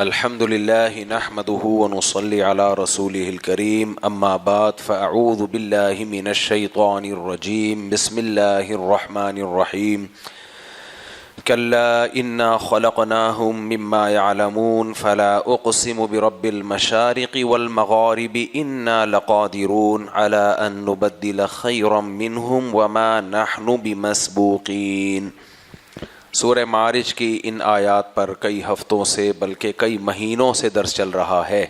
الحمد لله نحمده ونصلي على رسوله الكريم اما بعد فاعوذ بالله من الشيطان الرجيم بسم الله الرحمن الرحيم كلا انا خلقناهم مما يعلمون فلا اقسم برب المشارق والمغارب انا لقادرون على ان نبدل خيرا منهم وما نحن بمسبوقين۔ سورہ معارج کی ان آیات پر کئی ہفتوں سے بلکہ کئی مہینوں سے درس چل رہا ہے۔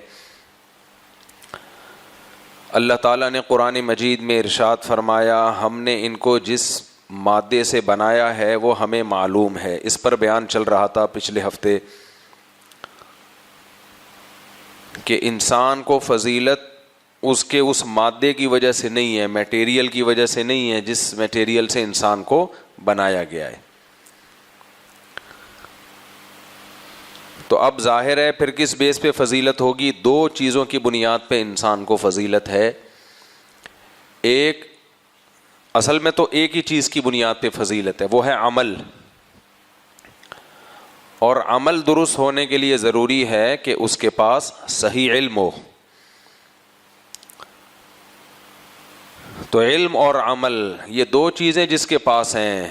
اللہ تعالیٰ نے قرآن مجید میں ارشاد فرمایا، ہم نے ان کو جس مادے سے بنایا ہے وہ ہمیں معلوم ہے۔ اس پر بیان چل رہا تھا پچھلے ہفتے کہ انسان کو فضیلت اس مادے کی وجہ سے نہیں ہے، میٹیریل کی وجہ سے نہیں ہے جس میٹیریل سے انسان کو بنایا گیا ہے۔ تو اب ظاہر ہے پھر کس بیس پہ فضیلت ہوگی؟ دو چیزوں کی بنیاد پہ انسان کو فضیلت ہے۔ ایک اصل میں تو ایک ہی چیز کی بنیاد پہ فضیلت ہے، وہ ہے عمل، اور عمل درست ہونے کے لیے ضروری ہے کہ اس کے پاس صحیح علم ہو۔ تو علم اور عمل یہ دو چیزیں جس کے پاس ہیں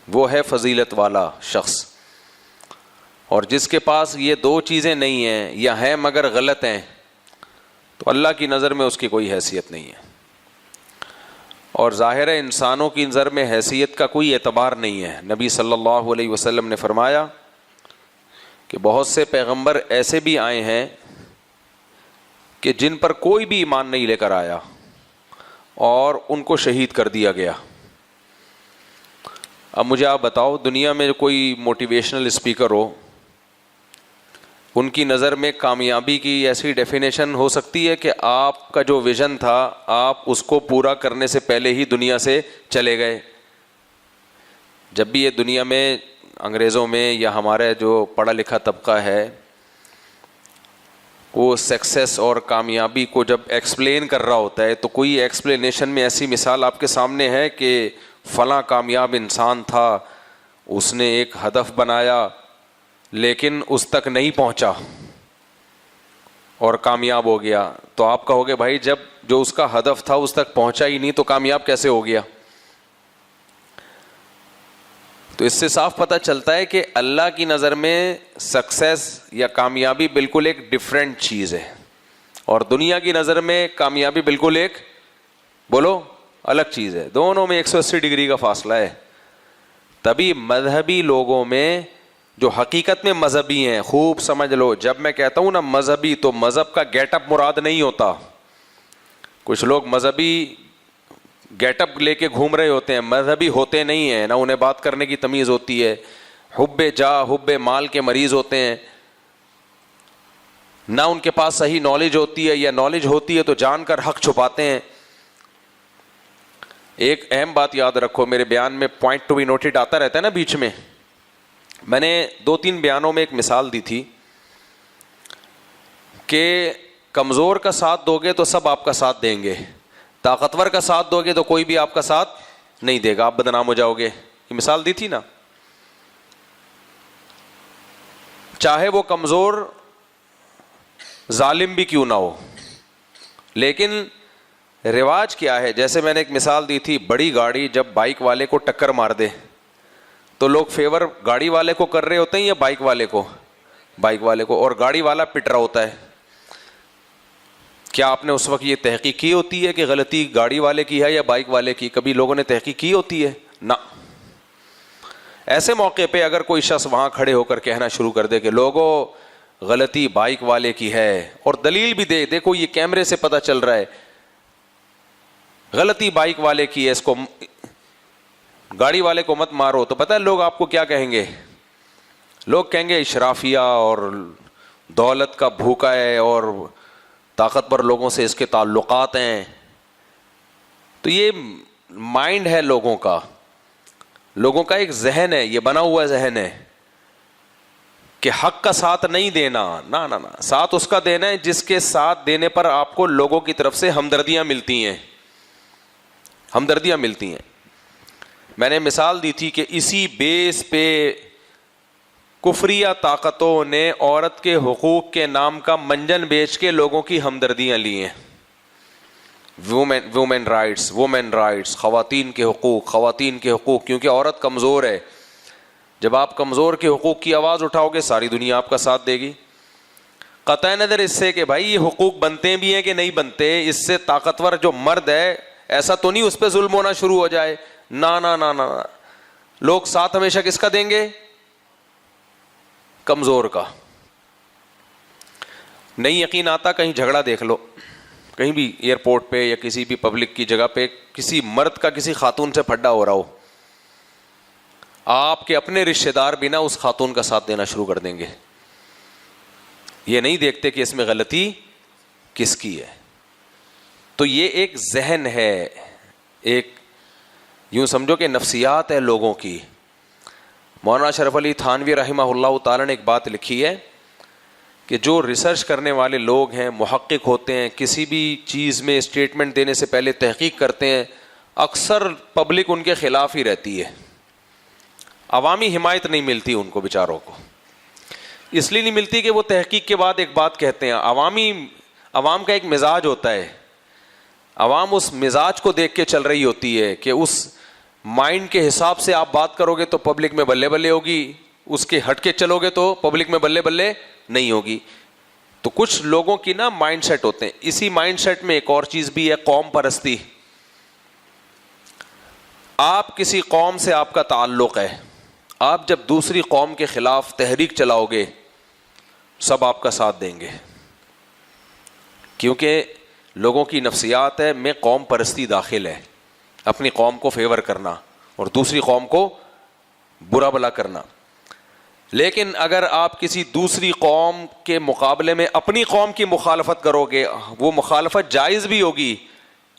وہ ہے فضیلت والا شخص، اور جس کے پاس یہ دو چیزیں نہیں ہیں یا ہیں مگر غلط ہیں تو اللہ کی نظر میں اس کی کوئی حیثیت نہیں ہے۔ اور ظاہر ہے انسانوں کی نظر میں حیثیت کا کوئی اعتبار نہیں ہے۔ نبی صلی اللہ علیہ وسلم نے فرمایا کہ بہت سے پیغمبر ایسے بھی آئے ہیں کہ جن پر کوئی بھی ایمان نہیں لے کر آیا اور ان کو شہید کر دیا گیا۔ اب مجھے آپ بتاؤ، دنیا میں کوئی موٹیویشنل اسپیکر ہو، ان کی نظر میں کامیابی کی ایسی ڈیفینیشن ہو سکتی ہے کہ آپ کا جو ویژن تھا آپ اس کو پورا کرنے سے پہلے ہی دنیا سے چلے گئے؟ جب بھی یہ دنیا میں انگریزوں میں یا ہمارے جو پڑھا لکھا طبقہ ہے وہ سکسیس اور کامیابی کو جب ایکسپلین کر رہا ہوتا ہے تو کوئی ایکسپلینیشن میں ایسی مثال آپ کے سامنے ہے کہ فلاں کامیاب انسان تھا، اس نے ایک ہدف بنایا لیکن اس تک نہیں پہنچا اور کامیاب ہو گیا، تو آپ کہو گے بھائی جب جو اس کا ہدف تھا اس تک پہنچا ہی نہیں تو کامیاب کیسے ہو گیا؟ تو اس سے صاف پتہ چلتا ہے کہ اللہ کی نظر میں سکسیس یا کامیابی بالکل ایک ڈیفرنٹ چیز ہے، اور دنیا کی نظر میں کامیابی بالکل ایک بولو الگ چیز ہے۔ دونوں میں 180 ڈگری کا فاصلہ ہے۔ تبھی مذہبی لوگوں میں جو حقیقت میں مذہبی ہیں، خوب سمجھ لو، جب میں کہتا ہوں نا مذہبی تو مذہب کا گیٹ اپ مراد نہیں ہوتا۔ کچھ لوگ مذہبی گیٹ اپ لے کے گھوم رہے ہوتے ہیں، مذہبی ہوتے نہیں ہیں، نہ انہیں بات کرنے کی تمیز ہوتی ہے، حب جاہ حب مال کے مریض ہوتے ہیں، نہ ان کے پاس صحیح نالج ہوتی ہے، یا نالج ہوتی ہے تو جان کر حق چھپاتے ہیں۔ ایک اہم بات یاد رکھو، میرے بیان میں پوائنٹ ٹو بی نوٹڈ آتا رہتا ہے نا بیچ میں، میں نے 2-3 بیانوں میں ایک مثال دی تھی کہ کمزور کا ساتھ دو گے تو سب آپ کا ساتھ دیں گے، طاقتور کا ساتھ دو گے تو کوئی بھی آپ کا ساتھ نہیں دے گا، آپ بدنام ہو جاؤ گے۔ یہ مثال دی تھی نا۔ چاہے وہ کمزور ظالم بھی کیوں نہ ہو، لیکن رواج کیا ہے؟ جیسے میں نے ایک مثال دی تھی، بڑی گاڑی جب بائک والے کو ٹکر مار دے تو لوگ فیور گاڑی والے کو کر رہے ہوتے ہیں یا بائک والے کو؟ بائک والے کو، اور گاڑی والا پٹ رہا ہوتا ہے۔ کیا آپ نے اس وقت یہ تحقیق کی ہوتی ہے کہ غلطی گاڑی والے کی ہے یا بائک والے کی؟ کبھی لوگوں نے تحقیق کی ہوتی ہے؟ نہ۔ ایسے موقع پہ اگر کوئی شخص وہاں کھڑے ہو کر کہنا شروع کر دے کہ لوگوں غلطی بائک والے کی ہے، اور دلیل بھی دے، دیکھو یہ کیمرے سے پتہ چل رہا ہے غلطی بائک والے کی ہے، اس کو گاڑی والے کو مت مارو، تو پتہ ہے لوگ آپ کو کیا کہیں گے؟ لوگ کہیں گے اشرافیہ اور دولت کا بھوکا ہے اور طاقتور لوگوں سے اس کے تعلقات ہیں۔ تو یہ مائنڈ ہے لوگوں کا ایک ذہن ہے، یہ بنا ہوا ذہن ہے کہ حق کا ساتھ نہیں دینا، نہ ساتھ اس کا دینا ہے جس کے ساتھ دینے پر آپ کو لوگوں کی طرف سے ہمدردیاں ملتی ہیں۔ میں نے مثال دی تھی کہ اسی بیس پہ کفریہ طاقتوں نے عورت کے حقوق کے نام کا منجن بیچ کے لوگوں کی ہمدردیاں لی ہیں. وومن رائٹس, خواتین کے حقوق, کیونکہ عورت کمزور ہے. جب آپ کمزور کے حقوق کی آواز اٹھاؤ گے ساری دنیا آپ کا ساتھ دے گی. قطع نظر اس سے کہ بھائی یہ حقوق بنتے بھی ہیں کہ نہیں بنتے, اس سے طاقتور جو مرد ہے ایسا تو نہیں اس پہ ظلم ہونا شروع ہو جائے. نا نا نا نا, لوگ ساتھ ہمیشہ کس کا دیں گے؟ کمزور کا. نہیں یقین آتا کہیں جھگڑا دیکھ لو, کہیں بھی ایئرپورٹ پہ یا کسی بھی پبلک کی جگہ پہ کسی مرد کا کسی خاتون سے پھڈا ہو رہا ہو, آپ کے اپنے رشتہ دار بھی نا اس خاتون کا ساتھ دینا شروع کر دیں گے. یہ نہیں دیکھتے کہ اس میں غلطی کس کی ہے. تو یہ ایک ذہن ہے, ایک یوں سمجھو کہ نفسیات ہے لوگوں کی. مولانا اشرف علی تھانوی رحمہ اللہ تعالی نے ایک بات لکھی ہے کہ جو ریسرچ کرنے والے لوگ ہیں, محقق ہوتے ہیں, کسی بھی چیز میں اسٹیٹمنٹ دینے سے پہلے تحقیق کرتے ہیں, اکثر پبلک ان کے خلاف ہی رہتی ہے. عوامی حمایت نہیں ملتی ان کو بیچاروں کو, اس لیے نہیں ملتی کہ وہ تحقیق کے بعد ایک بات کہتے ہیں. عوام کا ایک مزاج ہوتا ہے, عوام اس مزاج کو دیکھ کے چل رہی ہوتی ہے کہ اس مائنڈ کے حساب سے آپ بات کرو گے تو پبلک میں بلے بلے ہوگی, اس کے ہٹ کے چلو گے تو پبلک میں بلے بلے نہیں ہوگی. تو کچھ لوگوں کی نا مائنڈ سیٹ ہوتے ہیں. اسی مائنڈ سیٹ میں ایک اور چیز بھی ہے, قوم پرستی. آپ کسی قوم سے آپ کا تعلق ہے, آپ جب دوسری قوم کے خلاف تحریک چلاؤ گے سب آپ کا ساتھ دیں گے, کیونکہ لوگوں کی نفسیات ہے میں قوم پرستی داخل ہے, اپنی قوم کو فیور کرنا اور دوسری قوم کو برا بھلا کرنا. لیکن اگر آپ کسی دوسری قوم کے مقابلے میں اپنی قوم کی مخالفت کرو گے, وہ مخالفت جائز بھی ہوگی,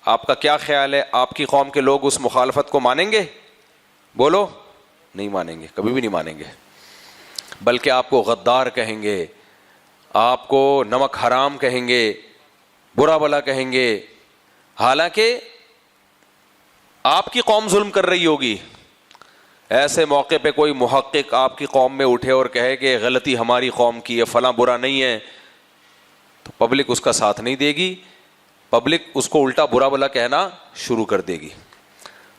آپ کا کیا خیال ہے آپ کی قوم کے لوگ اس مخالفت کو مانیں گے؟ بولو, نہیں مانیں گے, کبھی بھی نہیں مانیں گے, بلکہ آپ کو غدار کہیں گے, آپ کو نمک حرام کہیں گے, برا بھلا کہیں گے, حالانکہ آپ کی قوم ظلم کر رہی ہوگی. ایسے موقع پہ کوئی محقق آپ کی قوم میں اٹھے اور کہے کہ غلطی ہماری قوم کی ہے, فلاں برا نہیں ہے, تو پبلک اس کا ساتھ نہیں دے گی, پبلک اس کو الٹا برا بھلا کہنا شروع کر دے گی.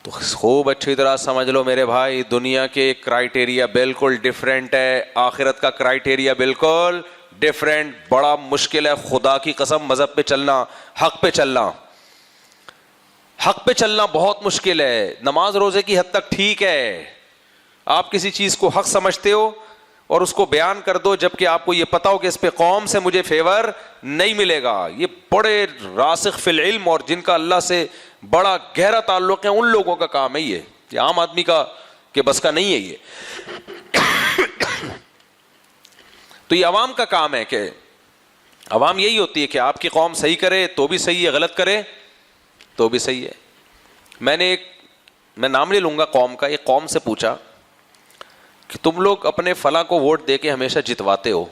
تو خوب اچھی طرح سمجھ لو میرے بھائی, دنیا کے کرائیٹیریا بالکل ڈیفرنٹ ہے, آخرت کا کرائیٹیریا بالکل ڈیفرنٹ. بڑا مشکل ہے خدا کی قسم مذہب پہ چلنا, حق پہ چلنا. حق پہ چلنا بہت مشکل ہے. نماز روزے کی حد تک ٹھیک ہے, آپ کسی چیز کو حق سمجھتے ہو اور اس کو بیان کر دو جبکہ آپ کو یہ پتا ہو کہ اس پہ قوم سے مجھے فیور نہیں ملے گا. یہ بڑے راسخ فی العلم اور جن کا اللہ سے بڑا گہرا تعلق ہے ان لوگوں کا کام ہے. یہ عام آدمی کا کہ بس کا نہیں ہے یہ. تو یہ عوام کا کام ہے کہ عوام یہی ہوتی ہے کہ آپ کی قوم صحیح کرے تو بھی صحیح ہے, غلط کرے تو بھی صحیح ہے. میں نام نہیں لوں گا قوم کا, ایک قوم سے پوچھا کہ تم لوگ اپنے فلاں کو ووٹ دے کے ہمیشہ جتواتے ہو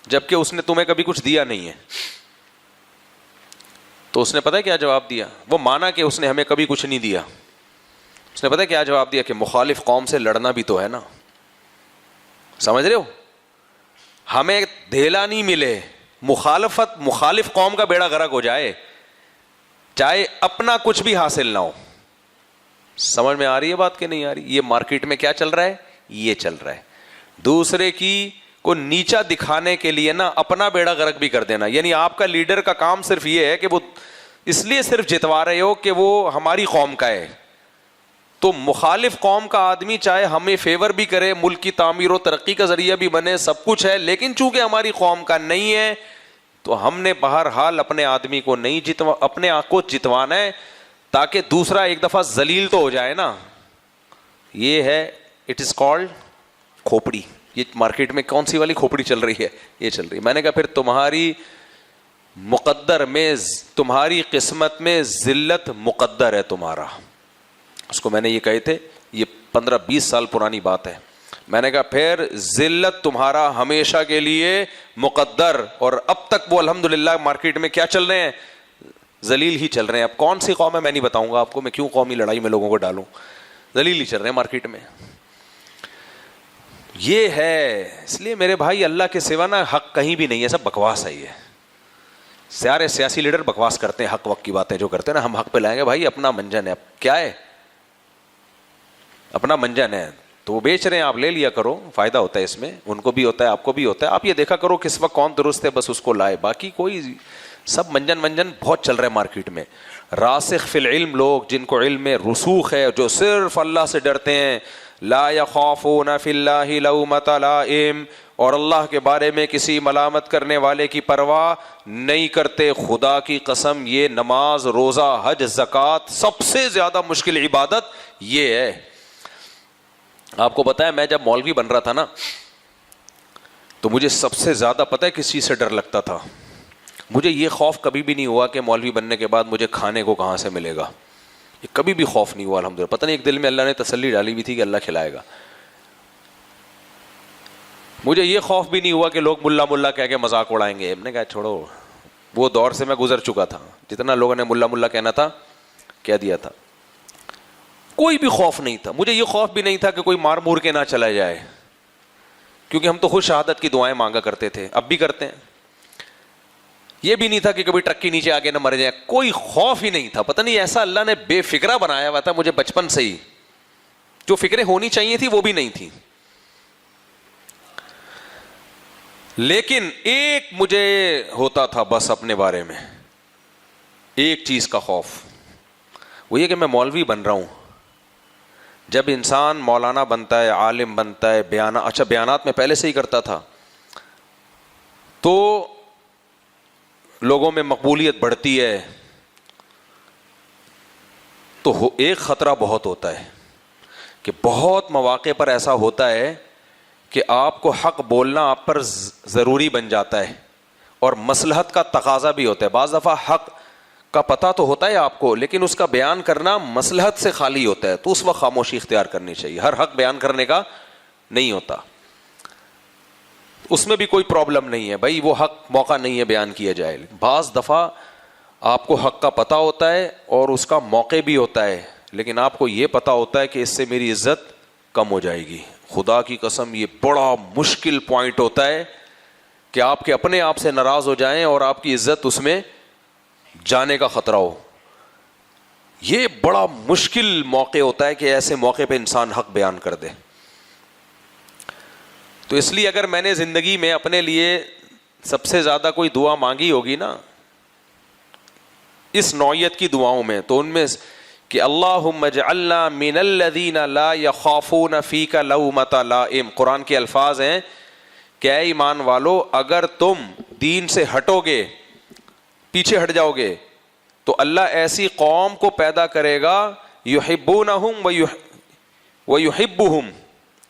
جبکہ اس نے تمہیں کبھی کچھ دیا نہیں ہے. تو اس نے پتہ کیا جواب دیا؟ وہ مانا کہ اس نے ہمیں کبھی کچھ نہیں دیا. اس نے پتہ کیا جواب دیا کہ مخالف قوم سے لڑنا بھی تو ہے نا. سمجھ رہے ہو, ہمیں دھیلا نہیں ملے, مخالف قوم کا بیڑا غرق ہو جائے چاہے اپنا کچھ بھی حاصل نہ ہو. سمجھ میں آ رہی ہے بات کہ نہیں آ رہی؟ یہ مارکیٹ میں کیا چل رہا ہے, یہ چل رہا ہے. دوسرے کی کو نیچا دکھانے کے لیے نا اپنا بیڑا غرق بھی کر دینا. یعنی آپ کا لیڈر کا کام صرف یہ ہے کہ وہ اس لیے صرف جتوا رہے ہو کہ وہ ہماری قوم کا ہے. تو مخالف قوم کا آدمی چاہے ہمیں فیور بھی کرے, ملک کی تعمیر و ترقی کا ذریعہ بھی بنے, سب کچھ ہے, لیکن چونکہ ہماری قوم کا نہیں ہے تو ہم نے بہرحال اپنے آدمی کو نہیں اپنے آپ کو جتوانا ہے تاکہ دوسرا ایک دفعہ ذلیل تو ہو جائے نا. یہ ہے اٹ از کالڈ کھوپڑی. یہ مارکیٹ میں کون سی والی کھوپڑی چل رہی ہے؟ یہ چل رہی ہے. میں نے کہا پھر تمہاری مقدر میں, تمہاری قسمت میں ذلت مقدر ہے تمہارا. اس کو میں نے یہ کہے تھے, یہ 15-20 سال پرانی بات ہے. میں نے کہا پھر ذلت تمہارا ہمیشہ کے لیے مقدر, اور اب تک وہ الحمدللہ مارکیٹ میں کیا چل رہے ہیں, ذلیل ہی چل رہے ہیں. اب کون سی قوم ہے میں نہیں بتاؤں گا آپ کو, میں کیوں قومی لڑائی میں لوگوں کو ڈالوں, ذلیل ہی چل رہے ہیں مارکیٹ میں. یہ ہے. اس لیے میرے بھائی اللہ کے سوا نا حق کہیں بھی نہیں ہے, سب بکواس ہے. یہ سارے سیاسی لیڈر بکواس کرتے ہیں, حق وقت کی باتیں جو کرتے ہیں نا, ہم حق پہ لائیں گے. بھائی اپنا منجن ہے, کیا ہے اپنا منجن ہے, تو وہ بیچ رہے ہیں, آپ لے لیا کرو, فائدہ ہوتا ہے اس میں, ان کو بھی ہوتا ہے, آپ کو بھی ہوتا ہے. آپ یہ دیکھا کرو کس وقت کون درست ہے, بس اس کو لائے. باقی کوئی سب منجن بہت چل رہا ہے مارکیٹ میں. راسخ فی العلم لوگ, جن کو علم میں رسوخ ہے, جو صرف اللہ سے ڈرتے ہیں, لا یخافون فی اللہ لومۃ لائم, اور اللہ کے بارے میں کسی ملامت کرنے والے کی پرواہ نہیں کرتے. خدا کی قسم, یہ نماز, روزہ, حج, زکوٰۃ, سب سے زیادہ مشکل عبادت یہ ہے. آپ کو پتا ہے میں جب مولوی بن رہا تھا نا, تو مجھے سب سے زیادہ پتا ہے کس چیز سے ڈر لگتا تھا. مجھے یہ خوف کبھی بھی نہیں ہوا کہ مولوی بننے کے بعد مجھے کھانے کو کہاں سے ملے گا, یہ کبھی بھی خوف نہیں ہوا الحمدللہ. پتہ نہیں ایک دل میں اللہ نے تسلی ڈالی بھی تھی کہ اللہ کھلائے گا. مجھے یہ خوف بھی نہیں ہوا کہ لوگ ملا ملا کہہ کے مذاق اڑائیں گے. ہم نے کہا چھوڑو, وہ دور سے میں گزر چکا تھا, جتنا لوگوں نے ملا ملا کہنا تھا کہہ دیا تھا. کوئی بھی خوف نہیں تھا. مجھے یہ خوف بھی نہیں تھا کہ کوئی مار مور کے نہ چلا جائے, کیونکہ ہم تو خود شہادت کی دعائیں مانگا کرتے تھے, اب بھی کرتے ہیں. یہ بھی نہیں تھا کہ کبھی ٹرک کے نیچے آگے نہ مر جائے, کوئی خوف ہی نہیں تھا. پتہ نہیں ایسا اللہ نے بے فکرہ بنایا ہوا تھا مجھے بچپن سے ہی, جو فکریں ہونی چاہیے تھی وہ بھی نہیں تھی. لیکن ایک مجھے ہوتا تھا بس اپنے بارے میں, ایک چیز کا خوف, وہ یہ کہ میں مولوی بن رہا ہوں. جب انسان مولانا بنتا ہے, عالم بنتا ہے, بیانات میں پہلے سے ہی کرتا تھا, تو لوگوں میں مقبولیت بڑھتی ہے, تو ایک خطرہ بہت ہوتا ہے کہ بہت مواقع پر ایسا ہوتا ہے کہ آپ کو حق بولنا آپ پر ضروری بن جاتا ہے, اور مصلحت کا تقاضا بھی ہوتا ہے. بعض دفعہ حق کا پتہ تو ہوتا ہے آپ کو, لیکن اس کا بیان کرنا مصلحت سے خالی ہوتا ہے, تو اس وقت خاموشی اختیار کرنی چاہیے. ہر حق بیان کرنے کا نہیں ہوتا, اس میں بھی کوئی پرابلم نہیں ہے بھائی, وہ حق موقع نہیں ہے بیان کیا جائے. بعض دفعہ آپ کو حق کا پتہ ہوتا ہے اور اس کا موقع بھی ہوتا ہے, لیکن آپ کو یہ پتہ ہوتا ہے کہ اس سے میری عزت کم ہو جائے گی. خدا کی قسم یہ بڑا مشکل پوائنٹ ہوتا ہے کہ آپ کے اپنے آپ سے ناراض ہو جائیں اور آپ کی عزت اس میں جانے کا خطرہ ہو. یہ بڑا مشکل موقع ہوتا ہے کہ ایسے موقع پہ انسان حق بیان کر دے. تو اس لیے اگر میں نے زندگی میں اپنے لیے سب سے زیادہ کوئی دعا مانگی ہوگی نا اس نوعیت کی دعاؤں میں, تو ان میں کہ اللہم اجعلنا من الذین لا یخافون فیک لومۃ لائم. قرآن کے الفاظ ہیں کہ اے ایمان والو, اگر تم دین سے ہٹو گے, پیچھے ہٹ جاؤ گے, تو اللہ ایسی قوم کو پیدا کرے گا یحبونہم ویحبہم,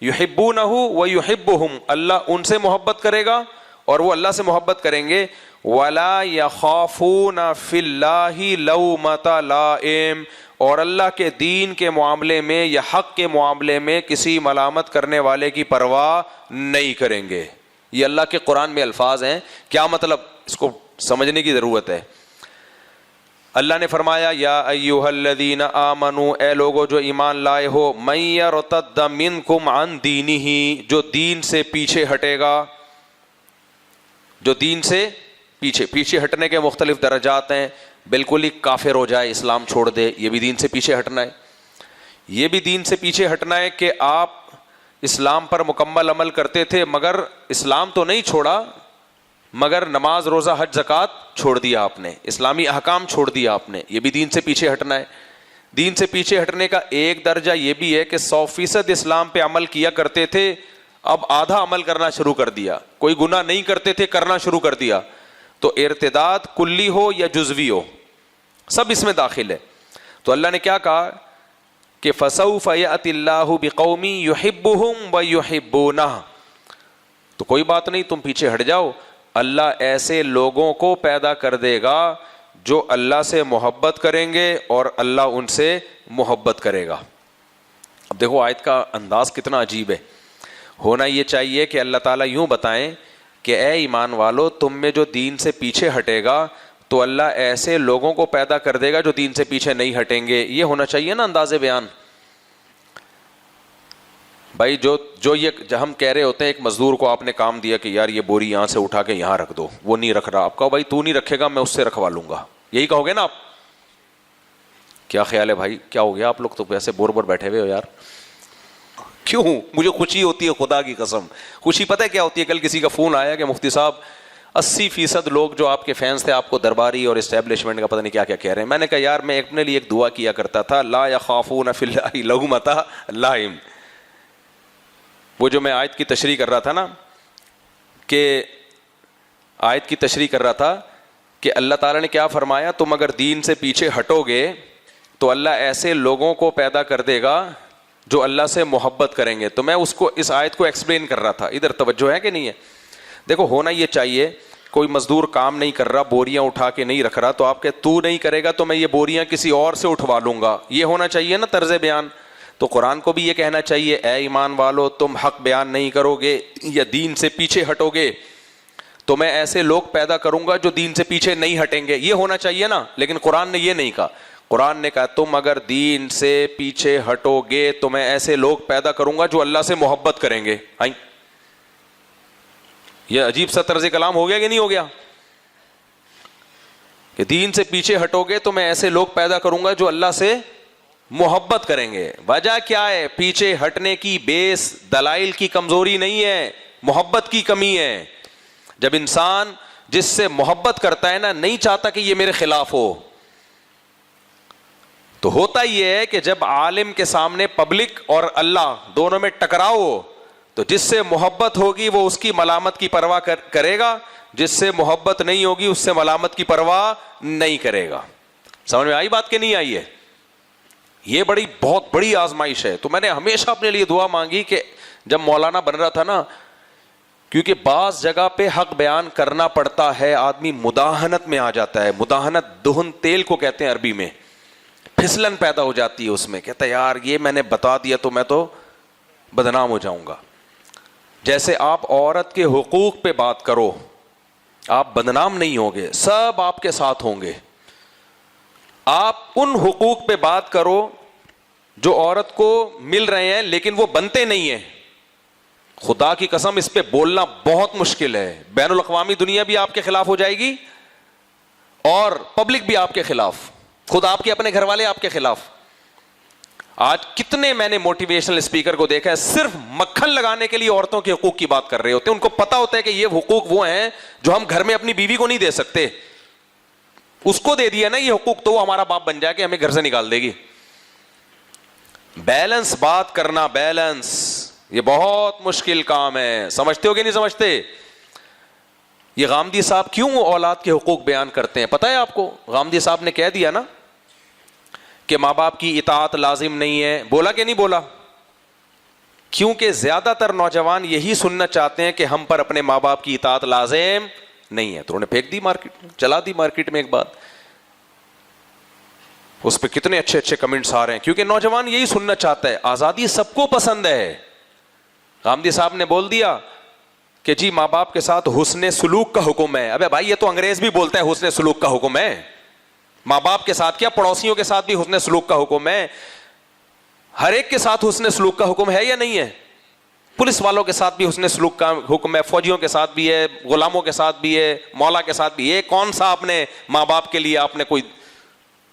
یحبونہ ویحبہم, اللہ ان سے محبت کرے گا اور وہ اللہ سے محبت کریں گے. ولا یخافون فی اللہ لومۃ لائم, اور اللہ کے دین کے معاملے میں یا حق کے معاملے میں کسی ملامت کرنے والے کی پرواہ نہیں کریں گے. یہ اللہ کے قرآن میں الفاظ ہیں. کیا مطلب, اس کو سمجھنے کی ضرورت ہے. اللہ نے فرمایا یا ایھا الذین آمنوا, اے لوگو جو ایمان لائے ہو, من یرتد منکم عن دینہ, جو دین سے پیچھے ہٹے گا, جو دین سے پیچھے ہٹنے کے مختلف درجات ہیں. بالکل ہی کافر ہو جائے, اسلام چھوڑ دے, یہ بھی دین سے پیچھے ہٹنا ہے. یہ بھی دین سے پیچھے ہٹنا ہے کہ آپ اسلام پر مکمل عمل کرتے تھے مگر اسلام تو نہیں چھوڑا, مگر نماز, روزہ, حج, زکوٰۃ چھوڑ دیا آپ نے, اسلامی احکام چھوڑ دیا آپ نے. یہ بھی دین سے پیچھے ہٹنا ہے. دین سے پیچھے ہٹنے کا ایک درجہ یہ بھی ہے کہ 100% اسلام پہ عمل کیا کرتے تھے, اب آدھا عمل کرنا شروع کر دیا. کوئی گناہ نہیں کرتے تھے, کرنا شروع کر دیا. تو ارتداد کلی ہو یا جزوی ہو, سب اس میں داخل ہے. تو اللہ نے کیا کہا کہ فسوف یأتی اللہ بقوم یحبہم ویحبونہ, تو کوئی بات نہیں, تم پیچھے ہٹ جاؤ, اللہ ایسے لوگوں کو پیدا کر دے گا جو اللہ سے محبت کریں گے اور اللہ ان سے محبت کرے گا. اب دیکھو آیت کا انداز کتنا عجیب ہے. ہونا یہ چاہیے کہ اللہ تعالیٰ یوں بتائیں کہ اے ایمان والو, تم میں جو دین سے پیچھے ہٹے گا تو اللہ ایسے لوگوں کو پیدا کر دے گا جو دین سے پیچھے نہیں ہٹیں گے. یہ ہونا چاہیے نا انداز بیان. بھائی جو یہ ہم کہہ رہے ہوتے ہیں ایک مزدور کو آپ نے کام دیا کہ یار یہ بوری یہاں سے اٹھا کے یہاں رکھ دو, وہ نہیں رکھ رہا, آپ کہو بھائی تو نہیں رکھے گا میں اس سے رکھوا لوں گا, یہی کہو گے نا آپ؟ کیا خیال ہے بھائی, کیا ہو گیا؟ آپ لوگ تو ویسے بور بیٹھے ہوئے ہو یار. کیوں؟ مجھے خوشی ہوتی ہے خدا کی قسم. خوشی پتہ ہے کیا ہوتی ہے؟ کل کسی کا فون آیا کہ مفتی صاحب 80% لوگ جو آپ کے فینس تھے آپ کو درباری اور اسٹیبلشمنٹ کا پتہ نہیں کیا کیا کہہ رہے ہیں. میں نے کہا یار میں اپنے لیے ایک دعا کیا کرتا تھا, لا یخافون فی اللہ لومۃ لائم. وہ جو میں آیت کی تشریح کر رہا تھا نا, کہ آیت کی تشریح کر رہا تھا کہ اللہ تعالیٰ نے کیا فرمایا, تم اگر دین سے پیچھے ہٹو گے تو اللہ ایسے لوگوں کو پیدا کر دے گا جو اللہ سے محبت کریں گے. تو میں اس آیت کو ایکسپلین کر رہا تھا. ادھر توجہ ہے کہ نہیں ہے؟ دیکھو ہونا یہ چاہیے, کوئی مزدور کام نہیں کر رہا, بوریاں اٹھا کے نہیں رکھ رہا, تو آپ کہ تو نہیں کرے گا تو میں یہ بوریاں کسی اور سے اٹھوا لوں گا, یہ ہونا چاہیے نا طرز بیان. تو قرآن کو بھی یہ کہنا چاہیے اے ایمان والو تم حق بیان نہیں کرو گے یا دین سے پیچھے ہٹو گے تو میں ایسے لوگ پیدا کروں گا جو دین سے پیچھے نہیں ہٹیں گے, یہ ہونا چاہیے نا. لیکن قرآن نے یہ نہیں کہا. قرآن نے کہا تم اگر دین سے پیچھے ہٹو گے تو میں ایسے لوگ پیدا کروں گا جو اللہ سے محبت کریں گے. یہ عجیب سا طرز کلام ہو گیا کہ نہیں ہو گیا؟ کہ دین سے پیچھے ہٹو گے تو میں ایسے لوگ پیدا کروں گا جو اللہ سے محبت کریں گے. وجہ کیا ہے؟ پیچھے ہٹنے کی بیس دلائل کی کمزوری نہیں ہے, محبت کی کمی ہے. جب انسان جس سے محبت کرتا ہے نا, نہیں چاہتا کہ یہ میرے خلاف ہو, تو ہوتا یہ ہے کہ جب عالم کے سامنے پبلک اور اللہ دونوں میں ٹکراؤ ہو تو جس سے محبت ہوگی وہ اس کی ملامت کی پرواہ کرے گا, جس سے محبت نہیں ہوگی اس سے ملامت کی پرواہ نہیں کرے گا. سمجھ میں آئی بات کہ نہیں آئی ہے؟ یہ بہت بڑی آزمائش ہے. تو میں نے ہمیشہ اپنے لیے دعا مانگی کہ جب مولانا بن رہا تھا نا, کیونکہ بعض جگہ پہ حق بیان کرنا پڑتا ہے, آدمی مداہنت میں آ جاتا ہے. مداہنت دہن تیل کو کہتے ہیں عربی میں, پھسلن پیدا ہو جاتی ہے اس میں. کہتا ہے یار یہ میں نے بتا دیا تو میں تو بدنام ہو جاؤں گا. جیسے آپ عورت کے حقوق پہ بات کرو آپ بدنام نہیں ہوگے, سب آپ کے ساتھ ہوں گے. آپ ان حقوق پہ بات کرو جو عورت کو مل رہے ہیں لیکن وہ بنتے نہیں ہیں. خدا کی قسم اس پہ بولنا بہت مشکل ہے. بین الاقوامی دنیا بھی آپ کے خلاف ہو جائے گی اور پبلک بھی آپ کے خلاف, خود آپ کے اپنے گھر والے آپ کے خلاف. آج کتنے میں نے موٹیویشنل اسپیکر کو دیکھا ہے صرف مکھن لگانے کے لیے عورتوں کے حقوق کی بات کر رہے ہوتے ہیں. ان کو پتا ہوتا ہے کہ یہ حقوق وہ ہیں جو ہم گھر میں اپنی بیوی کو نہیں دے سکتے, اس کو دے دیا نا یہ حقوق تو وہ ہمارا باپ بن جائے کہ ہمیں گھر سے نکال دے گی. بیلنس بات کرنا, بیلنس, یہ بہت مشکل کام ہے. سمجھتے ہو کہ نہیں سمجھتے؟ یہ غامدی صاحب کیوں اولاد کے حقوق بیان کرتے ہیں پتہ ہے آپ کو؟ غامدی صاحب نے کہہ دیا نا کہ ماں باپ کی اطاعت لازم نہیں ہے. بولا کہ نہیں بولا؟ کیونکہ زیادہ تر نوجوان یہی سننا چاہتے ہیں کہ ہم پر اپنے ماں باپ کی اطاعت لازم نہیں ہے. تو انہوں نے پھینک دی مارکیٹ, چلا دی مارکیٹ میں ایک بات. اس پہ کتنے اچھے اچھے کمنٹس آ رہے ہیں کیونکہ نوجوان یہی سننا چاہتا ہے. آزادی سب کو پسند ہے. غامدی صاحب نے بول دیا کہ جی ماں باپ کے ساتھ حسن سلوک کا حکم ہے. ابے بھائی یہ تو انگریز بھی بولتا ہے حسن سلوک کا حکم ہے. ماں باپ کے ساتھ کیا پڑوسیوں کے ساتھ بھی حسن سلوک کا حکم ہے. ہر ایک کے ساتھ حسن سلوک کا حکم ہے یا نہیں ہے؟ پولیس والوں کے ساتھ بھی حسن سلوک کا حکم ہے, فوجیوں کے ساتھ بھی ہے, غلاموں کے ساتھ بھی ہے, مولا کے ساتھ بھی ہے. کون سا آپ نے ماں باپ کے لیے آپ نے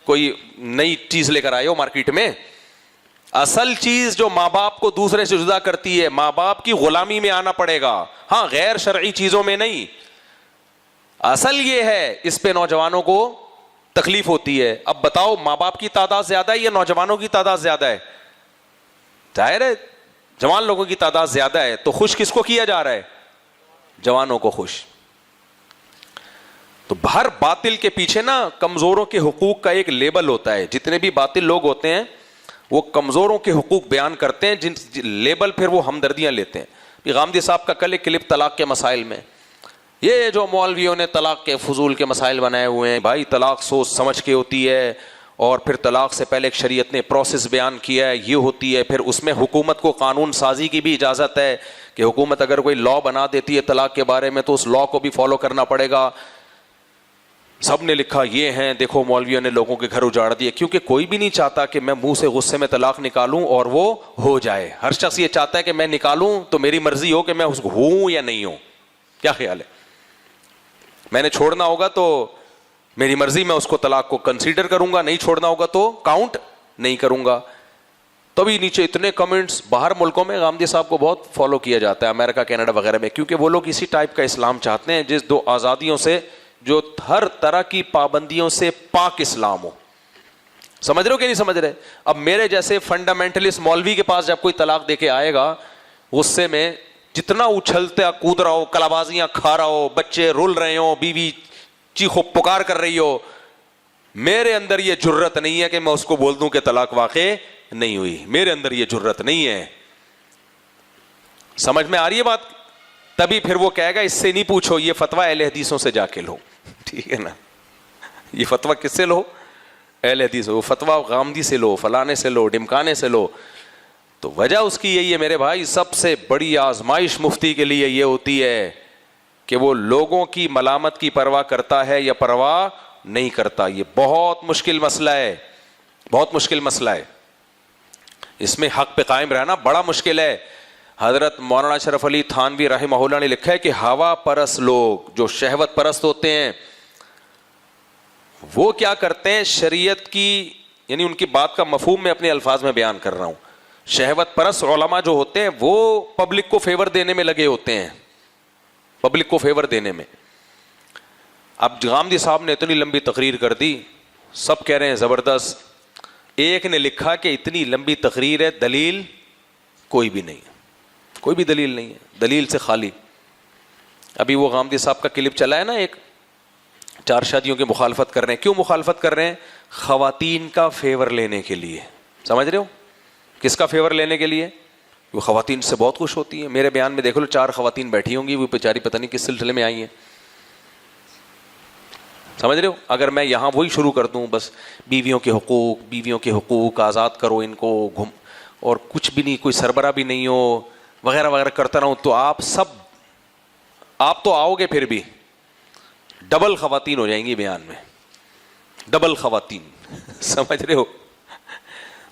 کوئی نئی چیز لے کر آئے ہو مارکیٹ میں؟ اصل چیز جو ماں باپ کو دوسرے سے جدا کرتی ہے, ماں باپ کی غلامی میں آنا پڑے گا, ہاں غیر شرعی چیزوں میں نہیں. اصل یہ ہے, اس پہ نوجوانوں کو تکلیف ہوتی ہے. اب بتاؤ ماں باپ کی تعداد زیادہ ہے یا نوجوانوں کی تعداد زیادہ ہے؟ ظاہر ہے جوان لوگوں کی تعداد زیادہ ہے. تو خوش کس کو کیا جا رہا ہے؟ جوانوں کو خوش. تو ہر باطل کے پیچھے نا کمزوروں کے حقوق کا ایک لیبل ہوتا ہے. جتنے بھی باطل لوگ ہوتے ہیں وہ کمزوروں کے حقوق بیان کرتے ہیں, جن لیبل پھر وہ ہمدردیاں لیتے ہیں. غامدی صاحب کا کل ایک کلپ طلاق کے مسائل میں, یہ جو مولویوں نے طلاق کے فضول کے مسائل بنائے ہوئے ہیں, بھائی طلاق سوچ سمجھ کے ہوتی ہے, اور پھر طلاق سے پہلے ایک شریعت نے پروسیس بیان کیا ہے, یہ ہوتی ہے. پھر اس میں حکومت کو قانون سازی کی بھی اجازت ہے کہ حکومت اگر کوئی لا بنا دیتی ہے طلاق کے بارے میں تو اس لا کو بھی فالو کرنا پڑے گا. سب نے لکھا یہ ہیں، دیکھو مولویوں نے لوگوں کے گھر اجاڑ دیے، کیونکہ کوئی بھی نہیں چاہتا کہ میں منہ سے غصے میں طلاق نکالوں اور وہ ہو جائے. ہر شخص یہ چاہتا ہے کہ میں نکالوں تو میری مرضی ہو کہ میں اس کو ہوں یا نہیں ہوں. کیا خیال ہے؟ میں نے چھوڑنا ہوگا تو میری مرضی، میں اس کو طلاق کو کنسیڈر کروں گا، نہیں چھوڑنا ہوگا تو کاؤنٹ نہیں کروں گا. تبھی نیچے اتنے کمنٹس. باہر ملکوں میں غامدی صاحب کو بہت فالو کیا جاتا ہے، امریکہ کینیڈا وغیرہ میں، کیونکہ وہ لوگ اسی ٹائپ کا اسلام چاہتے ہیں جس دو آزادیوں سے، جو ہر طرح کی پابندیوں سے پاک اسلام ہو. سمجھ رہے ہو کہ نہیں سمجھ رہے؟ اب میرے جیسے فنڈامنٹلسٹ مولوی کے پاس جب کوئی طلاق دے کے آئے گا، غصے میں جتنا اچھلتا کود رہا ہو، کلابازیاں کھا رہا ہو، بچے رول رہے ہو، بیوی چیخو پکار کر رہی ہو، میرے اندر یہ جرت نہیں ہے کہ میں اس کو بول دوں کہ طلاق واقع نہیں ہوئی. میرے اندر یہ جرت نہیں ہے. سمجھ میں آ رہی ہے بات؟ تبھی پھر وہ کہے گا اس سے نہیں پوچھو، یہ فتویٰ اہل حدیثوں سے جا کے لو. ٹھیک ہے نا؟ یہ فتویٰ کس سے لو؟ اہل حدیث. وہ فتویٰ غامدی سے لو، فلانے سے لو، ڈمکانے سے لو. تو وجہ اس کی یہی ہے میرے بھائی، سب سے بڑی آزمائش مفتی کے لیے یہ ہوتی ہے کہ وہ لوگوں کی ملامت کی پرواہ کرتا ہے یا پرواہ نہیں کرتا. یہ بہت مشکل مسئلہ ہے، بہت مشکل مسئلہ ہے. اس میں حق پہ قائم رہنا بڑا مشکل ہے. حضرت مولانا اشرف علی تھانوی رحمہ اللہ نے لکھا ہے کہ ہوا پرست لوگ جو شہوت پرست ہوتے ہیں وہ کیا کرتے ہیں، شریعت کی، یعنی ان کی بات کا مفہوم میں اپنے الفاظ میں بیان کر رہا ہوں. شہوت پرست علماء جو ہوتے ہیں وہ پبلک کو فیور دینے میں لگے ہوتے ہیں، پبلک کو فیور دینے میں. اب غامدی صاحب نے اتنی لمبی تقریر کر دی، سب کہہ رہے ہیں زبردست. ایک نے لکھا کہ اتنی لمبی تقریر ہے، دلیل کوئی بھی نہیں ہے، کوئی بھی دلیل نہیں ہے، دلیل سے خالی. ابھی وہ غامدی صاحب کا کلپ چلا ہے نا، ایک 4 شادیوں کی مخالفت کر رہے ہیں. کیوں مخالفت کر رہے ہیں؟ خواتین کا فیور لینے کے لیے. سمجھ رہے ہو؟ کس کا فیور لینے کے لیے؟ وہ خواتین سے بہت خوش ہوتی ہیں. میرے بیان میں دیکھ لو 4 خواتین بیٹھی ہوں گی، وہ بیچاری پتہ نہیں کس سلسلے میں آئی ہیں. سمجھ رہے ہو؟ اگر میں یہاں وہی شروع کر دوں بس بیویوں کے حقوق، بیویوں کے حقوق آزاد کرو ان کو، گھم، اور کچھ بھی نہیں، کوئی سربراہ بھی نہیں ہو وغیرہ وغیرہ کرتا رہوں، تو آپ تو آؤ گے پھر بھی ڈبل خواتین ہو جائیں گی بیان میں، ڈبل خواتین. سمجھ رہے ہو؟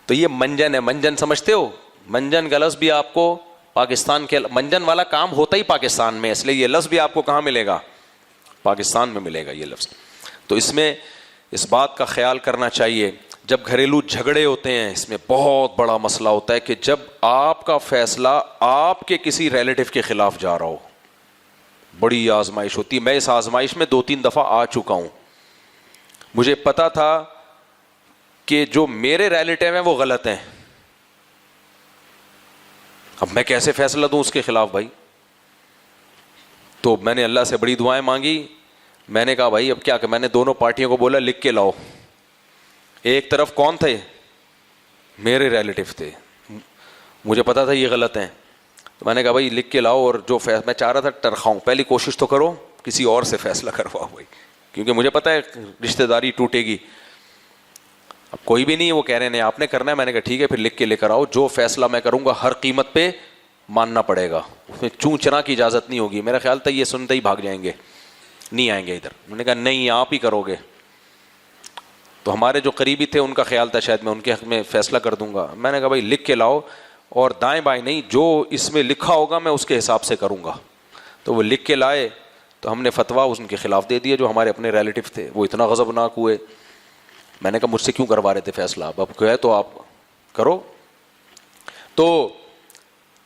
تو یہ منجن ہے. منجن سمجھتے ہو؟ منجن کا لفظ بھی آپ کو پاکستان کے، منجن والا کام ہوتا ہی پاکستان میں، اس لیے یہ لفظ بھی آپ کو کہاں ملے گا؟ پاکستان میں ملے گا یہ لفظ. تو اس میں اس بات کا خیال کرنا چاہیے جب گھریلو جھگڑے ہوتے ہیں، اس میں بہت بڑا مسئلہ ہوتا ہے کہ جب آپ کا فیصلہ آپ کے کسی ریلیٹو کے خلاف جا رہا ہو، بڑی آزمائش ہوتی ہے. میں اس آزمائش میں 2-3 دفعہ آ چکا ہوں. مجھے پتا تھا کہ جو میرے ریلیٹو ہیں وہ غلط ہیں، اب میں کیسے فیصلہ دوں اس کے خلاف بھائی؟ تو میں نے اللہ سے بڑی دعائیں مانگی. میں نے کہا بھائی اب کیا کہ میں نے دونوں پارٹیوں کو بولا لکھ کے لاؤ. ایک طرف کون تھے؟ میرے ریلیٹو تھے، مجھے پتا تھا یہ غلط ہیں. تو میں نے کہا بھائی لکھ کے لاؤ، اور جو میں چاہ رہا تھا ٹرخاؤں، پہلی کوشش تو کرو کسی اور سے فیصلہ کرواؤ بھائی، کیونکہ مجھے پتا ہے رشتہ داری ٹوٹے گی. اب کوئی بھی نہیں، وہ کہہ رہے ہیں آپ نے کرنا ہے. میں نے کہا ٹھیک ہے پھر لکھ کے لے کر آؤ، جو فیصلہ میں کروں گا ہر قیمت پہ ماننا پڑے گا، اس میں چوں چنا کی اجازت نہیں ہوگی. میرا خیال تھا یہ سنتے ہی بھاگ جائیں گے، نہیں آئیں گے ادھر. میں نے کہا نہیں آپ ہی کرو گے. تو ہمارے جو قریبی تھے ان کا خیال تھا شاید میں ان کے حق میں فیصلہ کر دوں گا. میں نے کہا بھائی لکھ کے لاؤ، اور دائیں بائیں نہیں، جو اس میں لکھا ہوگا میں اس کے حساب سے کروں گا. تو وہ لکھ کے لائے، تو ہم نے فتویٰ ان کے خلاف دے دیا جو ہمارے اپنے ریلیٹو تھے. وہ اتنا غضبناک ہوئے. میں نے کہا مجھ سے کیوں کروا رہے تھے فیصلہ، اب کیا ہے تو آپ کرو. تو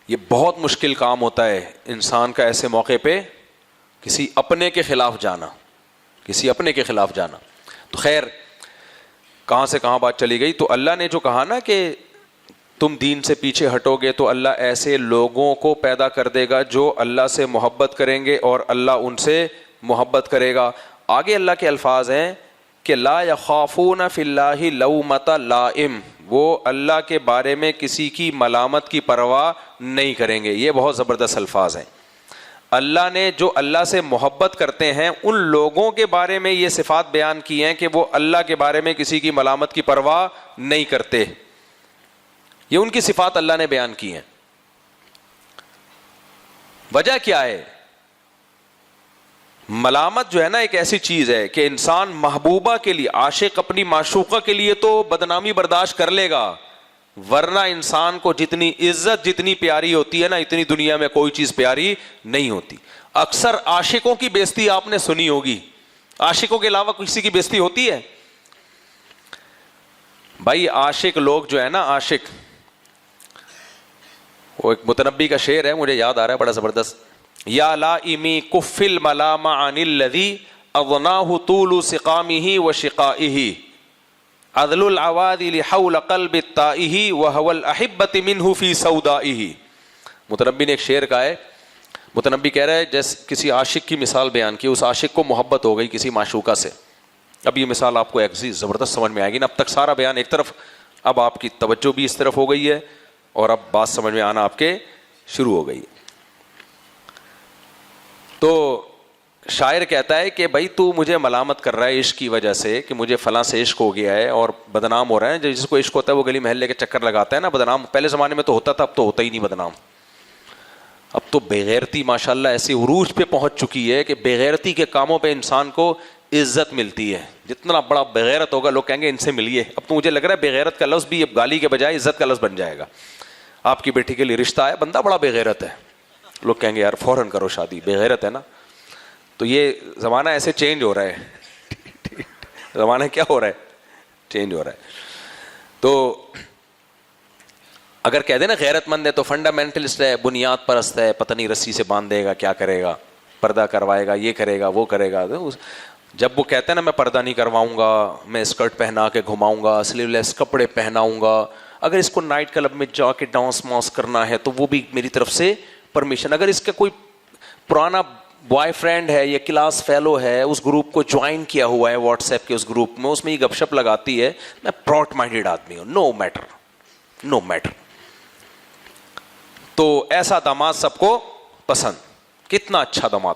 یہ بہت مشکل کام ہوتا ہے انسان کا ایسے موقع پہ کسی اپنے کے خلاف جانا، کسی اپنے کے خلاف جانا. تو خیر کہاں سے کہاں بات چلی گئی. تو اللہ نے جو کہا نا کہ تم دین سے پیچھے ہٹو گے تو اللہ ایسے لوگوں کو پیدا کر دے گا جو اللہ سے محبت کریں گے اور اللہ ان سے محبت کرے گا. آگے اللہ کے الفاظ ہیں کہ لا یخافون فی اللہ لومۃ لائم، وہ اللہ کے بارے میں کسی کی ملامت کی پرواہ نہیں کریں گے. یہ بہت زبردست الفاظ ہیں. اللہ نے جو اللہ سے محبت کرتے ہیں ان لوگوں کے بارے میں یہ صفات بیان کی ہیں کہ وہ اللہ کے بارے میں کسی کی ملامت کی پرواہ نہیں کرتے. یہ ان کی صفات اللہ نے بیان کی ہیں. وجہ کیا ہے؟ ملامت جو ہے نا ایک ایسی چیز ہے کہ انسان محبوبہ کے لیے، عاشق اپنی معشوقہ کے لیے تو بدنامی برداشت کر لے گا، ورنہ انسان کو جتنی عزت جتنی پیاری ہوتی ہے نا، اتنی دنیا میں کوئی چیز پیاری نہیں ہوتی. اکثر عاشقوں کی بےزتی آپ نے سنی ہوگی، عاشقوں کے علاوہ کسی کی بےزتی ہوتی ہے؟ بھائی عاشق لوگ جو ہے نا، عاشق، وہ ایک متنبی کا شعر ہے مجھے یاد آ رہا ہے بڑا زبردست. یا لائمی کف الملام عن الذی اضناہ طول سقامہ وشقائہ عدل العوادل حول قلب التائہ وہو الاحبۃ منہ فی سودائہ. متنبی نے ایک شعر کہا ہے، متنبی کہہ رہا ہے جیسے کسی عاشق کی مثال بیان کی، اس عاشق کو محبت ہو گئی کسی معشوقہ سے. اب یہ مثال آپ کو ایک زبردست سمجھ میں آئے گی نا. اب تک سارا بیان ایک طرف، اب آپ کی توجہ بھی اس طرف ہو گئی ہے اور اب بات سمجھ میں آنا آپ کے شروع ہو گئی. تو شاعر کہتا ہے کہ بھائی تو مجھے ملامت کر رہا ہے عشق کی وجہ سے کہ مجھے فلاں سے عشق ہو گیا ہے اور بدنام ہو رہا ہے. جس کو عشق ہوتا ہے وہ گلی محلے کے چکر لگاتا ہے نا، بدنام پہلے زمانے میں تو ہوتا تھا، اب تو ہوتا ہی نہیں بدنام. اب تو بےغیرتی ماشاءاللہ ایسی عروج پہ پہنچ چکی ہے کہ بےغیرتی کے کاموں پہ انسان کو عزت ملتی ہے. جتنا بڑا بےغیرت ہوگا لوگ کہیں گے ان سے ملیے. اب تو مجھے لگ رہا ہے بےغیرت کا لفظ بھی اب گالی کے بجائے عزت کا لفظ بن جائے گا. آپ کی بیٹی کے لیے رشتہ ہے، بندہ بڑا بےغیرت ہے، لوگ کہیں گے یار فوراً کرو شادی، بےغیرت ہے نا. تو یہ زمانہ ایسے چینج ہو رہا ہے، زمانہ کیا ہو رہا ہے؟ چینج ہو رہا ہے. تو اگر کہہ دیں نا غیرت مند ہے تو فنڈامنٹلسٹ ہے، بنیاد پرست ہے، پتہ نہیں رسی سے باندھ دے گا، کیا کرے گا، پردہ کروائے گا، یہ کرے گا وہ کرے گا. جب وہ کہتے ہیں نا میں پردہ نہیں کرواؤں گا، میں اسکرٹ پہنا کے گھماؤں گا، سلیو لیس کپڑے پہناؤں گا، اگر اس کو نائٹ کلب میں جا کے ڈانس ماس کرنا ہے تو وہ بھی میری طرف سے پرمیشن. اگر اس کا کوئی پرانا بوائے فرینڈ ہے یا کلاس فیلو ہے، اس گروپ کو جوائن کیا ہوا ہے واٹس ایپ کے اس گروپ میں، اس میں یہ گپ شپ لگاتی ہے، میں پراؤڈ مائنڈیڈ آدمی ہوں، نو میٹر. تو ایسا داماد سب کو پسند. کتنا اچھا داماد.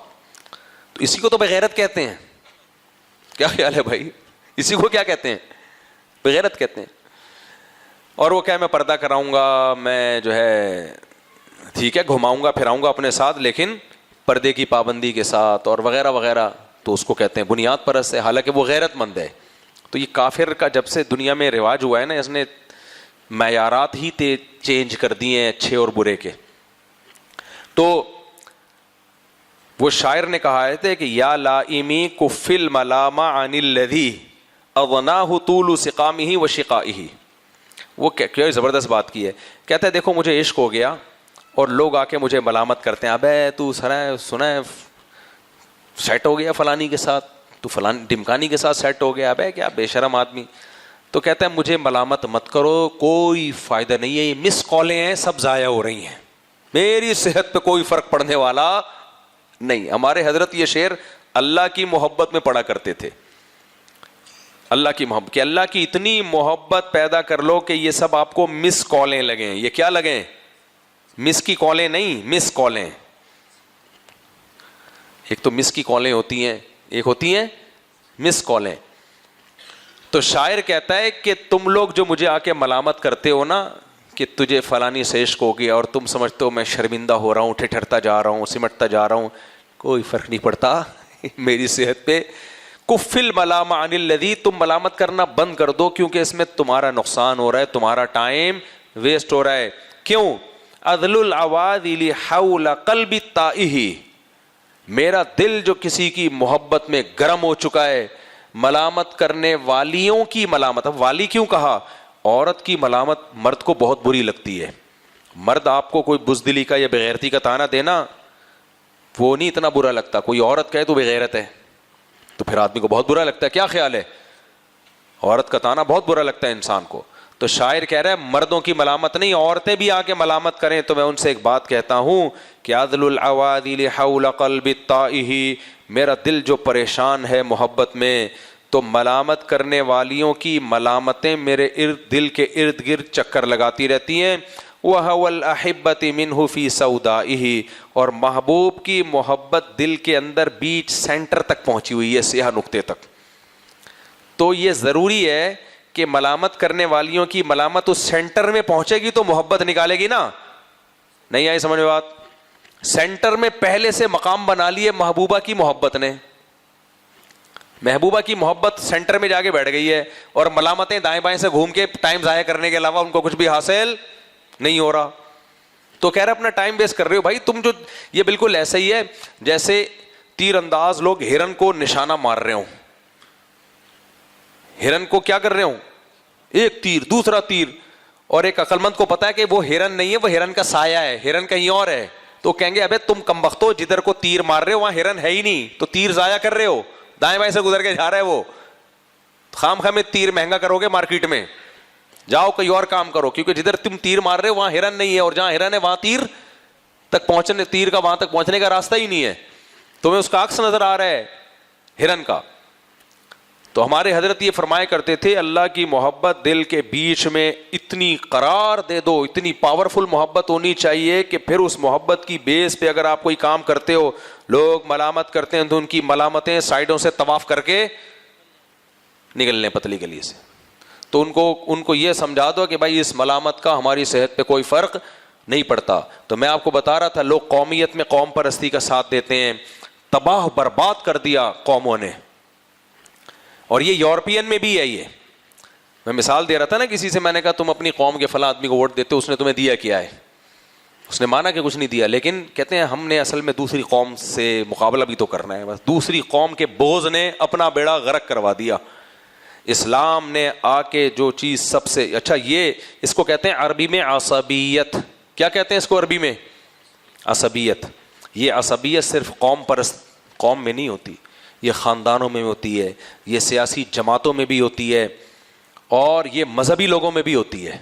تو اسی کو تو بغیرت کہتے ہیں. کیا خیال ہے بھائی؟ اسی کو کیا کہتے ہیں؟ بغیرت کہتے ہیں. اور وہ کہے میں پردہ کراؤں گا، میں جو ہے ٹھیک ہے گھماؤں گا پھراؤں گا اپنے ساتھ، لیکن پردے کی پابندی کے ساتھ اور وغیرہ وغیرہ. تو اس کو کہتے ہیں بنیاد پرست ہے، حالانکہ وہ غیرت مند ہے. تو یہ کافر کا جب سے دنیا میں رواج ہوا ہے نا، اس نے معیارات ہی چینج کر دیے ہیں اچھے اور برے کے. تو وہ شاعر نے کہا ہے کہ یا لائمی کف الملام عن الذی اغناہ طول سقامہ وشقائہ. وہ کیا زبردست بات کی ہے. کہتا ہے دیکھو مجھے عشق ہو گیا اور لوگ آ کے مجھے ملامت کرتے ہیں، ابے تو سنا ہے سیٹ ہو گیا فلانی کے ساتھ، تو فلانی ڈمکانی کے ساتھ سیٹ ہو گیا، ابے کیا بے شرم آدمی. تو کہتا ہے مجھے ملامت مت کرو، کوئی فائدہ نہیں ہے، یہ مس کالیں ہیں سب ضائع ہو رہی ہیں، میری صحت پہ کوئی فرق پڑنے والا نہیں. ہمارے حضرت یہ شعر اللہ کی محبت میں پڑھا کرتے تھے. اللہ کی محبت، کہ اللہ کی اتنی محبت پیدا کر لو کہ یہ سب آپ کو مس کالیں لگیں. یہ کیا لگیں؟ مس کی کالیں نہیں، مس کالیں. ایک تو مس کی کالیں ہوتی ہیں، ایک ہوتی ہیں مس کالیں. تو شاعر کہتا ہے کہ تم لوگ جو مجھے آ کے ملامت کرتے ہو نا کہ تجھے فلانی سے عشق ہو گیا اور تم سمجھتے ہو میں شرمندہ ہو رہا ہوں، ٹھٹھرتا جا رہا ہوں، سمٹتا جا رہا ہوں، کوئی فرق نہیں پڑتا میری صحت پہ. کف الملام عن الذی، تم ملامت کرنا بند کر دو کیونکہ اس میں تمہارا نقصان ہو رہا ہے، تمہارا ٹائم ویسٹ ہو رہا ہے. کیوں؟ عدل العوادل حول قلب التائہ، میرا دل جو کسی کی محبت میں گرم ہو چکا ہے. ملامت کرنے والیوں کی ملامت، اب والی کیوں کہا؟ عورت کی ملامت مرد کو بہت بری لگتی ہے. مرد آپ کو کوئی بزدلی کا یا بغیرتی کا تانا دینا وہ نہیں اتنا برا لگتا. کوئی عورت کہے تو بغیرت ہے تو پھر آدمی کو بہت برا لگتا ہے. کیا خیال ہے؟ عورت کا تانا بہت برا لگتا ہے انسان کو. تو شاعر کہہ رہا ہے مردوں کی ملامت نہیں، عورتیں بھی آ کے ملامت کریں تو میں ان سے ایک بات کہتا ہوں کہ عدل العوادل حول قلب التائہ، میرا دل جو پریشان ہے محبت میں، تو ملامت کرنے والیوں کی ملامتیں میرے دل کے ارد گرد چکر لگاتی رہتی ہیں. وَهَوَ الْأَحِبَّةِ مِنْهُ فِي سَوْدَائِهِ، اور محبوب کی محبت دل کے اندر بیچ سینٹر تک پہنچی ہوئی ہے، سیاہ نقطے تک. تو یہ ضروری ہے کہ ملامت کرنے والیوں کی ملامت اس سینٹر میں پہنچے گی تو محبت نکالے گی نا. نہیں آئی سمجھ میں بات؟ سینٹر میں پہلے سے مقام بنا لیے محبوبہ کی محبت نے. محبوبہ کی محبت سینٹر میں جا کے بیٹھ گئی ہے, اور ملامتیں دائیں بائیں سے گھوم کے ٹائم ضائع کرنے کے علاوہ ان کو کچھ بھی حاصل نہیں ہو رہا. تو کہہ رہے اپنا ٹائم ویسٹ کر رہے ہو بھائی تم. جو یہ بالکل ایسا ہی ہے جیسے تیر انداز لوگ ہرن کو نشانہ مار رہے ہوں. ہرن کو کیا کر رہے ہوں, ایک تیر دوسرا تیر, اور ایک عقل مند کو پتا ہے کہ وہ ہرن نہیں ہے, وہ ہرن کا سایہ ہے, ہرن کہیں اور ہے. تو کہیں گے ابے تم کمبختو, جدھر کو تیر مار رہے ہو وہاں ہرن ہے ہی نہیں, تو تیر ضائع کر رہے ہو, دائیں بائیں سے گزر کے جا رہا ہے وہ. خام خواہ میں تیر مہنگا کرو گے مارکیٹ میں, جاؤ کوئی اور کام کرو, کیونکہ جدھر تم تیر مار رہے ہو وہاں ہرن نہیں ہے, اور جہاں ہرن ہے وہاں تیر کا وہاں تک پہنچنے کا راستہ ہی نہیں ہے. تمہیں اس کا عکس نظر آ رہا ہے ہرن کا. تو ہمارے حضرت یہ فرمایا کرتے تھے اللہ کی محبت دل کے بیچ میں اتنی قرار دے دو, اتنی پاورفل محبت ہونی چاہیے کہ پھر اس محبت کی بیس پہ اگر آپ کوئی کام کرتے ہو, لوگ ملامت کرتے ہیں تو ان کی ملامتیں سائڈوں سے طواف کر کے نکل لیں پتلی گلی سے. تو ان کو یہ سمجھا دو کہ بھائی اس ملامت کا ہماری صحت پہ کوئی فرق نہیں پڑتا. تو میں آپ کو بتا رہا تھا لوگ قومیت میں قوم پرستی کا ساتھ دیتے ہیں, تباہ برباد کر دیا قوموں نے. اور یہ یورپین میں بھی ہے. یہ میں مثال دے رہا تھا نا کسی سے, میں نے کہا تم اپنی قوم کے فلاں آدمی کو ووٹ دیتے ہو, اس نے تمہیں دیا کیا ہے؟ اس نے مانا کہ کچھ نہیں دیا, لیکن کہتے ہیں ہم نے اصل میں دوسری قوم سے مقابلہ بھی تو کرنا ہے, بس دوسری قوم کے بوجھ نے اپنا بیڑا غرق کروا دیا. اسلام نے آ کے جو چیز سب سے اچھا, یہ اس کو کہتے ہیں عربی میں عصبیت. کیا کہتے ہیں اس کو عربی میں؟ عصبیت. یہ عصبیت صرف قوم میں نہیں ہوتی, یہ خاندانوں میں ہوتی ہے, یہ سیاسی جماعتوں میں بھی ہوتی ہے, اور یہ مذہبی لوگوں میں بھی ہوتی ہے.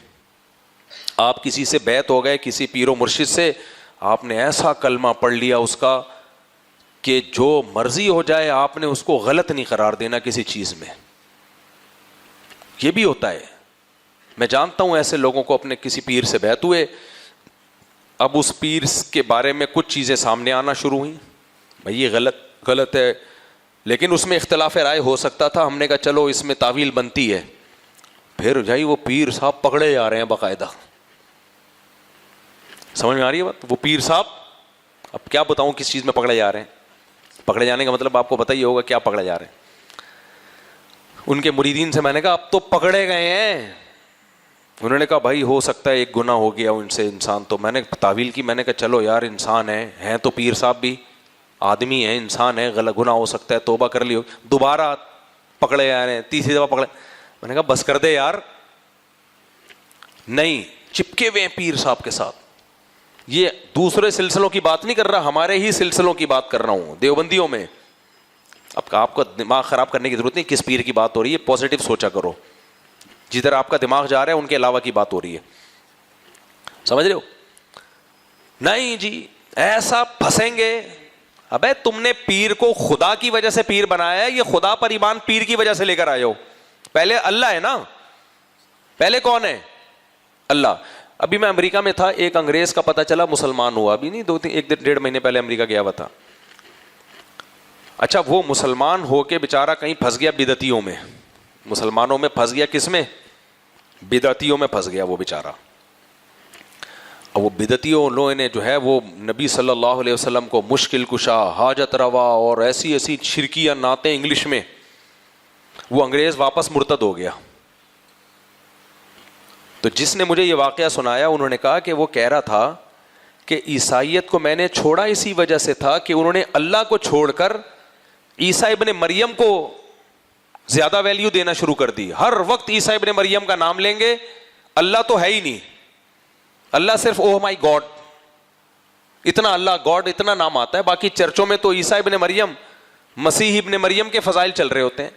آپ کسی سے بیعت ہو گئے, کسی پیر و مرشد سے, آپ نے ایسا کلمہ پڑھ لیا اس کا کہ جو مرضی ہو جائے آپ نے اس کو غلط نہیں قرار دینا کسی چیز میں. یہ بھی ہوتا ہے. میں جانتا ہوں ایسے لوگوں کو, اپنے کسی پیر سے بیعت ہوئے, اب اس پیر کے بارے میں کچھ چیزیں سامنے آنا شروع ہوئیں, بھائی یہ غلط ہے, لیکن اس میں اختلاف رائے ہو سکتا تھا. ہم نے کہا چلو اس میں تعویل بنتی ہے. پھر جائی وہ پیر صاحب پکڑے جا رہے ہیں باقاعدہ. سمجھ میں آ رہی ہے بات؟ وہ پیر صاحب, اب کیا بتاؤں کس چیز میں پکڑے جا رہے ہیں. پکڑے جانے کا مطلب آپ کو پتہ ہی ہوگا کیا پکڑے جا رہے ہیں. ان کے مریدین سے میں نے کہا اب تو پکڑے گئے ہیں. انہوں نے کہا بھائی ہو سکتا ہے ایک گناہ ہو گیا ان سے انسان. تو میں نے تعویل کی, میں نے کہا چلو یار انسان ہیں تو پیر صاحب بھی آدمی ہیں, انسان ہے, غلط گناہ ہو سکتا ہے, توبہ کر لیو. دوبارہ پکڑے جا رہے ہیں, تیسری دفعہ پکڑے. میں نے کہا بس کر دے یار. نہیں, چپکے ہوئے ہیں پیر صاحب کے ساتھ. یہ دوسرے سلسلوں کی بات نہیں کر رہا, ہمارے ہی سلسلوں کی بات کر رہا ہوں, دیوبندیوں میں. اب آپ کو دماغ خراب کرنے کی ضرورت نہیں, کس پیر کی بات ہو رہی ہے, پازیٹیو سوچا کرو. جدھر آپ کا دماغ جا رہا ہے ان کے علاوہ کی بات ہو رہی ہے. سمجھ رہے ہو؟ نہیں جی ایسا پھنسیں گے. ابے تم نے پیر کو خدا کی وجہ سے پیر بنایا ہے, یہ خدا پر ایمان پیر کی وجہ سے لے کر آئے ہو. پہلے اللہ ہے نا, پہلے کون ہے؟ اللہ. ابھی میں امریکہ میں تھا, ایک انگریز کا پتہ چلا مسلمان ہوا, ابھی نہیں 1-1.5 مہینے پہلے امریکہ گیا ہوا تھا. اچھا وہ مسلمان ہو کے بیچارہ کہیں پھنس گیا بدعتیوں میں. مسلمانوں میں پھنس گیا, کس میں؟ بدعتیوں میں پھنس گیا وہ بیچارہ. اور وہ بدعتیوں لوگوں نے جو ہے وہ نبی صلی اللہ علیہ وسلم کو مشکل کشا, حاجت روا اور ایسی شرکیہ نعتیں انگلش میں. وہ انگریز واپس مرتد ہو گیا. تو جس نے مجھے یہ واقعہ سنایا انہوں نے کہا کہ وہ کہہ رہا تھا کہ عیسائیت کو میں نے چھوڑا اسی وجہ سے تھا کہ انہوں نے اللہ کو چھوڑ کر عیسیٰ ابن مریم کو زیادہ ویلیو دینا شروع کر دی. ہر وقت عیسیٰ ابن مریم کا نام لیں گے, اللہ تو ہے ہی نہیں. اللہ صرف اوہ مائی گاڈ, اتنا اللہ گاڈ اتنا نام آتا ہے. باقی چرچوں میں تو عیسیٰ ابن مریم, مسیح ابن مریم کے فضائل چل رہے ہوتے ہیں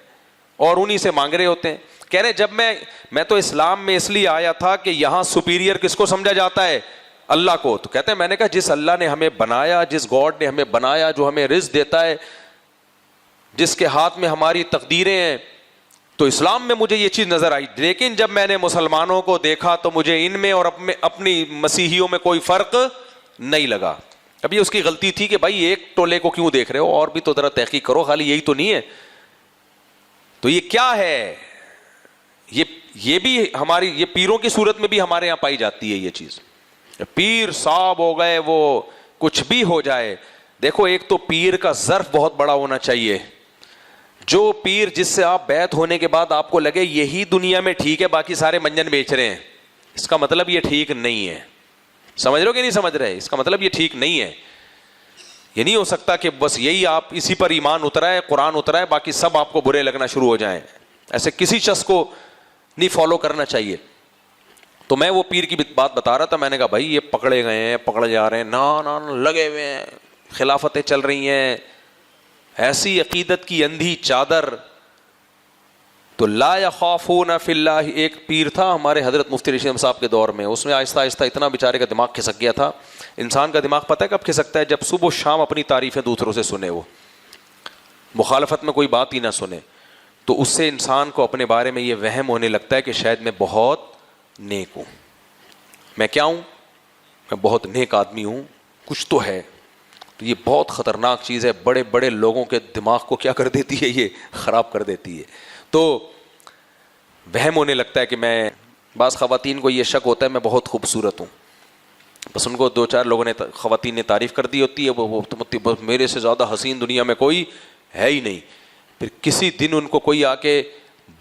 اور انہی سے مانگ رہے ہوتے ہیں. کہہ رہے جب میں تو اسلام میں اس لیے آیا تھا کہ یہاں سپیریئر کس کو سمجھا جاتا ہے؟ اللہ کو. تو کہتے ہیں میں نے کہا جس اللہ نے ہمیں بنایا, جس گاڈ نے ہمیں بنایا, جو ہمیں رزق دیتا ہے, جس کے ہاتھ میں ہماری تقدیریں ہیں, تو اسلام میں مجھے یہ چیز نظر آئی. لیکن جب میں نے مسلمانوں کو دیکھا تو مجھے ان میں اور اپنی مسیحیوں میں کوئی فرق نہیں لگا. اب یہ اس کی غلطی تھی کہ بھائی ایک ٹولے کو کیوں دیکھ رہے ہو, اور بھی تو ذرا تحقیق کرو, خالی یہی تو نہیں ہے. تو یہ کیا ہے؟ یہ بھی ہماری, یہ پیروں کی صورت میں بھی ہمارے یہاں پائی جاتی ہے یہ چیز. پیر صاحب ہو گئے وہ کچھ بھی ہو جائے. دیکھو ایک تو پیر کا ظرف بہت بڑا ہونا چاہیے. جو پیر جس سے آپ بیعت ہونے کے بعد آپ کو لگے یہی دنیا میں ٹھیک ہے, باقی سارے منجن بیچ رہے ہیں, اس کا مطلب یہ ٹھیک نہیں ہے. سمجھ رہے ہو کہ نہیں سمجھ رہے؟ اس کا مطلب یہ ٹھیک نہیں ہے. یہ نہیں ہو سکتا کہ بس یہی آپ اسی پر ایمان اترا ہے, قرآن اترا ہے, باقی سب آپ کو برے لگنا شروع ہو جائیں. ایسے کسی شخص کو نہیں فالو کرنا چاہیے. تو میں وہ پیر کی بات بتا رہا تھا, میں نے کہا بھائی یہ پکڑے گئے ہیں, پکڑے جا رہے ہیں, نا لگے ہوئے ہیں, خلافتیں چل رہی ہیں, ایسی عقیدت کی اندھی چادر. تو لا یخافون فی اللہ. ایک پیر تھا ہمارے حضرت مفتی رشید احمد صاحب کے دور میں, اس میں آہستہ آہستہ اتنا بیچارے کا دماغ کھسک گیا تھا. انسان کا دماغ پتہ ہے کب کھسکتا ہے؟ جب صبح و شام اپنی تعریفیں دوسروں سے سنے, وہ مخالفت میں کوئی بات ہی نہ سنے. تو اس سے انسان کو اپنے بارے میں یہ وہم ہونے لگتا ہے کہ شاید میں بہت نیک ہوں. میں کیا ہوں؟ میں بہت نیک آدمی ہوں, کچھ تو ہے. تو یہ بہت خطرناک چیز ہے, بڑے بڑے لوگوں کے دماغ کو کیا کر دیتی ہے؟ یہ خراب کر دیتی ہے. تو وہم ہونے لگتا ہے کہ میں, بعض خواتین کو یہ شک ہوتا ہے میں بہت خوبصورت ہوں, بس ان کو دو چار لوگوں نے خواتین نے تعریف کر دی ہوتی ہے, وہ بس میرے سے زیادہ حسین دنیا میں کوئی ہے ہی نہیں. پھر کسی دن ان کو کوئی آ کے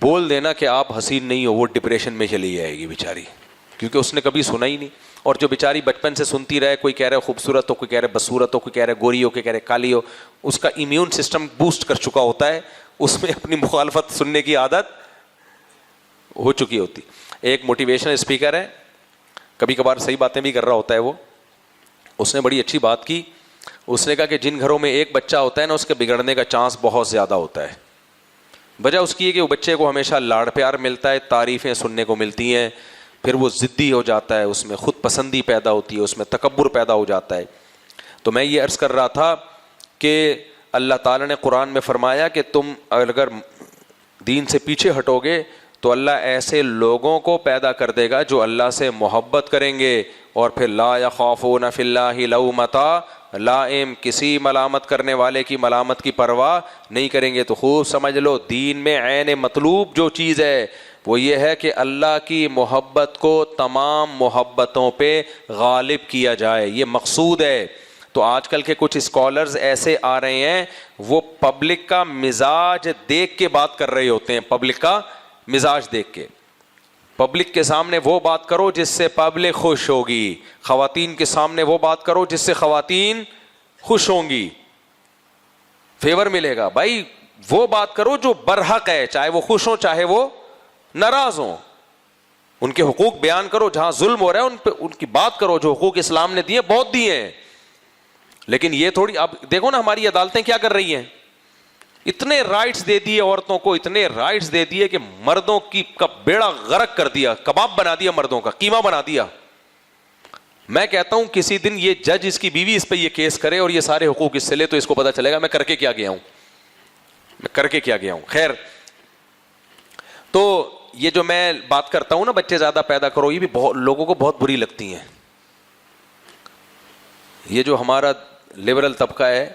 بول دینا کہ آپ حسین نہیں ہو, وہ ڈپریشن میں چلی جائے گی بیچاری, کیونکہ اس نے کبھی سنا ہی نہیں. اور جو بیچاری بچپن سے سنتی رہے, کوئی کہہ رہا ہے خوبصورت ہو, کوئی کہہ رہا ہے بصورت ہو, کوئی کہہ رہا ہے گوری ہو, کوئی کہہ رہا ہے کالی ہو, اس کا امیون سسٹم بوسٹ کر چکا ہوتا ہے, اس میں اپنی مخالفت سننے کی عادت ہو چکی ہوتی. ایک موٹیویشنل اسپیکر ہے, کبھی کبھار صحیح باتیں بھی کر رہا ہوتا ہے وہ, اس نے بڑی اچھی بات کی. اس نے کہا کہ جن گھروں میں ایک بچہ ہوتا ہے نا, اس کے بگڑنے کا چانس بہت زیادہ ہوتا ہے. وجہ اس کی ہے کہ وہ بچے کو ہمیشہ لاڑ پیار ملتا ہے, تعریفیں سننے کو ملتی ہیں, پھر وہ ضدی ہو جاتا ہے, اس میں خود پسندی پیدا ہوتی ہے, اس میں تکبر پیدا ہو جاتا ہے. تو میں یہ عرض کر رہا تھا کہ اللہ تعالیٰ نے قرآن میں فرمایا کہ تم اگر دین سے پیچھے ہٹو گے تو اللہ ایسے لوگوں کو پیدا کر دے گا جو اللہ سے محبت کریں گے, اور پھر لا یخافون فی اللہ لومۃ لائم, کسی ملامت کرنے والے کی ملامت کی پرواہ نہیں کریں گے. تو خوب سمجھ لو, دین میں عین مطلوب جو چیز ہے وہ یہ ہے کہ اللہ کی محبت کو تمام محبتوں پہ غالب کیا جائے, یہ مقصود ہے. تو آج کل کے کچھ اسکالرز ایسے آ رہے ہیں, وہ پبلک کا مزاج دیکھ کے بات کر رہے ہوتے ہیں, پبلک کا مزاج دیکھ کے. پبلک کے سامنے وہ بات کرو جس سے پبلک خوش ہوگی, خواتین کے سامنے وہ بات کرو جس سے خواتین خوش ہوں گی, فیور ملے گا. بھائی وہ بات کرو جو برحق ہے, چاہے وہ خوش ہوں چاہے وہ ناراض ہوں. ان کے حقوق بیان کرو, جہاں ظلم ہو رہا ہے ان پہ ان کی بات کرو. جو حقوق اسلام نے دیے بہت دیے ہیں, لیکن یہ تھوڑی, اب دیکھو نا ہماری عدالتیں کیا کر رہی ہیں, اتنے رائٹس دے دیے عورتوں کو, اتنے رائٹس دے دیے کہ مردوں کی کا بیڑا غرق کر دیا, کباب بنا دیا, مردوں کا قیمہ بنا دیا. میں کہتا ہوں کسی دن یہ جج اس کی بیوی اس پہ یہ کیس کرے اور یہ سارے حقوق اس سے لے, تو اس کو پتا چلے گا میں کر کے کیا گیا ہوں, میں کر کے کیا گیا ہوں. خیر, تو یہ جو میں بات کرتا ہوں نا بچے زیادہ پیدا کرو, یہ بھی بہت لوگوں کو بہت بری لگتی ہیں. یہ جو ہمارا لبرل طبقہ ہے,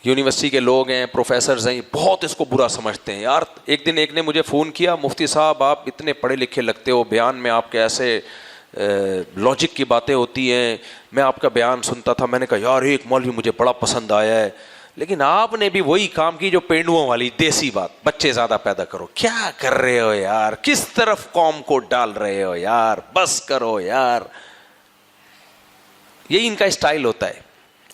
یونیورسٹی کے لوگ ہیں, پروفیسرز ہیں, بہت اس کو برا سمجھتے ہیں. یار ایک دن ایک نے مجھے فون کیا, مفتی صاحب آپ اتنے پڑھے لکھے لگتے ہو, بیان میں آپ کے ایسے لاجک کی باتیں ہوتی ہیں, میں آپ کا بیان سنتا تھا. میں نے کہا یار ایک مولوی مجھے بڑا پسند آیا ہے, لیکن آپ نے بھی وہی کام کی جو پینڈوؤں والی دیسی بات, بچے زیادہ پیدا کرو. کیا کر رہے ہو یار, کس طرف قوم کو ڈال رہے ہو یار, بس کرو یار. یہی ان کا اسٹائل ہوتا ہے,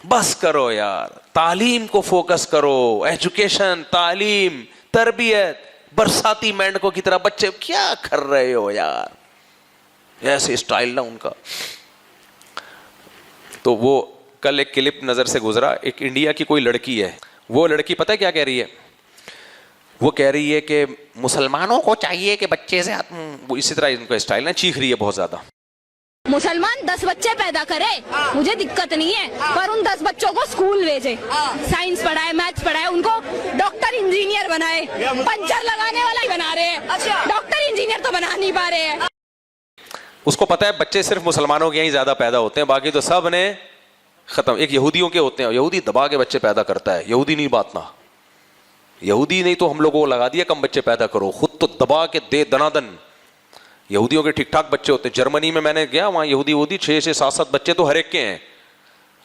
بس کرو یار, تعلیم کو فوکس کرو, ایجوکیشن, تعلیم, تربیت. برساتی مینڈکوں کی طرح بچے کیا کر رہے ہو یار, ایسے اسٹائل نا ان کا. تو وہ کل ایک کلپ نظر سے گزرا, ایک انڈیا کی کوئی لڑکی ہے, وہ لڑکی پتہ ہے کیا کہہ رہی ہے, وہ کہہ رہی ہے کہ مسلمانوں کو چاہیے کہ بچے سے, وہ اسی طرح ان کا اسٹائل نا, چیخ رہی ہے بہت زیادہ. مسلمان 10 بچے پیدا کرے, مجھے دقت نہیں ہے, پر ان 10 بچوں کو اسکول بھیجے, سائنس پڑھائے, میتھس پڑھائے, ان کو ڈاکٹر انجینئر بنائے. پنچر لگانے والا ہی بنا رہے ہیں, ڈاکٹر انجینئر تو بنا نہیں پا رہے ہیں. اس کو پتا ہے بچے صرف مسلمانوں کے یہیں زیادہ پیدا ہوتے ہیں, باقی تو سب نے ختم. ایک یہودیوں کے ہوتے ہیں, یہودی دبا کے بچے پیدا کرتا ہے, یہودی نہیں باتنا, یہودی نہیں تو ہم لوگوں کو لگا دیا کم بچے پیدا کرو, خود تو دبا کے دے دنادن. یہودیوں کے ٹھیک ٹھاک بچے ہوتے ہیں. جرمنی میں نے گیا, وہاں یہودی 6 سے 7 بچے تو ہر ایک کے ہیں,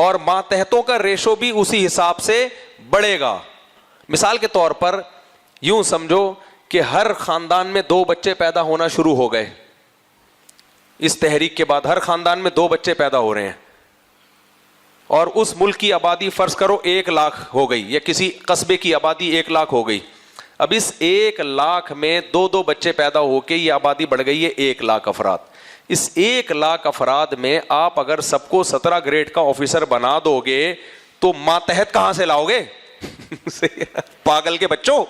اور ماتحتوں کا ریشو بھی اسی حساب سے بڑھے گا. مثال کے طور پر یوں سمجھو کہ ہر خاندان میں 2 بچے پیدا ہونا شروع ہو گئے. اس تحریک کے بعد ہر خاندان میں 2 بچے پیدا ہو رہے ہیں, اور اس ملک کی آبادی فرض کرو 1 لاکھ ہو گئی, یا کسی قصبے کی آبادی 1 لاکھ ہو گئی. اب اس 1 لاکھ میں 2 بچے پیدا ہو کے یہ آبادی بڑھ گئی ہے 1 لاکھ افراد. اس 1 لاکھ افراد میں آپ اگر سب کو 17 گریڈ کا آفیسر بنا دو گے تو ماتحت کہاں سے لاؤ گے؟ پاگل کے بچوں.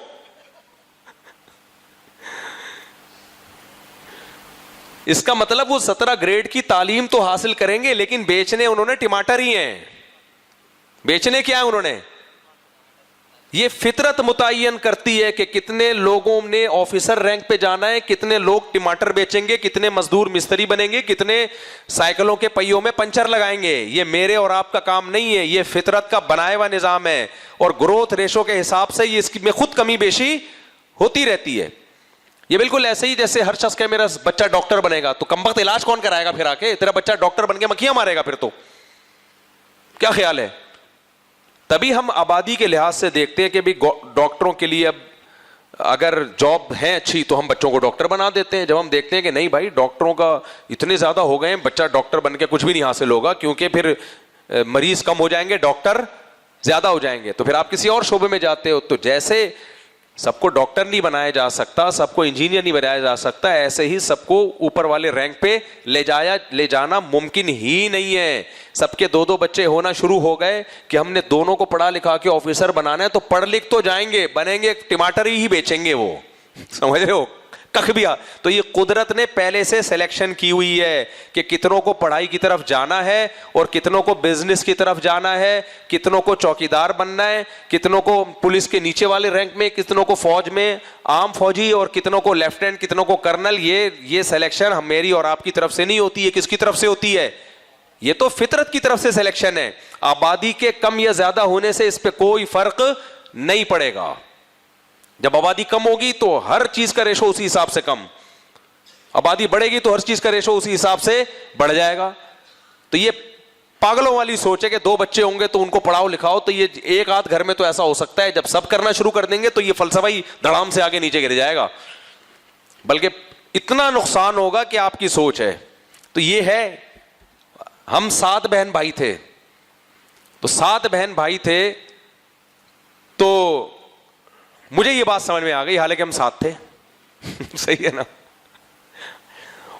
اس کا مطلب وہ 17 گریڈ کی تعلیم تو حاصل کریں گے, لیکن بیچنے انہوں نے ٹماٹر ہی ہیں. بیچنے کیا ہے انہوں نے؟ یہ فطرت متعین کرتی ہے کہ کتنے لوگوں نے آفیسر رینک پہ جانا ہے, کتنے لوگ ٹماٹر بیچیں گے, کتنے مزدور مستری بنیں گے, کتنے سائیکلوں کے پہیوں میں پنچر لگائیں گے. یہ میرے اور آپ کا کام نہیں ہے, یہ فطرت کا بنایا ہوا نظام ہے, اور گروتھ ریشو کے حساب سے یہ اس میں خود کمی بیشی ہوتی رہتی ہے. یہ بالکل ایسے ہی جیسے ہر شخص کہ میرا بچہ ڈاکٹر بنے گا, تو کمبخت علاج کون کرائے گا؟ پھر آ کے تیرا بچہ ڈاکٹر بن کے مکھیاں مارے گا پھر تو. کیا خیال ہے؟ تبھی ہم آبادی کے لحاظ سے دیکھتے ہیں کہ بھی ڈاکٹروں کے لیے اب اگر جاب ہے اچھی تو ہم بچوں کو ڈاکٹر بنا دیتے ہیں. جب ہم دیکھتے ہیں کہ نہیں بھائی ڈاکٹروں کا اتنے زیادہ ہو گئے ہیں, بچہ ڈاکٹر بن کے کچھ بھی نہیں حاصل ہوگا, کیونکہ پھر مریض کم ہو جائیں گے, ڈاکٹر زیادہ ہو جائیں گے, تو پھر آپ کسی اور شعبے میں جاتے ہو. تو جیسے سب کو ڈاکٹر نہیں بنایا جا سکتا, سب کو انجینئر نہیں بنایا جا سکتا, ایسے ہی سب کو اوپر والے رینک پہ لے جانا ممکن ہی نہیں ہے. سب کے 2 بچے ہونا شروع ہو گئے کہ ہم نے دونوں کو پڑھا لکھا کے آفیسر بنانا ہے, تو پڑھ لکھ تو جائیں گے, بنیں گے ٹماٹر ہی بیچیں گے وہ. سمجھ رہے ہو؟ کخ بھی. تو یہ قدرت نے پہلے سے سلیکشن کی ہوئی ہے کہ کتنوں کو پڑھائی کی طرف جانا ہے اور کتنوں کو بزنس کی طرف جانا ہے, کتنوں کو چوکیدار بننا ہے, کتنوں کو پولیس کے نیچے والے رینک میں, کتنوں کو فوج میں عام فوجی, اور کتنوں کو لیفٹیننٹ, کتنوں کو کرنل. یہ سلیکشن ہم میری اور آپ کی طرف سے نہیں ہوتی ہے. کس کی طرف سے ہوتی ہے؟ یہ تو فطرت کی طرف سے سلیکشن ہے. آبادی کے کم یا زیادہ ہونے سے اس پہ کوئی فرق نہیں پڑے گا. جب آبادی کم ہوگی تو ہر چیز کا ریشو اسی حساب سے کم, آبادی بڑھے گی تو ہر چیز کا ریشو اسی حساب سے بڑھ جائے گا. تو یہ پاگلوں والی سوچ ہے کہ 2 بچے ہوں گے تو ان کو پڑھاؤ لکھاؤ. تو یہ 1 آدھ گھر میں تو ایسا ہو سکتا ہے, جب سب کرنا شروع کر دیں گے تو یہ فلسفہ ہی دھڑام سے آگے نیچے گر جائے گا, بلکہ اتنا نقصان ہوگا کہ آپ کی سوچ ہے. تو یہ ہے, ہم 7 بہن بھائی تھے, تو 7 بہن بھائی تھے, تو مجھے یہ بات سمجھ میں آ گئی, حالانکہ ہم 7 تھے. صحیح ہے نا؟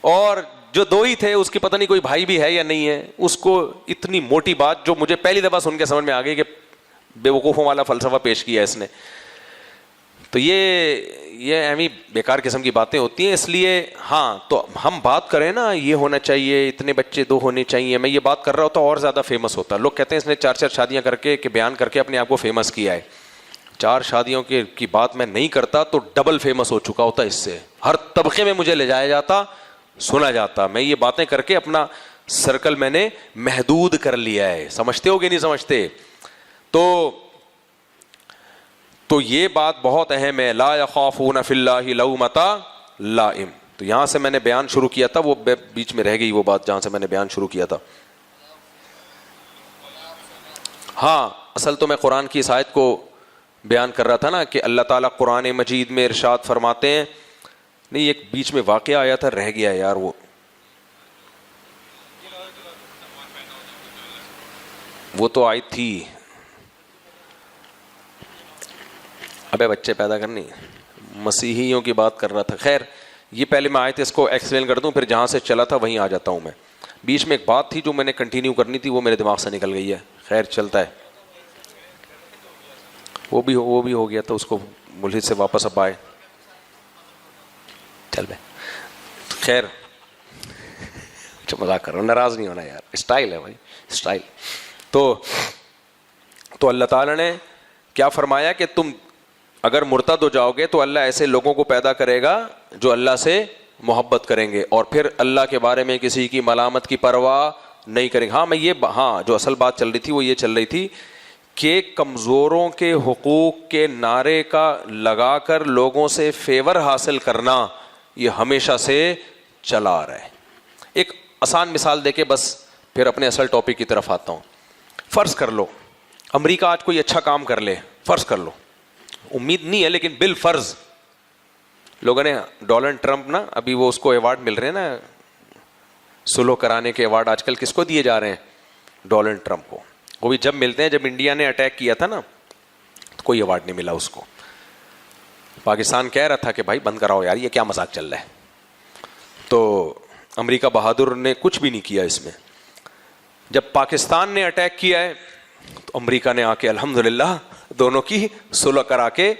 اور جو 2 ہی تھے اس کی پتہ نہیں کوئی بھائی بھی ہے یا نہیں ہے. اس کو اتنی موٹی بات جو مجھے پہلی دفعہ سن کے سمجھ میں آ گئی کہ بے وقوفوں والا فلسفہ پیش کیا اس نے. تو یہ اہمی بیکار قسم کی باتیں ہوتی ہیں. اس لیے ہاں, تو ہم بات کریں نا یہ ہونا چاہیے, اتنے بچے 2 ہونے چاہیے, میں یہ بات کر رہا ہوتا اور زیادہ فیمس ہوتا. لوگ کہتے ہیں اس نے 4 شادیاں کر کے بیان کر کے اپنے آپ کو فیمس کیا ہے. 4 شادیوں کی بات میں نہیں کرتا تو ڈبل فیمس ہو چکا ہوتا. اس سے ہر طبقے میں مجھے لے جایا جاتا, سنا جاتا. میں یہ باتیں کر کے اپنا سرکل میں نے محدود کر لیا ہے. سمجھتے ہو کہ نہیں سمجھتے؟ تو یہ بات بہت اہم ہے. لا یخافون فی اللہ لومۃ لائم. تو یہاں سے میں نے بیان شروع کیا تھا, وہ بیچ میں رہ گئی وہ بات جہاں سے میں نے بیان شروع کیا تھا. ہاں, اصل تو میں قرآن کی اس آیت کو بیان کر رہا تھا نا کہ اللہ تعالیٰ قرآن مجید میں ارشاد فرماتے ہیں. نہیں, ایک بیچ میں واقعہ آیا تھا, رہ گیا یار وہ تو آئی تھی. ابے بچے پیدا کرنی, مسیحیوں کی بات کر رہا تھا. خیر, یہ پہلے میں آیت اس کو ایکسپلین کر دوں, پھر جہاں سے چلا تھا وہیں آ جاتا ہوں میں. بیچ میں ایک بات تھی جو میں نے کنٹینیو کرنی تھی, وہ میرے دماغ سے نکل گئی ہے. خیر, چلتا ہے, وہ بھی ہو گیا. تو اس کو ملحد سے واپس اب آئے, چل بھائی. خیر, مذاق کر رہا ہوں, ناراض نہیں ہونا یار, اسٹائل ہے بھائی, اسٹائل. تو اللہ تعالیٰ نے کیا فرمایا کہ تم اگر مرتد ہو جاؤ گے تو اللہ ایسے لوگوں کو پیدا کرے گا جو اللہ سے محبت کریں گے, اور پھر اللہ کے بارے میں کسی کی ملامت کی پرواہ نہیں کریں گے. ہاں, جو اصل بات چل رہی تھی وہ یہ چل رہی تھی کہ کمزوروں کے حقوق کے نعرے کا لگا کر لوگوں سے فیور حاصل کرنا یہ ہمیشہ سے چلا آ رہا ہے. ایک آسان مثال دے کے بس پھر اپنے اصل ٹاپک کی طرف آتا ہوں. فرض کر لو امریکہ آج کوئی اچھا کام کر لے, فرض کر لو, امید نہیں ہے لیکن بالفرض لوگوں نے ڈونلڈ ٹرمپ نا, ابھی وہ اس کو ایوارڈ مل رہے ہیں نا, سلو کرانے کے ایوارڈ آج کل کس کو دیے جا رہے ہیں؟ ڈونلڈ ٹرمپ کو. وہ بھی جب ملتے ہیں, جب انڈیا نے اٹیک کیا تھا نا تو کوئی ایوارڈ نہیں ملا اس کو. پاکستان کہہ رہا تھا کہ بھائی بند کراؤ یار, یہ کیا مذاق چل رہا ہے. تو امریکہ بہادر نے کچھ بھی نہیں کیا اس میں. جب پاکستان نے اٹیک کیا ہے تو امریکہ نے آ کے الحمدللہ دونوں کی صلح کرا کے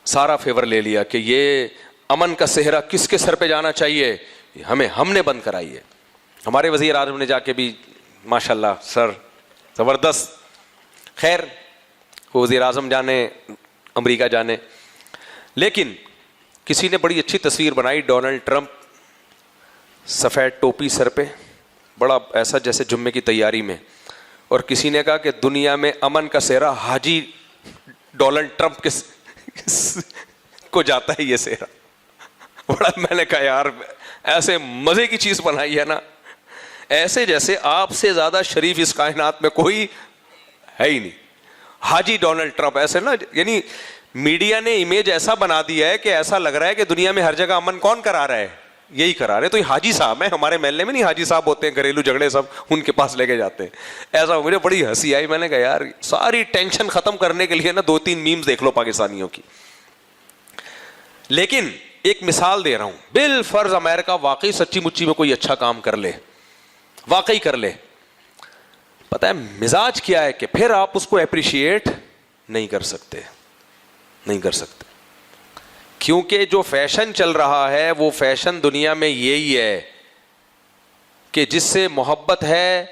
سارا فیور لے لیا کہ یہ امن کا صحرا کس کے سر پہ جانا چاہیے, ہم نے بند کرائی ہے. ہمارے وزیر اعظم نے جا کے بھی ماشاءاللہ سر زبردست. خیر وزیر اعظم جانے امریکہ جانے, لیکن کسی نے بڑی اچھی تصویر بنائی, ڈونلڈ ٹرمپ سفید ٹوپی سر پہ, بڑا ایسا جیسے جمعے کی تیاری میں, اور کسی نے کہا کہ دنیا میں امن کا صحرا حاجی ڈونلڈ ٹرمپ کو جاتا ہے یہ صحرا. بڑا میں نے کہا یار ایسے مزے کی چیز بنائی ہے نا, ایسے جیسے آپ سے زیادہ شریف اس کائنات میں کوئی ہے ہی نہیں. حاجی ڈونلڈ ٹرمپ ایسے نا, یعنی میڈیا نے امیج ایسا بنا دیا ہے کہ ایسا لگ رہا ہے کہ دنیا میں ہر جگہ امن کون کرا رہا ہے, یہی کرا رہے. تو یہ حاجی صاحب ہیں, ہمارے محلے میں نہیں حاجی صاحب ہوتے ہیں, گھریلو جھگڑے سب ان کے پاس لے کے جاتے ہیں. ایسا مجھے بڑی ہنسی آئی, میں نے کہا یار ساری ٹینشن ختم کرنے کے لیے نا 2-3 میمز دیکھ لو پاکستانیوں کی. لیکن ایک مثال دے رہا ہوں, بالفرض امریکہ واقعی سچی مچی میں کوئی اچھا کام کر لے, واقعی کر لے, پتہ ہے مزاج کیا ہے کہ پھر آپ اس کو اپریشیٹ نہیں کر سکتے, نہیں کر سکتے. کیونکہ جو فیشن چل رہا ہے وہ فیشن دنیا میں یہی ہے کہ جس سے محبت ہے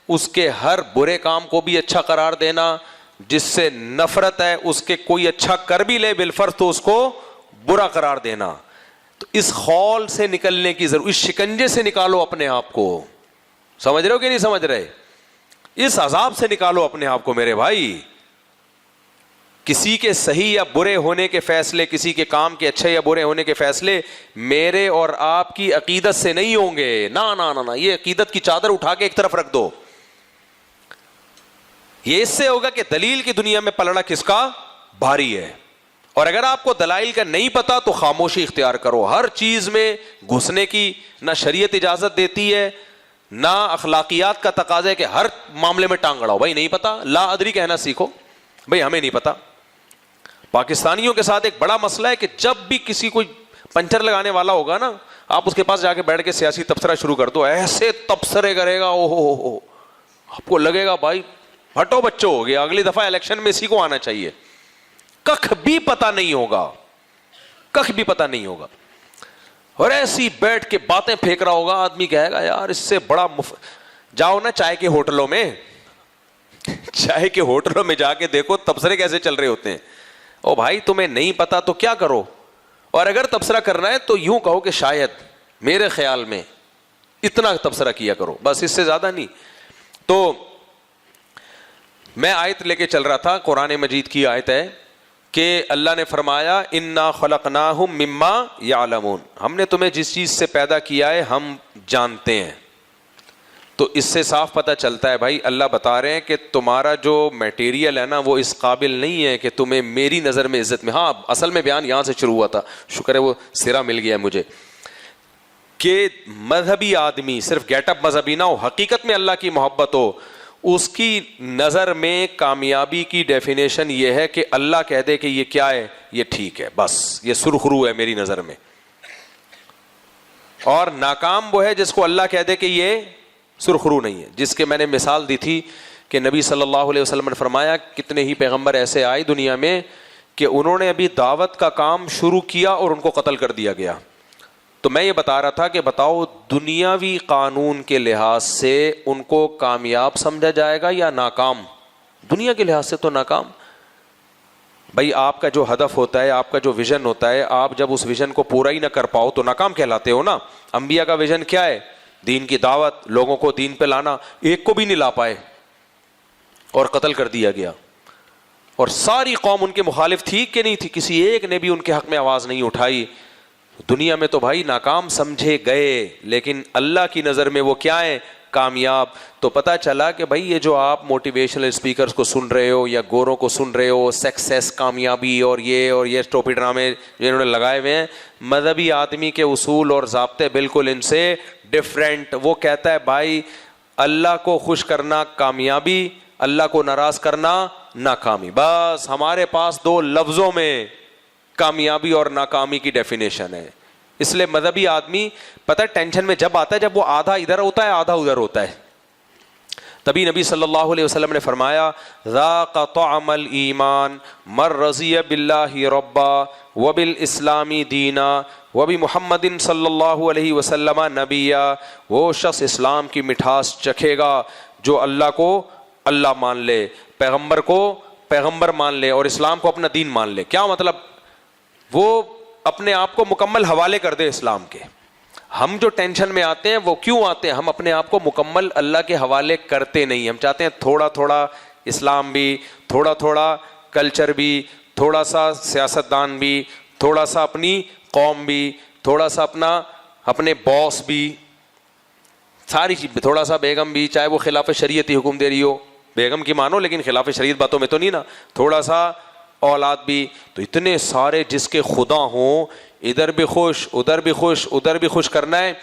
اس کے ہر برے کام کو بھی اچھا قرار دینا, جس سے نفرت ہے اس کے کوئی اچھا کر بھی لے بالفرض تو اس کو برا قرار دینا. تو اس خول سے نکلنے کی ضرورت, اس شکنجے سے نکالو اپنے آپ کو. سمجھ رہے ہو کہ نہیں سمجھ رہے؟ اس عذاب سے نکالو اپنے آپ کو میرے بھائی. کسی کے صحیح یا برے ہونے کے فیصلے, کسی کے کام کے اچھے یا برے ہونے کے فیصلے میرے اور آپ کی عقیدت سے نہیں ہوں گے. نا نا نا نا, یہ عقیدت کی چادر اٹھا کے ایک طرف رکھ دو. یہ اس سے ہوگا کہ دلیل کی دنیا میں پلڑا کس کا بھاری ہے. اور اگر آپ کو دلائل کا نہیں پتا تو خاموشی اختیار کرو. ہر چیز میں گھسنے کی نہ شریعت اجازت دیتی ہے, نہ اخلاقیات کا تقاضا ہے کہ ہر معاملے میں ٹانگ اڑاؤ. بھائی نہیں پتا, لا ادری کہنا سیکھو, بھائی ہمیں نہیں پتا. پاکستانیوں کے ساتھ ایک بڑا مسئلہ ہے کہ جب بھی کسی کوئی پنچر لگانے والا ہوگا نا, آپ اس کے پاس جا کے بیٹھ کے سیاسی تبصرہ شروع کر دو, ایسے تبصرے کرے گا, او ہو آپ کو لگے گا بھائی ہٹو بچوں ہو گیا, اگلی دفعہ الیکشن میں اسی کو آنا چاہیے. کخ بھی پتہ نہیں ہوگا, کخ بھی پتہ نہیں ہوگا, اور ایسی بیٹھ کے باتیں پھینک رہا ہوگا. آدمی کہے گا یار اس سے بڑا جاؤ نا چائے کے ہوٹلوں میں, چائے کے ہوٹلوں میں جا کے دیکھو تبصرے کیسے چل رہے ہوتے ہیں. او بھائی تمہیں نہیں پتا تو کیا کرو, اور اگر تبصرہ کرنا ہے تو یوں کہو کہ شاید میرے خیال میں اتنا تبصرہ کیا کرو, بس اس سے زیادہ نہیں. تو میں آیت لے کے چل رہا تھا, قرآن مجید کی آیت ہے کہ اللہ نے فرمایا انا خلقناہم مما یعلمون, ہم نے تمہیں جس چیز سے پیدا کیا ہے ہم جانتے ہیں. تو اس سے صاف پتہ چلتا ہے بھائی اللہ بتا رہے ہیں کہ تمہارا جو میٹیریل ہے نا وہ اس قابل نہیں ہے کہ تمہیں میری نظر میں عزت میں. ہاں اصل میں بیان یہاں سے شروع ہوا تھا, شکر ہے وہ سرا مل گیا مجھے, کہ مذہبی آدمی صرف گیٹ اپ مذہبی نہ ہو, حقیقت میں اللہ کی محبت ہو, اس کی نظر میں کامیابی کی ڈیفینیشن یہ ہے کہ اللہ کہہ دے کہ یہ کیا ہے, یہ ٹھیک ہے, بس یہ سرخرو ہے میری نظر میں. اور ناکام وہ ہے جس کو اللہ کہہ دے کہ یہ سرخرو نہیں ہے. جس کے میں نے مثال دی تھی کہ نبی صلی اللہ علیہ وسلم نے فرمایا کتنے ہی پیغمبر ایسے آئے دنیا میں کہ انہوں نے ابھی دعوت کا کام شروع کیا اور ان کو قتل کر دیا گیا. تو میں یہ بتا رہا تھا کہ بتاؤ دنیاوی قانون کے لحاظ سے ان کو کامیاب سمجھا جائے گا یا ناکام؟ دنیا کے لحاظ سے تو ناکام. بھائی آپ کا جو ہدف ہوتا ہے, آپ کا جو ویژن ہوتا ہے, آپ جب اس ویژن کو پورا ہی نہ کر پاؤ تو ناکام کہلاتے ہو نا. انبیاء کا ویژن کیا ہے؟ دین کی دعوت, لوگوں کو دین پہ لانا. ایک کو بھی نہیں لا پائے اور قتل کر دیا گیا, اور ساری قوم ان کے مخالف تھی کہ نہیں تھی, کسی ایک نے بھی ان کے حق میں آواز نہیں اٹھائی. دنیا میں تو بھائی ناکام سمجھے گئے, لیکن اللہ کی نظر میں وہ کیا ہے؟ کامیاب. تو پتہ چلا کہ بھائی یہ جو آپ موٹیویشنل اسپیکرز کو سن رہے ہو یا گوروں کو سن رہے ہو, سکسیس, کامیابی اور یہ ٹوپی ڈرامے جنہوں نے لگائے ہوئے ہیں, مذہبی آدمی کے اصول اور ضابطے بالکل ان سے ڈفرینٹ. وہ کہتا ہے بھائی اللہ کو خوش کرنا کامیابی, اللہ کو ناراض کرنا ناکامی. بس ہمارے پاس دو لفظوں میں کامیابی اور ناکامی کی ڈیفینیشن ہے. اس لیے مذہبی آدمی پتہ ہے ٹینشن میں جب آتا ہے جب وہ آدھا ادھر ہوتا ہے آدھا ادھر ہوتا ہے. تبھی نبی صلی اللہ علیہ وسلم نے فرمایا ذاق طعم الایمان من رضی باللہ ربا وبالاسلام دینا وبمحمد صلی اللہ علیہ وسلم نبیا. وہ شخص اسلام کی مٹھاس چکھے گا جو اللہ کو اللہ مان لے, پیغمبر کو پیغمبر مان لے اور اسلام کو اپنا دین مان لے. کیا مطلب؟ وہ اپنے آپ کو مکمل حوالے کر دے اسلام کے. ہم جو ٹینشن میں آتے ہیں وہ کیوں آتے ہیں؟ ہم اپنے آپ کو مکمل اللہ کے حوالے کرتے نہیں. ہم چاہتے ہیں تھوڑا تھوڑا اسلام بھی, تھوڑا تھوڑا کلچر بھی, تھوڑا سا سیاستدان بھی, تھوڑا سا اپنی قوم بھی, تھوڑا سا اپنے باس بھی, ساری چیز, تھوڑا سا بیگم بھی, چاہے وہ خلاف شریعتی حکم دے رہی ہو, بیگم کی مانو لیکن خلاف شریعت باتوں میں تو نہیں نا, تھوڑا سا اولاد بھی. تو اتنے سارے جس کے خدا ہوں, ادھر بھی خوش ادھر بھی خوش ادھر بھی خوش کرنا ہے.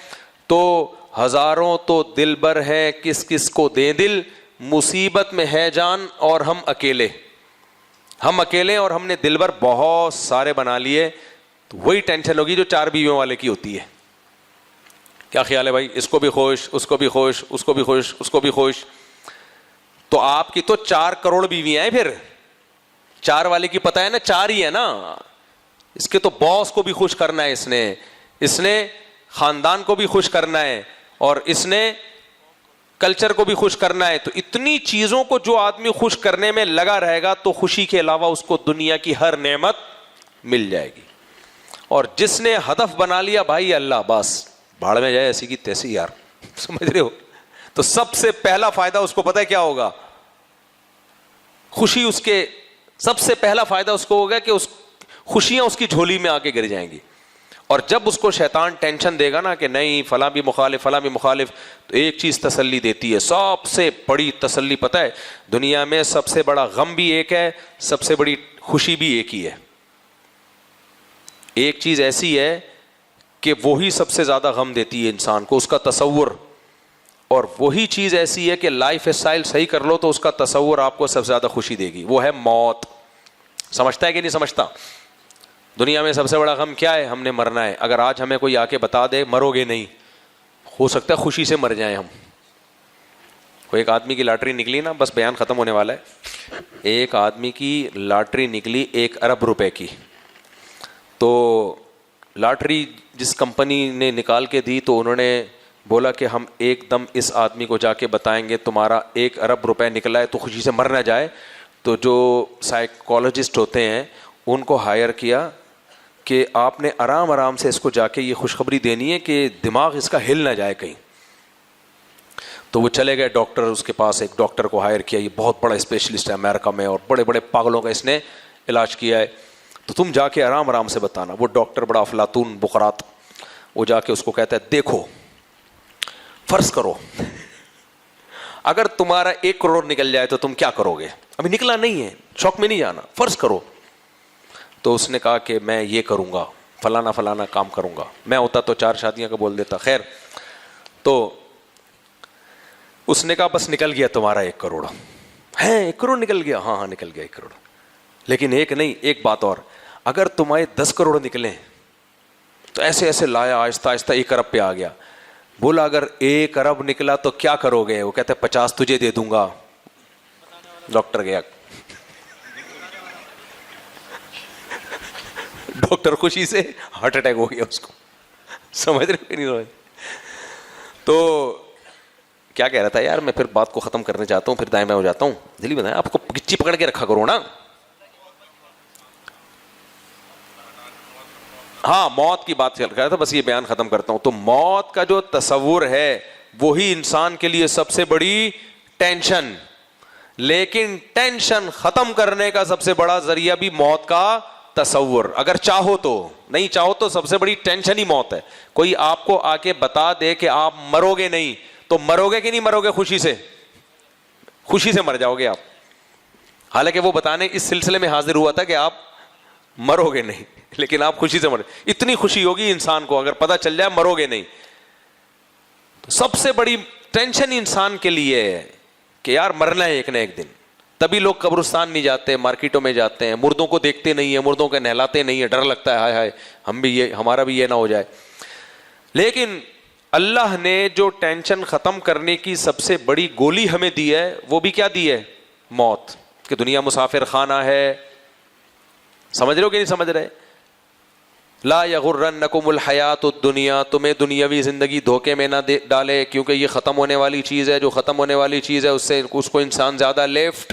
تو ہزاروں تو دل بر ہے کس کس کو دے دل, مصیبت میں ہے جان اور ہم اکیلے اور ہم نے دل بر بہت سارے بنا لیے. تو وہی ٹینشن ہوگی جو 4 بیویوں والے کی ہوتی ہے. کیا خیال ہے بھائی؟ اس کو بھی خوش, اس کو بھی خوش, اس کو بھی خوش, اس کو بھی خوش. تو آپ کی تو 4 کروڑ بیویاں ہیں. پھر 4 والے کی پتہ ہے نا 4 ہی ہے نا. اس کے تو باس کو بھی خوش کرنا ہے, اس نے خاندان کو بھی خوش کرنا ہے, اور اس نے کلچر کو بھی خوش کرنا ہے. تو اتنی چیزوں کو جو آدمی خوش کرنے میں لگا رہے گا تو خوشی کے علاوہ اس کو دنیا کی ہر نعمت مل جائے گی. اور جس نے ہدف بنا لیا بھائی اللہ, بس بھاڑ میں جائے ایسی کی تیسی یار, سمجھ رہے ہو, تو سب سے پہلا فائدہ اس کو پتہ ہے کیا ہوگا؟ خوشی. اس کے سب سے پہلا فائدہ اس کو ہوگا کہ اس خوشیاں اس کی جھولی میں آ کے گر جائیں گی. اور جب اس کو شیطان ٹینشن دے گا نا کہ نہیں فلاں بھی مخالف فلاں بھی مخالف, تو ایک چیز تسلی دیتی ہے, سب سے بڑی تسلی پتہ ہے, دنیا میں سب سے بڑا غم بھی ایک ہے, سب سے بڑی خوشی بھی ایک ہی ہے. ایک چیز ایسی ہے کہ وہی سب سے زیادہ غم دیتی ہے انسان کو, اس کا تصور, اور وہی چیز ایسی ہے کہ لائف اسٹائل صحیح کر لو تو اس کا تصور آپ کو سب سے زیادہ خوشی دے گی, وہ ہے موت. سمجھتا ہے کہ نہیں سمجھتا؟ دنیا میں سب سے بڑا غم کیا ہے؟ ہم نے مرنا ہے. اگر آج ہمیں کوئی آ کے بتا دے مرو گے نہیں, ہو سکتا ہے خوشی سے مر جائیں ہم. کوئی ایک آدمی کی لاٹری نکلی نا, بس بیان ختم ہونے والا ہے. ایک آدمی کی لاٹری نکلی 1 ارب روپے کی. تو لاٹری جس کمپنی نے نکال کے دی تو انہوں نے بولا کہ ہم ایک دم اس آدمی کو جا کے بتائیں گے تمہارا 1 ارب روپے نکلا ہے تو خوشی سے مر نہ جائے. تو جو سائیکالوجسٹ ہوتے ہیں ان کو ہائر کیا کہ آپ نے آرام آرام سے اس کو جا کے یہ خوشخبری دینی ہے کہ دماغ اس کا ہل نہ جائے کہیں. تو وہ چلے گئے ڈاکٹر اس کے پاس, ایک ڈاکٹر کو ہائر کیا, یہ بہت بڑا اسپیشلسٹ ہے امریکہ میں اور بڑے بڑے پاگلوں کا اس نے علاج کیا ہے, تو تم جا کے آرام آرام سے بتانا. وہ ڈاکٹر بڑا افلاطون بقرات, وہ جا کے اس کو کہتا ہے دیکھو فرض کرو اگر تمہارا 1 کروڑ نکل جائے تو تم کیا کرو گے؟ ابھی نکلا نہیں ہے, شوق میں نہیں جانا, فرض کرو. تو اس نے کہا کہ میں یہ کروں گا, فلانا فلانا کام کروں گا. میں ہوتا تو 4 شادیاں کا بول دیتا. خیر, تو اس نے کہا بس نکل گیا تمہارا 1 کروڑ. ہے 1 کروڑ نکل گیا؟ ہاں نکل گیا 1 کروڑ. لیکن ایک نہیں, ایک بات اور, اگر تمہارے 10 کروڑ نکلیں تو ایسے ایسے لایا آہستہ آہستہ 1 ارب پہ آ گیا. بولا اگر 1 ارب نکلا تو کیا کرو گے؟ وہ کہتے 50 تجھے دے دوں گا. ڈاکٹر گیا, ڈاکٹر خوشی سے ہارٹ اٹیک ہو گیا اس کو. سمجھ رہے کہ نہیں؟ تو کیا کہہ رہا تھا یار, میں پھر بات کو ختم کرنے چاہتا ہوں, پھر دائیں بائیں ہو جاتا ہوں. جلدی بتائیں, آپ کو گچی پکڑ کے رکھا کرو نا. ہاں موت کی بات کر رہا تھا, بس یہ بیان ختم کرتا ہوں. تو موت کا جو تصور ہے وہی انسان کے لیے سب سے بڑی ٹینشن, لیکن ٹینشن ختم کرنے کا سب سے بڑا ذریعہ بھی موت کا تصور. اگر چاہو تو, نہیں چاہو تو سب سے بڑی ٹینشن ہی موت ہے. کوئی آپ کو آ کے بتا دے کہ آپ مرو گے نہیں تو مرو گے کہ نہیں مرو گے؟ خوشی سے، خوشی سے مر جاؤ گے آپ. حالانکہ وہ بتانے اس سلسلے میں حاضر ہوا تھا کہ آپ مرو گے نہیں، لیکن آپ خوشی سے مرو. اتنی خوشی ہوگی انسان کو اگر پتہ چل جائے مرو گے نہیں. تو سب سے بڑی ٹینشن انسان کے لیے ہے کہ یار مرنا ہے ایک نہ ایک دن. تبھی لوگ قبرستان نہیں جاتے، مارکیٹوں میں جاتے ہیں، مردوں کو دیکھتے نہیں ہیں، مردوں کو نہلاتے نہیں ہیں، ڈر لگتا ہے ہائے ہائے ہم بھی یہ، ہمارا بھی یہ نہ ہو جائے. لیکن اللہ نے جو ٹینشن ختم کرنے کی سب سے بڑی گولی ہمیں دی ہے وہ بھی کیا دی ہے؟ موت. کہ دنیا مسافر خانہ ہے. سمجھ رہے ہو کہ نہیں سمجھ رہے؟ لا یغرنکم الحیات الدنیا، تمہیں دنیاوی زندگی دھوکے میں نہ ڈالے، کیونکہ یہ ختم ہونے والی چیز ہے. جو ختم ہونے والی چیز ہے اس کو انسان زیادہ لیفٹ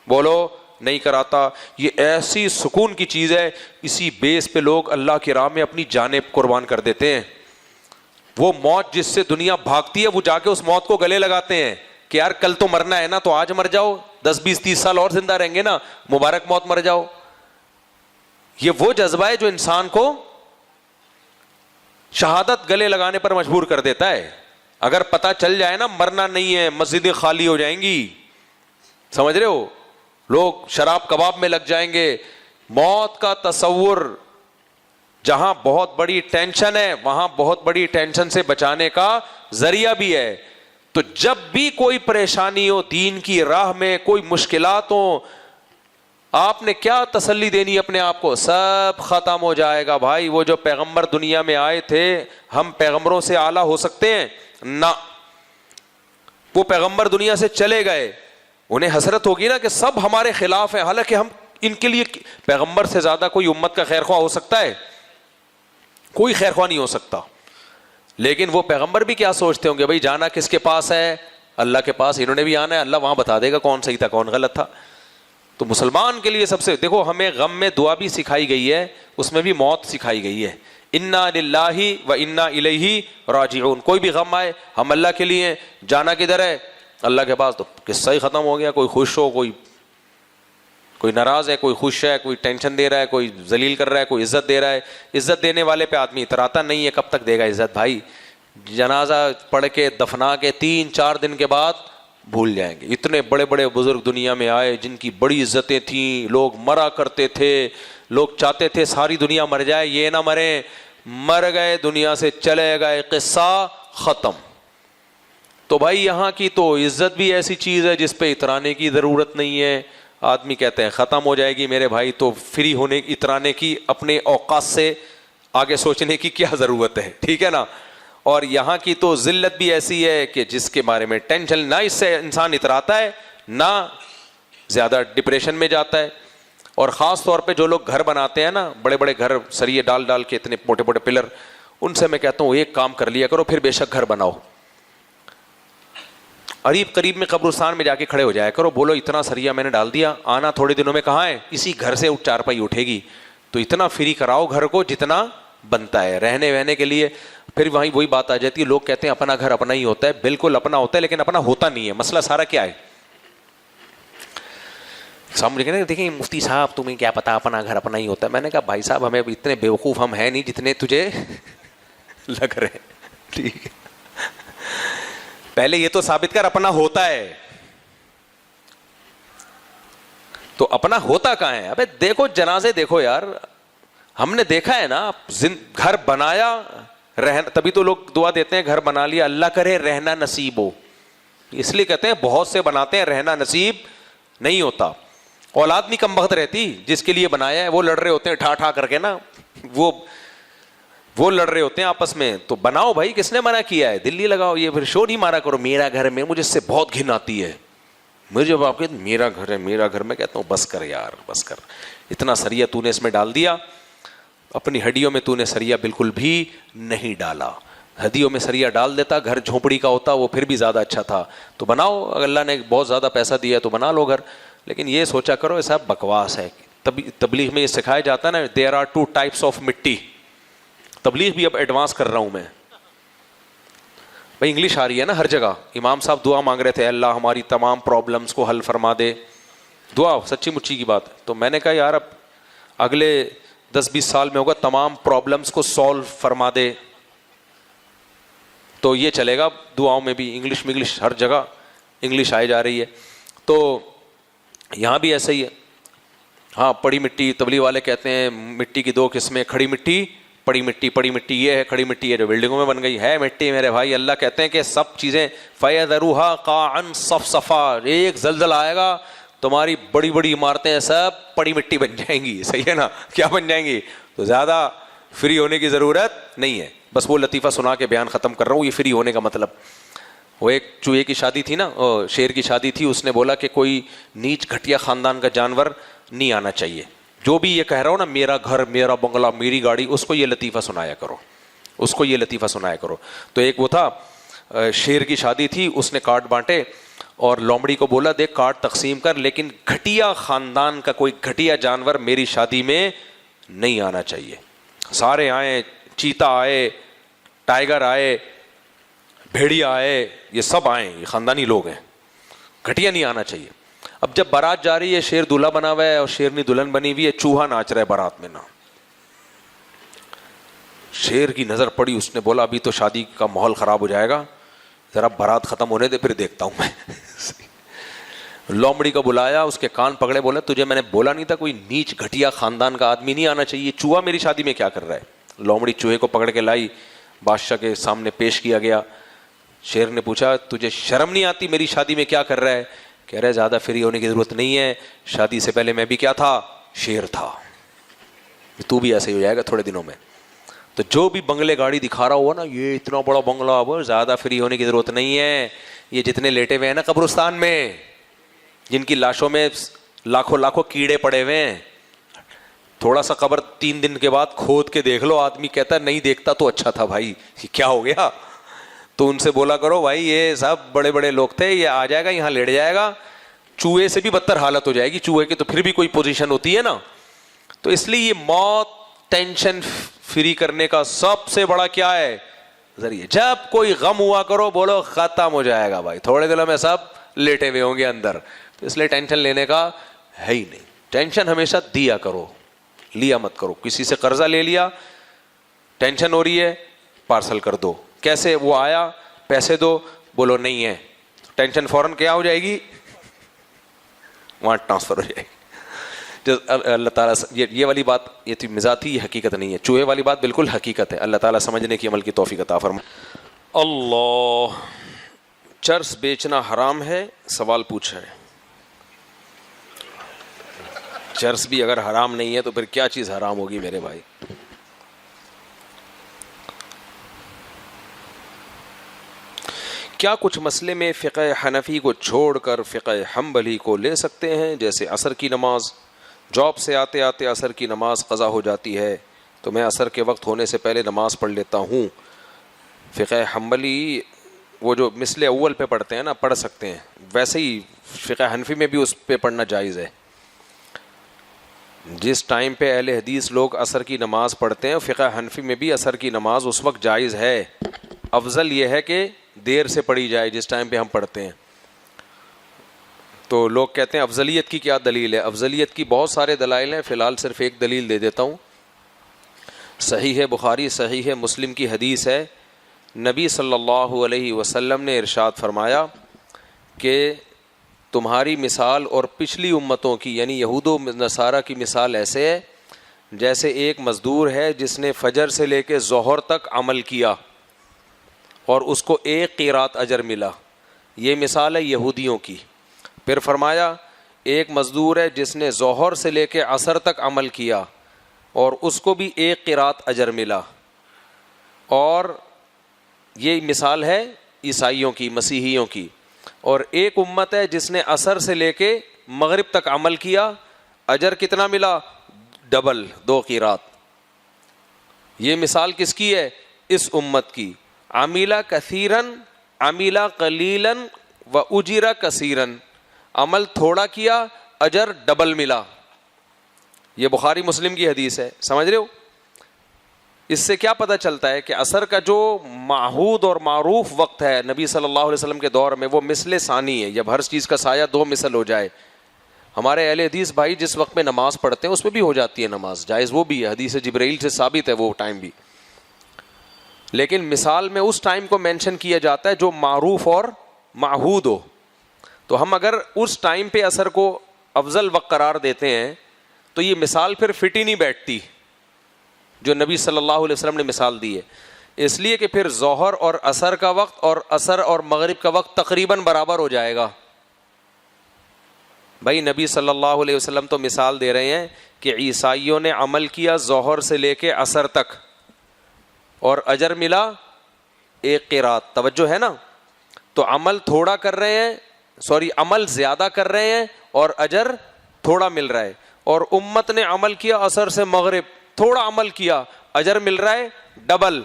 بولو نہیں کراتا. یہ ایسی سکون کی چیز ہے، اسی بیس پہ لوگ اللہ کی راہ میں اپنی جانیں قربان کر دیتے ہیں. وہ موت جس سے دنیا بھاگتی ہے وہ جا کے اس موت کو گلے لگاتے ہیں کہ یار کل تو مرنا ہے نا، تو آج مر جاؤ، 10 20 30 سال اور زندہ رہیں گے نا، مبارک موت مر جاؤ. یہ وہ جذبہ ہے جو انسان کو شہادت گلے لگانے پر مجبور کر دیتا ہے. اگر پتہ چل جائے نا مرنا نہیں ہے، مسجدیں خالی ہو جائیں گی. سمجھ رہے ہو؟ لوگ شراب کباب میں لگ جائیں گے. موت کا تصور جہاں بہت بڑی ٹینشن ہے وہاں بہت بڑی ٹینشن سے بچانے کا ذریعہ بھی ہے. تو جب بھی کوئی پریشانی ہو دین کی راہ میں، کوئی مشکلات ہو، آپ نے کیا تسلی دینی اپنے آپ کو؟ سب ختم ہو جائے گا بھائی. وہ جو پیغمبر دنیا میں آئے تھے، ہم پیغمبروں سے اعلیٰ ہو سکتے ہیں؟ نہ. وہ پیغمبر دنیا سے چلے گئے، انہیں حسرت ہوگی نا کہ سب ہمارے خلاف ہیں، حالانکہ ہم ان کے لیے پیغمبر سے زیادہ کوئی امت کا خیر خواہ ہو سکتا ہے؟ کوئی خیر خواہ نہیں ہو سکتا. لیکن وہ پیغمبر بھی کیا سوچتے ہوں گے؟ بھائی جانا کس کے پاس ہے؟ اللہ کے پاس. انہوں نے بھی آنا ہے، اللہ وہاں بتا دے گا کون صحیح تھا کون غلط تھا. تو مسلمان کے لیے سب سے دیکھو، ہمیں غم میں دعا بھی سکھائی گئی ہے، اس میں بھی موت سکھائی گئی ہے. انا للہ و انا الیہ راجعون. کوئی بھی غم آئے ہم اللہ کے لیے، جانا کدھر ہے؟ اللہ کے پاس. تو قصہ ہی ختم ہو گیا. کوئی خوش ہو، کوئی ناراض ہے، کوئی خوش ہے، کوئی ٹینشن دے رہا ہے، کوئی ذلیل کر رہا ہے، کوئی عزت دے رہا ہے. عزت دینے والے پہ آدمی اتراتا نہیں ہے، کب تک دے گا عزت بھائی؟ جنازہ پڑھ کے دفنا کے 3-4 دن کے بعد بھول جائیں گے. اتنے بڑے بڑے بزرگ دنیا میں آئے جن کی بڑی عزتیں تھیں، لوگ مرا کرتے تھے، لوگ چاہتے تھے ساری دنیا مر جائے، یہ نہ مریں. مر گئے، دنیا سے چلے گئے، قصہ ختم. تو بھائی یہاں کی تو عزت بھی ایسی چیز ہے جس پہ اترانے کی ضرورت نہیں ہے. آدمی کہتے ہیں ختم ہو جائے گی میرے بھائی، تو فری ہونے اترانے کی، اپنے اوقات سے آگے سوچنے کی کیا ضرورت ہے؟ ٹھیک ہے نا. اور یہاں کی تو ذلت بھی ایسی ہے کہ جس کے بارے میں ٹینشن نہ، اس سے انسان اتراتا ہے نہ زیادہ ڈپریشن میں جاتا ہے. اور خاص طور پہ جو لوگ گھر بناتے ہیں نا، بڑے بڑے گھر سریے ڈال ڈال کے، اتنے موٹے موٹے پلر، ان سے میں کہتا ہوں ایک کام کر لیا کرو، پھر بے شک گھر بناؤ. قریب میں قبرستان میں جا کے کھڑے ہو جایا کرو، بولو اتنا سریا میں نے ڈال دیا، آنا تھوڑے دنوں میں کہاں ہے؟ اسی گھر سے چارپائی اٹھے گی. تو اتنا فری کراؤ گھر کو جتنا بنتا ہے رہنے وہنے کے لیے. پھر وہی بات آ جاتی ہے، لوگ کہتے ہیں اپنا گھر اپنا ہی ہوتا ہے. بالکل اپنا ہوتا ہے، لیکن اپنا ہوتا نہیں ہے. مسئلہ سارا کیا ہے؟ سامنے دیکھیں مفتی صاحب تمہیں کیا پتا اپنا گھر اپنا ہی ہوتا ہے. میں نے کہا بھائی صاحب ہمیں اتنے بیوقوف ہم ہیں نہیں جتنے تجھے لگ رہے. ٹھیک ہے، پہلے یہ تو ثابت کر اپنا ہوتا ہے. تو اپنا ہوتا کہاں ہے؟ ابے دیکھو جنازے دیکھو یار، ہم نے دیکھا ہے نا، گھر بنایا رہنا، تبھی تو لوگ دعا دیتے ہیں گھر بنا لیا اللہ کرے رہنا نصیب ہو. اس لیے کہتے ہیں بہت سے بناتے ہیں رہنا نصیب نہیں ہوتا. اولاد نہیں کم بخت رہتی جس کے لیے بنایا ہے، وہ لڑ رہے ہوتے ہیں ٹھا ٹھا کر کے نا، وہ لڑ رہے ہوتے ہیں آپس میں. تو بناؤ بھائی، کس نے منع کیا ہے؟ دلی لگاؤ. یہ پھر شو نہیں مارا کرو میرا گھر میں، مجھے اس سے بہت گھن آتی ہے. مجھے جب آپ کہتے میرا گھر ہے میرا گھر، میں کہتا ہوں بس کر یار بس کر. اتنا سریا تو نے اس میں ڈال دیا، اپنی ہڈیوں میں تو نے سریا بالکل بھی نہیں ڈالا. ہڈیوں میں سریا ڈال دیتا، گھر جھونپڑی کا ہوتا، وہ پھر بھی زیادہ اچھا تھا. تو بناؤ، اگر اللہ نے بہت زیادہ پیسہ دیا تو بنا لو گھر. لیکن یہ سوچا کرو ایسا بکواس ہے. تبلیغ میں یہ سکھایا جاتا ہے نا، دیر آر 2 types آف مٹی. تبلیغ بھی اب ایڈوانس کر رہا ہوں میں بھائی. انگلش آ رہی ہے نا ہر جگہ. امام صاحب دعا مانگ رہے تھے، اللہ ہماری تمام پرابلمس کو حل فرما دے. دعا سچی مچی کی بات. تو میں نے کہا یار اب اگلے 10-20 سال میں ہوگا تمام پرابلمس کو سولو فرما دے. تو یہ چلے گا دعاؤں میں بھی، انگلش ہر جگہ انگلش آئی جا رہی ہے، تو یہاں بھی ایسا ہی ہے. ہاں پڑی مٹی، تبلیغ والے کہتے ہیں مٹی کی دو قسمیں، کھڑی مٹی پڑی مٹی. پڑی مٹی یہ ہے، کھڑی مٹی ہے جو بلڈنگوں میں بن گئی ہے مٹی. میرے بھائی اللہ کہتے ہیں کہ سب چیزیں فَيَذَرُوهَا قَاعًا صَفْصَفًا، ایک زلزلہ آئے گا تمہاری بڑی بڑی عمارتیں سب پڑی مٹی بن جائیں گی. صحیح ہے نا؟ کیا بن جائیں گی؟ تو زیادہ فری ہونے کی ضرورت نہیں ہے. بس وہ لطیفہ سنا کے بیان ختم کر رہا ہوں. یہ فری ہونے کا مطلب، وہ ایک چوہے کی شادی تھی نا، شیر کی شادی تھی، اس نے بولا کہ کوئی نیچ گھٹیا خاندان کا جانور نہیں آنا چاہیے. جو بھی یہ کہہ رہا ہو نا میرا گھر میرا بنگلہ میری گاڑی، اس کو یہ لطیفہ سنایا کرو، اس کو یہ لطیفہ سنایا کرو. تو ایک وہ تھا شیر کی شادی تھی، اس نے کارڈ بانٹے اور لومڑی کو بولا دیکھ کارڈ تقسیم کر، لیکن گھٹیا خاندان کا کوئی گھٹیا جانور میری شادی میں نہیں آنا چاہیے. سارے آئے، چیتا آئے، ٹائیگر آئے، بھیڑیا آئے، یہ سب آئے، یہ خاندانی لوگ ہیں، گھٹیا نہیں آنا چاہیے. اب جب بارات جا رہی ہے، شیر دولہا بنا ہوا ہے اور شیرنی دلہن بنی ہوئی ہے، چوہا ناچ رہا ہے بارات میں نا. شیر کی نظر پڑی، اس نے بولا ابھی تو شادی کا ماحول خراب ہو جائے گا، ذرا بارات ختم ہونے دے پھر دیکھتا ہوں میں. لومڑی کو بلایا، اس کے کان پکڑے، بولا تجھے میں نے بولا نہیں تھا کوئی نیچ گھٹیا خاندان کا آدمی نہیں آنا چاہیے، چوہا میری شادی میں کیا کر رہا ہے. لومڑی چوہے کو پکڑ کے لائی، بادشاہ کے سامنے پیش کیا گیا. شیر نے پوچھا تجھے شرم نہیں آتی میری شادی میں کیا کر رہا ہے؟ کہہ رہے زیادہ فری ہونے کی ضرورت نہیں ہے، شادی سے پہلے میں بھی کیا تھا؟ شیر تھا. تو بھی ایسے ہی ہو جائے گا تھوڑے دنوں میں. تو جو بھی بنگلے گاڑی دکھا رہا ہوا نا، یہ اتنا بڑا بنگلہ، اب زیادہ فری ہونے کی ضرورت نہیں ہے. یہ جتنے لیٹے ہوئے ہیں نا قبرستان میں، جن کی لاشوں میں لاکھوں کیڑے پڑے ہوئے ہیں، تھوڑا سا قبر 3 دن کے بعد کھود کے دیکھ لو، آدمی کہتا ہے نہیں دیکھتا تو اچھا تھا بھائی، کیا ہو گیا؟ تو ان سے بولا کرو بھائی یہ سب بڑے بڑے لوگ تھے، یہ آ جائے گا یہاں لیٹ جائے گا. چوہے سے بھی بدتر حالت ہو جائے گی، چوہے کی تو پھر بھی کوئی پوزیشن ہوتی ہے نا. تو اس لیے یہ موت ٹینشن فری کرنے کا سب سے بڑا کیا ہے؟ ذریعہ. جب کوئی غم ہوا کرو بولو ختم ہو جائے گا بھائی، تھوڑے دنوں میں سب لیٹے ہوئے ہوں گے اندر. تو اس لیے ٹینشن لینے کا ہے ہی نہیں. ٹینشن ہمیشہ دیا کرو، لیا مت کرو. کسی سے قرضہ لے لیا، ٹینشن ہو رہی ہے، پارسل کر دو. کیسے؟ وہ آیا پیسے دو، بولو نہیں ہے، ٹینشن فوراً کیا ہو جائے گی؟ وہاں ٹرانسفر ہو جائے گی. جو اللہ تعالیٰ یہ والی بات یہ تھی مزاح تھی، یہ حقیقت نہیں ہے. چوہے والی بات بالکل حقیقت ہے. اللہ تعالیٰ سمجھنے کی عمل کی توفیق عطا فرمائے. اللہ، چرس بیچنا حرام ہے؟ سوال پوچھا ہے. چرس بھی اگر حرام نہیں ہے تو پھر کیا چیز حرام ہوگی میرے بھائی؟ کیا کچھ مسئلے میں فقہ حنفی کو چھوڑ کر فقہ حنبلی کو لے سکتے ہیں؟ جیسے عصر کی نماز، جاب سے آتے آتے عصر کی نماز قضا ہو جاتی ہے تو میں عصر کے وقت ہونے سے پہلے نماز پڑھ لیتا ہوں. فقہ حنبلی وہ جو مثل اول پہ پڑھتے ہیں نا، پڑھ سکتے ہیں، ویسے ہی فقہ حنفی میں بھی اس پہ پڑھنا جائز ہے. جس ٹائم پہ اہل حدیث لوگ عصر کی نماز پڑھتے ہیں، فقہ حنفی میں بھی عصر کی نماز اس وقت جائز ہے. افضل یہ ہے کہ دیر سے پڑھی جائے جس ٹائم پہ ہم پڑھتے ہیں. تو لوگ کہتے ہیں افضلیت کی کیا دلیل ہے؟ افضلیت کی بہت سارے دلائل ہیں، فی الحال صرف ایک دلیل دے دیتا ہوں. صحیح ہے بخاری، صحیح ہے مسلم کی حدیث ہے. نبی صلی اللہ علیہ وسلم نے ارشاد فرمایا کہ تمہاری مثال اور پچھلی امتوں کی یعنی یہود و نصارہ کی مثال ایسے ہے جیسے ایک مزدور ہے جس نے فجر سے لے کے ظہر تک عمل کیا اور اس کو 1 قیرات اجر ملا. یہ مثال ہے یہودیوں کی. پھر فرمایا ایک مزدور ہے جس نے ظہر سے لے کے عصر تک عمل کیا اور اس کو بھی 1 قیرات اجر ملا. اور یہ مثال ہے عیسائیوں کی، مسیحیوں کی. اور ایک امت ہے جس نے عصر سے لے کے مغرب تک عمل کیا، اجر کتنا ملا؟ ڈبل، 2 قیرات. یہ مثال کس کی ہے؟ اس امت کی. عمیلا کثیرن، عمیلا قلیلن و اجیرا کثیرن. عمل تھوڑا کیا، اجر ڈبل ملا. یہ بخاری مسلم کی حدیث ہے. سمجھ رہے ہو؟ اس سے کیا پتہ چلتا ہے کہ عصر کا جو معہود اور معروف وقت ہے نبی صلی اللہ علیہ وسلم کے دور میں وہ مثل ثانی ہے. جب ہر چیز کا سایہ 2 مثل ہو جائے. ہمارے اہل حدیث بھائی جس وقت میں نماز پڑھتے ہیں اس میں بھی ہو جاتی ہے نماز، جائز وہ بھی ہے، حدیث جبرائیل سے ثابت ہے وہ ٹائم بھی. لیکن مثال میں اس ٹائم کو مینشن کیا جاتا ہے جو معروف اور معہود ہو. تو ہم اگر اس ٹائم پہ عصر کو افضل وقت قرار دیتے ہیں تو یہ مثال پھر فٹ ہی نہیں بیٹھتی جو نبی صلی اللہ علیہ وسلم نے مثال دی ہے. اس لیے کہ پھر ظہر اور عصر کا وقت اور عصر اور مغرب کا وقت تقریباً برابر ہو جائے گا. بھائی نبی صلی اللہ علیہ وسلم تو مثال دے رہے ہیں کہ عیسائیوں نے عمل کیا ظہر سے لے کے عصر تک اور اجر ملا 1 قرات. توجہ ہے نا؟ تو عمل تھوڑا کر رہے ہیں, عمل زیادہ کر رہے ہیں اور اجر تھوڑا مل رہا ہے. اور امت نے عمل کیا عصر سے مغرب, تھوڑا عمل کیا, اجر مل رہا ہے ڈبل.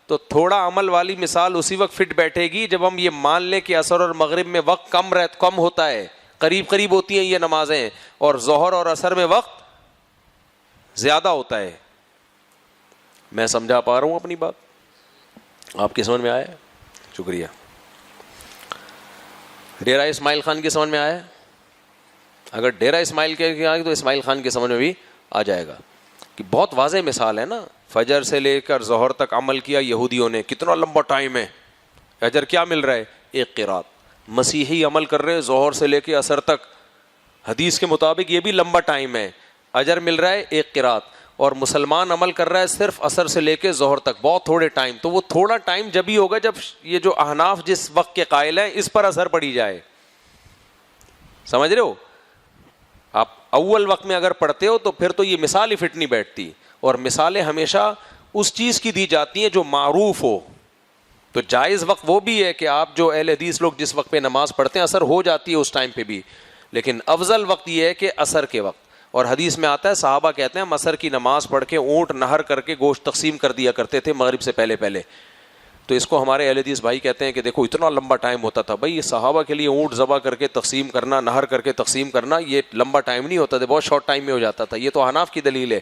تو تھوڑا عمل والی مثال اسی وقت فٹ بیٹھے گی جب ہم یہ مان لیں کہ عصر اور مغرب میں وقت کم ہوتا ہے, قریب ہوتی ہیں یہ نمازیں, اور ظہر اور عصر میں وقت زیادہ ہوتا ہے. میں سمجھا پا رہا ہوں اپنی بات؟ آپ کی سمجھ میں آیا؟ شکریہ. ڈیرہ اسماعیل خان کی سمجھ میں آیا؟ اگر ڈیرہ اسماعیل کے آئے تو اسماعیل خان کی سمجھ میں بھی آ جائے گا کہ بہت واضح مثال ہے نا. فجر سے لے کر ظہر تک عمل کیا یہودیوں نے, کتنا لمبا ٹائم ہے, اجر کیا مل رہا ہے 1 قرات. مسیحی عمل کر رہے ہیں ظہر سے لے کے عصر تک, حدیث کے مطابق یہ بھی لمبا ٹائم ہے, اجر مل رہا ہے 1 قرات. اور مسلمان عمل کر رہا ہے صرف عصر سے لے کے ظہر تک, بہت تھوڑے ٹائم. تو وہ تھوڑا ٹائم جب ہی ہوگا جب یہ جو احناف جس وقت کے قائل ہیں اس پر اثر پڑی جائے. سمجھ رہے ہو؟ آپ اول وقت میں اگر پڑھتے ہو تو پھر تو یہ مثال ہی فٹ نہیں بیٹھتی. اور مثالیں ہمیشہ اس چیز کی دی جاتی ہیں جو معروف ہو. تو جائز وقت وہ بھی ہے کہ آپ جو اہل حدیث لوگ جس وقت پہ نماز پڑھتے ہیں اثر ہو جاتی ہے اس ٹائم پہ بھی, لیکن افضل وقت یہ ہے کہ عصر کے وقت. اور حدیث میں آتا ہے صحابہ کہتے ہیں ہم عصر کی نماز پڑھ کے اونٹ نہر کر کے گوشت تقسیم کر دیا کرتے تھے مغرب سے پہلے. تو اس کو ہمارے اہل حدیث بھائی کہتے ہیں کہ دیکھو اتنا لمبا ٹائم ہوتا تھا. بھائی یہ صحابہ کے لیے اونٹ ذبح کر کے تقسیم کرنا, نہر کر کے تقسیم کرنا, یہ لمبا ٹائم نہیں ہوتا تھا, بہت شارٹ ٹائم میں ہو جاتا تھا. یہ تو حناف کی دلیل ہے.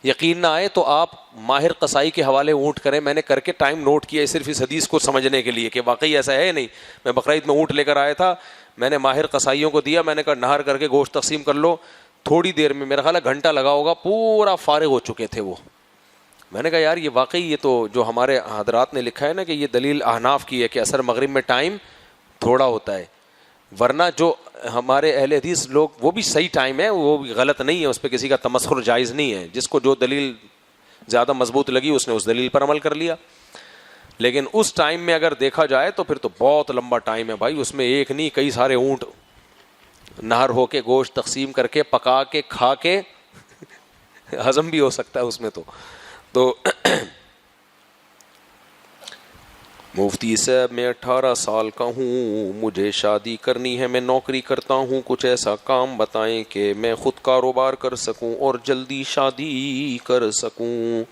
یقین نہ آئے تو آپ ماہر قصائی کے حوالے اونٹ کریں, میں نے کر کے ٹائم نوٹ کیا صرف اس حدیث کو سمجھنے کے لیے کہ واقعی ایسا ہے نہیں. میں بقرعید میں اونٹ لے کر آیا تھا, میں نے ماہر قصائیوں کو دیا, میں نے کہا نہر کر کے گوشت تقسیم کر لو. تھوڑی دیر میں, میرا خیال ہے گھنٹہ لگا ہوگا, پورا فارغ ہو چکے تھے وہ. میں نے کہا یار یہ واقعی یہ تو جو ہمارے حضرات نے لکھا ہے نا کہ یہ دلیل احناف کی ہے کہ عصر مغرب میں ٹائم تھوڑا ہوتا ہے, ورنہ جو ہمارے اہل حدیث لوگ وہ بھی صحیح ٹائم ہے, وہ بھی غلط نہیں ہے, اس پہ کسی کا تمسخر جائز نہیں ہے. جس کو جو دلیل زیادہ مضبوط لگی اس نے اس دلیل پر عمل کر لیا. لیکن اس ٹائم میں اگر دیکھا جائے تو پھر تو بہت لمبا ٹائم ہے بھائی. اس میں ایک نہیں کئی سارے اونٹ نہر ہو کے گوشت تقسیم کر کے پکا کے کھا کے ہضم بھی ہو سکتا ہے اس میں. تو مفتی صاحب میں 18 سال کا ہوں, مجھے شادی کرنی ہے, میں نوکری کرتا ہوں, کچھ ایسا کام بتائیں کہ میں خود کاروبار کر سکوں اور جلدی شادی کر سکوں.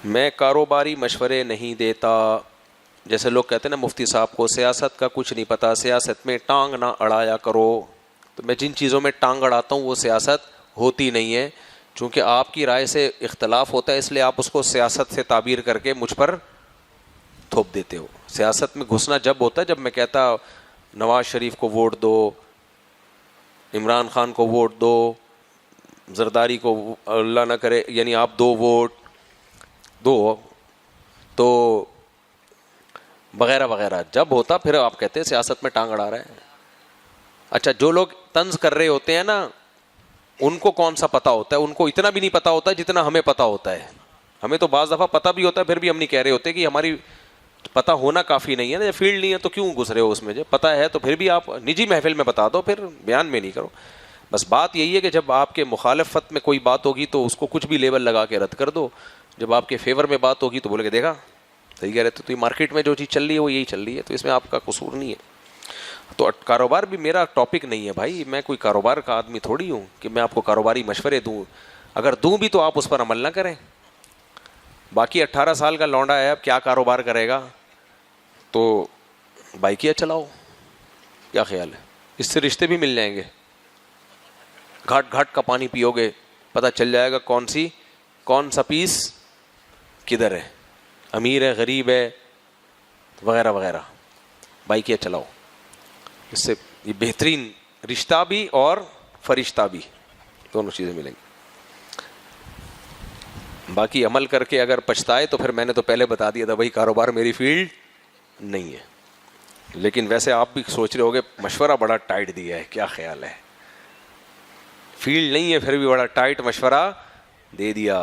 میں کاروباری مشورے نہیں دیتا. جیسے لوگ کہتے ہیں نا مفتی صاحب کو سیاست کا کچھ نہیں پتا, سیاست میں ٹانگ نہ اڑایا کرو. تو میں جن چیزوں میں ٹانگ اڑاتا ہوں وہ سیاست ہوتی نہیں ہے. چونکہ آپ کی رائے سے اختلاف ہوتا ہے اس لیے آپ اس کو سیاست سے تعبیر کر کے مجھ پر تھوپ دیتے ہو. سیاست میں گھسنا جب ہوتا ہے جب میں کہتا نواز شریف کو ووٹ دو, عمران خان کو ووٹ دو, زرداری کو اللہ نہ کرے یعنی آپ 2 ووٹ دو, تو وغیرہ وغیرہ جب ہوتا پھر آپ کہتے ہیں سیاست میں ٹانگ اڑا رہا ہے. اچھا جو لوگ طنز کر رہے ہوتے ہیں نا ان کو کون سا پتا ہوتا ہے, ان کو اتنا بھی نہیں پتا ہوتا جتنا ہمیں پتا ہوتا ہے. ہمیں تو بعض دفعہ پتا بھی ہوتا ہے پھر بھی ہم نہیں کہہ رہے ہوتے کہ ہماری پتا ہونا کافی نہیں ہے نا, فیلڈ نہیں ہے تو کیوں گھس رہے ہو اس میں. جب پتا ہے تو پھر بھی آپ نجی محفل میں بتا دو, پھر بیان میں نہیں کرو. بس بات یہی ہے کہ جب آپ کے مخالفت میں کوئی بات ہوگی تو اس کو کچھ بھی لیبل لگا کے رد کر دو, جب آپ کے فیور میں بات ہوگی تو بولے کہ دیکھا صحیح کہہ رہے تو مارکیٹ میں جو چیز چل رہی ہے وہ یہی چل رہی ہے, تو اس میں آپ کا قصور نہیں ہے. تو کاروبار بھی میرا ٹاپک نہیں ہے بھائی, میں کوئی کاروبار کا آدمی تھوڑی ہوں کہ میں آپ کو کاروباری مشورے دوں. اگر دوں بھی تو آپ اس پر عمل نہ کریں. باقی 18 سال کا لونڈا ہے, اب کیا کاروبار کرے گا, تو بائکیا چلاؤ. کیا خیال ہے, اس سے رشتے بھی مل جائیں گے. گھاٹ گھاٹ کا پانی پیو گے, پتہ چل جائے گا کون سا پیس کدھر ہے, امیر ہے غریب ہے وغیرہ وغیرہ. بائکیا چلاؤ, اس سے یہ بہترین رشتہ بھی اور فرشتہ بھی دونوں چیزیں ملیں گی. باقی عمل کر کے اگر پچھتائے تو پھر میں نے تو پہلے بتا دیا تھا بھائی کاروبار میری فیلڈ نہیں ہے. لیکن ویسے آپ بھی سوچ رہے ہوگے مشورہ بڑا ٹائٹ دیا ہے, کیا خیال ہے؟ فیلڈ نہیں ہے پھر بھی بڑا ٹائٹ مشورہ دے دیا.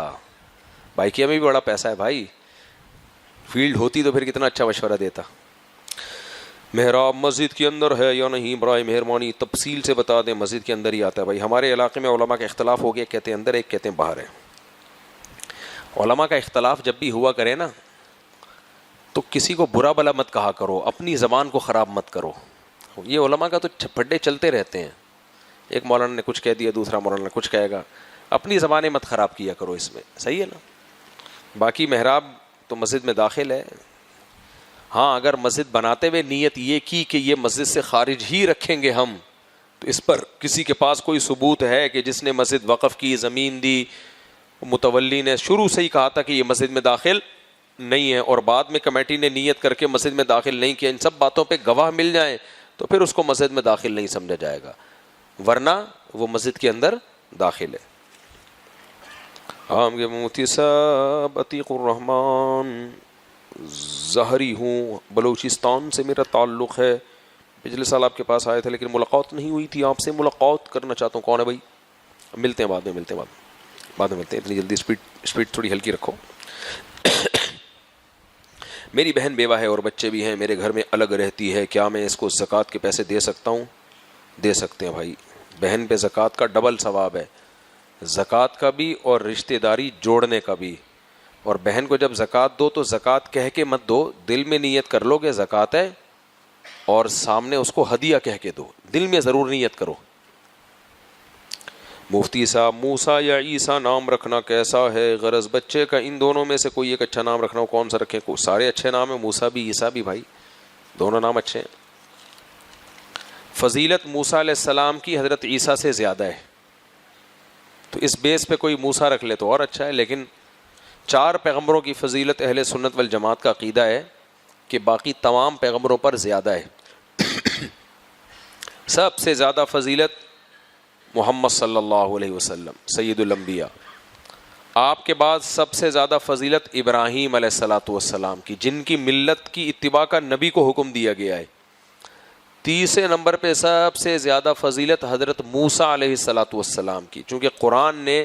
بائکیا میں بھی بڑا پیسہ ہے بھائی, فیلڈ ہوتی تو پھر کتنا اچھا مشورہ دیتا. محراب مسجد کے اندر ہے یا نہیں؟ برائے مہربانی تفصیل سے بتا دیں. مسجد کے اندر ہی آتا ہے بھائی. ہمارے علاقے میں علماء کا اختلاف ہو گیا, کہتے ہیں اندر ایک کہتے ہیں باہر ہے. علماء کا اختلاف جب بھی ہوا کرے نا تو کسی کو برا بلا مت کہا کرو, اپنی زبان کو خراب مت کرو. یہ علماء کا تو چھپڑے چلتے رہتے ہیں, ایک مولانا نے کچھ کہہ دیا دوسرا مولانا کچھ کہے گا, اپنی زبانیں مت خراب کیا کرو اس میں, صحیح ہے نا. باقی محراب تو مسجد میں داخل ہے. ہاں اگر مسجد بناتے ہوئے نیت یہ کی کہ یہ مسجد سے خارج ہی رکھیں گے ہم, تو اس پر کسی کے پاس کوئی ثبوت ہے کہ جس نے مسجد وقف کی, زمین دی, متولی نے شروع سے ہی کہا تھا کہ یہ مسجد میں داخل نہیں ہے, اور بعد میں کمیٹی نے نیت کر کے مسجد میں داخل نہیں کیا, ان سب باتوں پہ گواہ مل جائیں تو پھر اس کو مسجد میں داخل نہیں سمجھا جائے گا, ورنہ وہ مسجد کے اندر داخل ہے. عام کے مفتی صاحب عتیق الرحمان ظہری ہوں, بلوچستان سے میرا تعلق ہے. پچھلے سال آپ کے پاس آئے تھے لیکن ملاقات نہیں ہوئی تھی, آپ سے ملاقات کرنا چاہتا ہوں. کون ہے بھائی؟ ملتے ہیں بعد میں ملتے ہیں, اتنی جلدی اسپیڈ تھوڑی ہلکی رکھو. میری بہن بیوہ ہے اور بچے بھی ہیں, میرے گھر میں الگ رہتی ہے, کیا میں اس کو زکوٰۃ کے پیسے دے سکتا ہوں؟ دے سکتے ہیں بھائی. بہن پہ زکوٰۃ کا ڈبل ثواب ہے, زکوٰۃ کا بھی اور رشتہ داری جوڑنے کا بھی. اور بہن کو جب زکوٰۃ دو تو زکوٰۃ کہہ کے مت دو, دل میں نیت کر لو کہ زکوٰۃ ہے, اور سامنے اس کو ہدیہ کہہ کے دو, دل میں ضرور نیت کرو. مفتی صاحب موسیٰ یا عیسیٰ نام رکھنا کیسا ہے؟ غرض بچے کا ان دونوں میں سے کوئی ایک اچھا نام رکھنا ہو, کون سا رکھیں؟ سارے اچھے نام ہیں, موسیٰ بھی عیسیٰ بھی بھائی, دونوں نام اچھے ہیں. فضیلت موسیٰ علیہ السلام کی حضرت عیسیٰ سے زیادہ ہے, تو اس بیس پہ کوئی موسیٰ رکھ لے تو اور اچھا ہے. لیکن 4 پیغمبروں کی فضیلت اہل سنت والجماعت کا عقیدہ ہے کہ باقی تمام پیغمبروں پر زیادہ ہے. سب سے زیادہ فضیلت محمد صلی اللہ علیہ وسلم سید الانبیاء. آپ کے بعد سب سے زیادہ فضیلت ابراہیم علیہ الصلاۃ والسلام کی, جن کی ملت کی اتباع کا نبی کو حکم دیا گیا ہے. تیسرے نمبر پہ سب سے زیادہ فضیلت حضرت موسیٰ علیہ الصلاۃ والسلام کی, چونکہ قرآن نے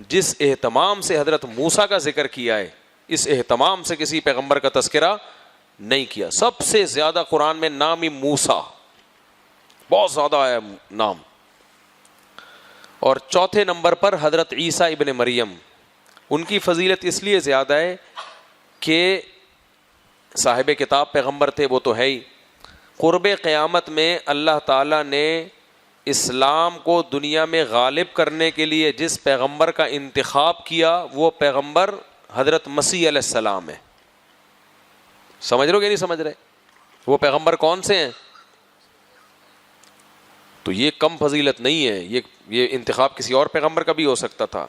جس اہتمام سے حضرت موسیٰ کا ذکر کیا ہے اس اہتمام سے کسی پیغمبر کا تذکرہ نہیں کیا. سب سے زیادہ قرآن میں نام موسیٰ بہت زیادہ ہے نام. اور چوتھے نمبر پر حضرت عیسیٰ ابن مریم, ان کی فضیلت اس لیے زیادہ ہے کہ صاحب کتاب پیغمبر تھے, وہ تو ہے ہی. قرب قیامت میں اللہ تعالیٰ نے اسلام کو دنیا میں غالب کرنے کے لیے جس پیغمبر کا انتخاب کیا وہ پیغمبر حضرت مسیح علیہ السلام ہے. سمجھ رہے ہو کہ نہیں سمجھ رہے؟ وہ پیغمبر کون سے ہیں؟ تو یہ کم فضیلت نہیں ہے, یہ انتخاب کسی اور پیغمبر کا بھی ہو سکتا تھا,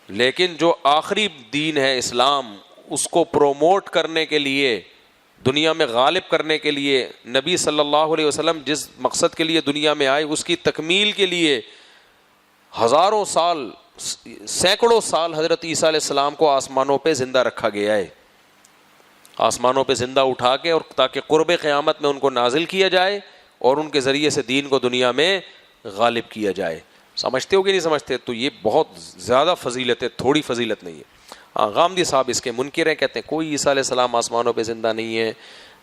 لیکن جو آخری دین ہے اسلام, اس کو پروموٹ کرنے کے لیے, دنیا میں غالب کرنے کے لیے, نبی صلی اللہ علیہ وسلم جس مقصد کے لیے دنیا میں آئے اس کی تکمیل کے لیے ہزاروں سال, سینکڑوں سال حضرت عیسیٰ علیہ السلام کو آسمانوں پہ زندہ رکھا گیا ہے. آسمانوں پہ زندہ اٹھا کے, اور تاکہ قرب قیامت میں ان کو نازل کیا جائے اور ان کے ذریعے سے دین کو دنیا میں غالب کیا جائے. سمجھتے ہو کہ نہیں سمجھتے؟ تو یہ بہت زیادہ فضیلت ہے, تھوڑی فضیلت نہیں ہے. ہاں غامدی صاحب اس کے منکر ہیں, کہتے ہیں کوئی عیسیٰ علیہ السلام آسمانوں پہ زندہ نہیں ہے.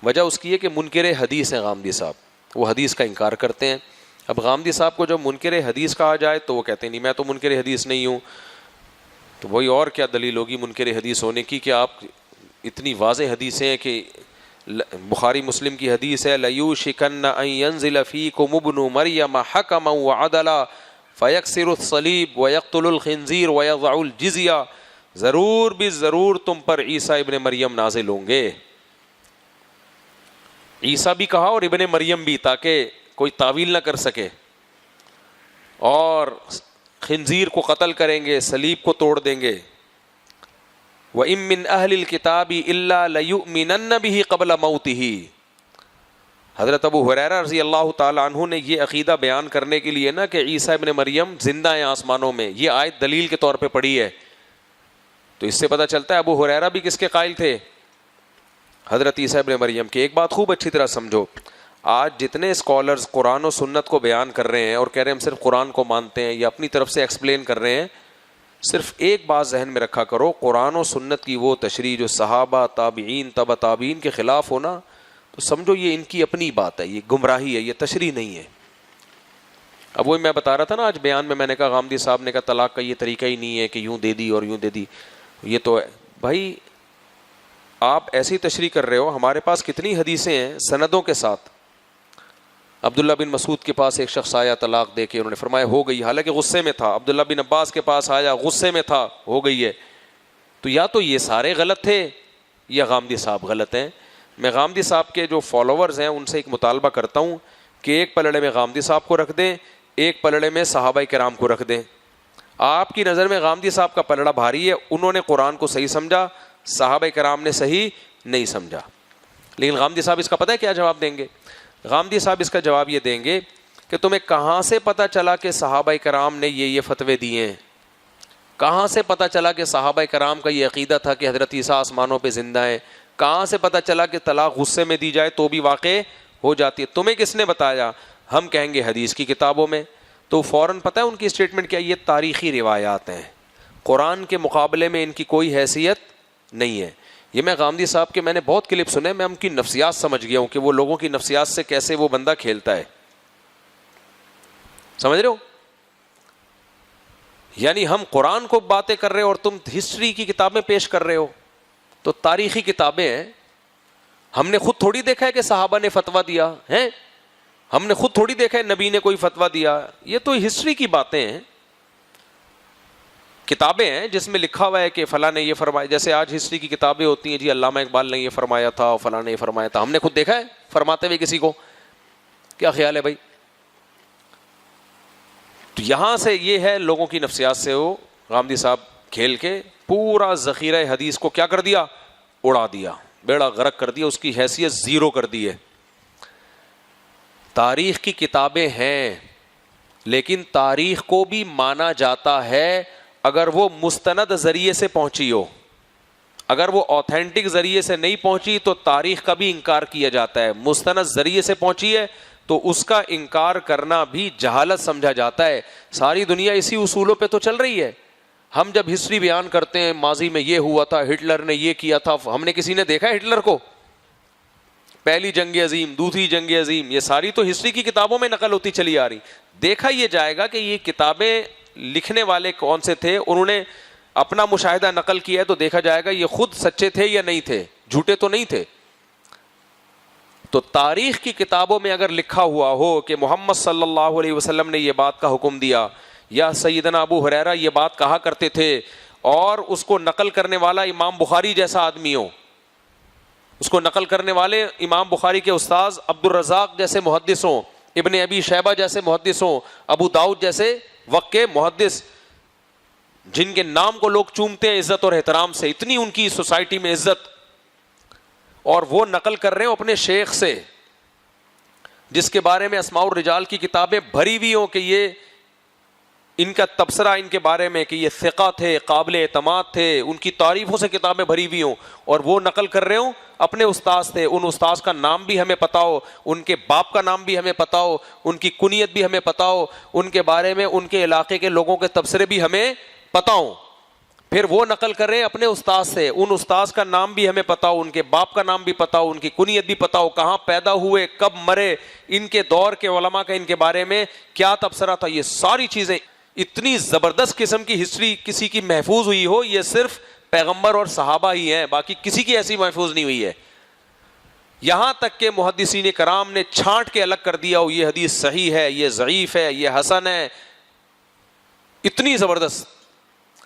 وجہ اس کی ہے کہ منکر حدیث ہیں غامدی صاحب, وہ حدیث کا انکار کرتے ہیں. اب غامدی صاحب کو جو منکر حدیث کہا جائے تو وہ کہتے ہیں نہیں, میں تو منکر حدیث نہیں ہوں. تو وہی اور کیا دلیل ہوگی منکر حدیث ہونے کی کہ آپ اتنی واضح حدیثیں ہیں کہ بخاری مسلم کی حدیث ہے لَيُوشِكَنَّ أَن يَنزِلَ فِيكُمُ ابْنُ مَرْيَمَ حَكَمًا وَعَدْلًا فَيَكْسِرُ الصَّلِيبَ وَيَقْتُلُ الْخِنزِيرَ وَيَضَعُ الْجِزْيَةَ, ضرور بھی ضرور تم پر عیسیٰ ابن مریم نازل ہوں گے. عیسیٰ بھی کہا اور ابن مریم بھی, تاکہ کوئی تعویل نہ کر سکے. اور خنزیر کو قتل کریں گے, صلیب کو توڑ دیں گے. وَإِن مِّنْ أَهْلِ الْكِتَابِ إِلَّا لَيُؤْمِنَنَّ بِهِ قَبْلَ مَوْتِهِ. حضرت ابو ہریرہ رضی اللہ تعالیٰ عنہ نے یہ عقیدہ بیان کرنے کے لیے نا کہ عیسیٰ ابن مریم زندہ ہیں آسمانوں میں, یہ آیت دلیل کے طور پہ پڑھی ہے. تو تو اس سے پتہ چلتا ہے ابو ہریرہ بھی کس کے قائل تھے؟ حضرت عیسیٰ ابن مریم کے. ایک بات خوب اچھی طرح سمجھو, آج جتنے اسکالرز قرآن و سنت کو بیان کر رہے ہیں اور کہہ رہے ہیں ہم صرف قرآن کو مانتے ہیں یا اپنی طرف سے ایکسپلین کر رہے ہیں, صرف ایک بات ذہن میں رکھا کرو, قرآن و سنت کی وہ تشریح جو صحابہ تابعین تبع تابعین کے خلاف ہونا, تو سمجھو یہ ان کی اپنی بات ہے, یہ گمراہی ہے, یہ تشریح نہیں ہے. اب وہی میں بتا رہا تھا نا آج بیان میں نے کہا غامدی صاحب نے کہا طلاق کا یہ طریقہ ہی نہیں ہے کہ یوں دے دی اور یوں دے دی, یہ تو ہے. بھائی آپ ایسی تشریح کر رہے ہو, ہمارے پاس کتنی حدیثیں ہیں سندوں کے ساتھ. عبداللہ بن مسعود کے پاس ایک شخص آیا طلاق دے کے, انہوں نے فرمایا ہو گئی, حالانکہ غصے میں تھا. عبداللہ بن عباس کے پاس آیا, غصے میں تھا, ہو گئی ہے. تو یا تو یہ سارے غلط تھے یا غامدی صاحب غلط ہیں. میں غامدی صاحب کے جو فالوورز ہیں ان سے ایک مطالبہ کرتا ہوں کہ ایک پلڑے میں غامدی صاحب کو رکھ دیں, ایک پلڑے میں صحابہ کرام کو رکھ دیں. آپ کی نظر میں غامدی صاحب کا پلڑا بھاری ہے, انہوں نے قرآن کو صحیح سمجھا, صحابہ کرام نے صحیح نہیں سمجھا. لیکن غامدی صاحب اس کا پتہ ہے کیا جواب دیں گے؟ غامدی صاحب اس کا جواب یہ دیں گے کہ تمہیں کہاں سے پتہ چلا کہ صحابہ کرام نے یہ فتوے دیے ہیں؟ کہاں سے پتہ چلا کہ صحابہ کرام کا یہ عقیدہ تھا کہ حضرت عیسیٰ آسمانوں پہ زندہ ہیں؟ کہاں سے پتہ چلا کہ طلاق غصے میں دی جائے تو بھی واقع ہو جاتی ہے؟ تمہیں کس نے بتایا؟ ہم کہیں گے حدیث کی کتابوں میں. تو فوراً پتہ ہے ان کی اسٹیٹمنٹ کیا؟ یہ تاریخی روایات ہیں, قرآن کے مقابلے میں ان کی کوئی حیثیت نہیں ہے. یہ میں غامدی صاحب کے میں نے بہت کلپ سنے, میں ان کی نفسیات سمجھ گیا ہوں کہ وہ لوگوں کی نفسیات سے کیسے وہ بندہ کھیلتا ہے. سمجھ رہے ہو؟ یعنی ہم قرآن کو باتیں کر رہے ہو اور تم ہسٹری کی کتابیں پیش کر رہے ہو. تو تاریخی کتابیں ہیں, ہم نے خود تھوڑی دیکھا ہے کہ صحابہ نے فتویٰ دیا ہے, ہم نے خود تھوڑی دیکھا ہے نبی نے کوئی فتویٰ دیا. یہ تو ہسٹری کی باتیں ہیں, کتابیں ہیں جس میں لکھا ہوا ہے کہ فلاں نے یہ فرمایا. جیسے آج ہسٹری کی کتابیں ہوتی ہیں, جی علامہ اقبال نے یہ فرمایا تھا اور فلاں نے یہ فرمایا تھا. ہم نے خود دیکھا ہے فرماتے ہوئے کسی کو؟ کیا خیال ہے بھائی؟ تو یہاں سے یہ ہے لوگوں کی نفسیات سے وہ غامدی صاحب کھیل کے پورا ذخیرہ حدیث کو کیا کر دیا؟ اڑا دیا, بیڑا غرق کر دیا, اس کی حیثیت زیرو کر دی ہے. تاریخ کی کتابیں ہیں لیکن تاریخ کو بھی مانا جاتا ہے اگر وہ مستند ذریعے سے پہنچی ہو. اگر وہ آتھینٹک ذریعے سے نہیں پہنچی تو تاریخ کا بھی انکار کیا جاتا ہے. مستند ذریعے سے پہنچی ہے تو اس کا انکار کرنا بھی جہالت سمجھا جاتا ہے. ساری دنیا اسی اصولوں پہ تو چل رہی ہے. ہم جب ہسٹری بیان کرتے ہیں ماضی میں یہ ہوا تھا, ہٹلر نے یہ کیا تھا, ہم نے کسی نے دیکھا ہٹلر کو؟ پہلی جنگ عظیم, دوسری جنگ عظیم, یہ ساری تو ہسٹری کی کتابوں میں نقل ہوتی چلی آ رہی. دیکھا یہ جائے گا کہ یہ کتابیں لکھنے والے کون سے تھے, انہوں نے اپنا مشاہدہ نقل کیا ہے تو دیکھا جائے گا یہ خود سچے تھے یا نہیں تھے, جھوٹے تو نہیں تھے. تو تاریخ کی کتابوں میں اگر لکھا ہوا ہو کہ محمد صلی اللہ علیہ وسلم نے یہ بات کا حکم دیا یا سیدنا ابو ہریرہ یہ بات کہا کرتے تھے, اور اس کو نقل کرنے والا امام بخاری جیسا آدمی ہو, اس کو نقل کرنے والے امام بخاری کے استاذ عبد الرزاق جیسے محدث ہوں, ابن ابی شیبہ جیسے محدث ہوں, ابو داؤد جیسے وقت کے محدث جن کے نام کو لوگ چومتے ہیں عزت اور احترام سے, اتنی ان کی سوسائٹی میں عزت, اور وہ نقل کر رہے ہوں اپنے شیخ سے جس کے بارے میں اسماء الرجال کی کتابیں بھری ہوئی ہوں کہ یہ ان کا تبصرہ ان کے بارے میں کہ یہ ثقہ تھے, قابل اعتماد تھے, ان کی تعریفوں سے کتابیں بھری ہوئی ہوں, اور وہ نقل کر رہے ہوں اپنے استاذ تھے. ان استاذ کا نام بھی ہمیں پتا ہو, ان کے باپ کا نام بھی ہمیں پتا ہو, ان کی کنیت بھی ہمیں پتا ہو, ان کے بارے میں ان کے علاقے کے لوگوں کے تبصرے بھی ہمیں پتا ہو. پھر وہ نقل کر رہے ہیں اپنے استاذ سے, ان استاذ کا نام بھی ہمیں پتا ہو, ان کے باپ کا نام بھی پتا ہو, ان کی کنیت بھی پتا ہو, کہاں پیدا ہوئے, کب مرے, ان کے دور کے علماء کا ان کے بارے میں کیا تبصرہ تھا. یہ ساری چیزیں, اتنی زبردست قسم کی ہسٹری کسی کی محفوظ ہوئی ہو, یہ صرف پیغمبر اور صحابہ ہی ہیں, باقی کسی کی ایسی محفوظ نہیں ہوئی ہے. یہاں تک کہ محدثین کرام نے چھانٹ کے الگ کر دیا ہو, یہ حدیث صحیح ہے, یہ ضعیف ہے, یہ حسن ہے, اتنی زبردست.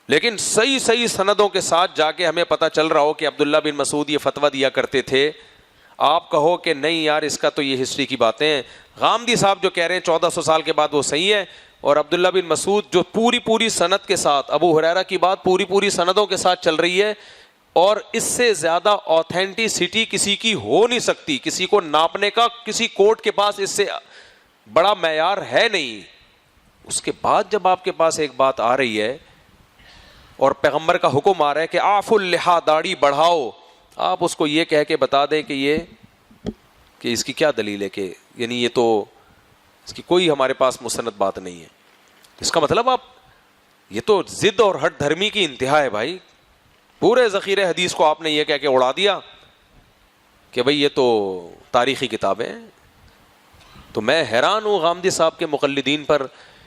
لیکن صحیح سندوں کے ساتھ جا کے ہمیں پتہ چل رہا ہو کہ عبداللہ بن مسعود یہ فتویٰ دیا کرتے تھے. آپ کہو کہ نہیں یار اس کا تو یہ ہسٹری کی باتیں ہیں. غامدی صاحب جو کہہ رہے ہیں 1400 سال کے بعد وہ صحیح ہے, اور عبداللہ بن مسعود جو پوری سند کے ساتھ, ابو ہریرہ کی بات پوری سندوں کے ساتھ چل رہی ہے, اور اس سے زیادہ آتھینٹیسٹی کسی کی ہو نہیں سکتی. کسی کو ناپنے کا کسی کورٹ کے پاس اس سے بڑا معیار ہے نہیں. اس کے بعد جب آپ کے پاس ایک بات آ رہی ہے اور پیغمبر کا حکم آ رہا ہے کہ آف اللحا، داڑھی بڑھاؤ، آپ اس کو یہ کہہ کے بتا دیں کہ اس کی کیا دلیل ہے، کہ یعنی یہ تو اس کی کوئی ہمارے پاس مستند بات نہیں ہے. اس کا مطلب آپ یہ تو ضد اور ہٹ دھرمی کی انتہا ہے بھائی. پورے ذخیرے حدیث کو آپ نے یہ کہہ کے اڑا دیا کہ بھئی یہ تو تاریخی کتابیں ہیں. تو میں حیران ہوں غامدی صاحب کے مقلدین پر.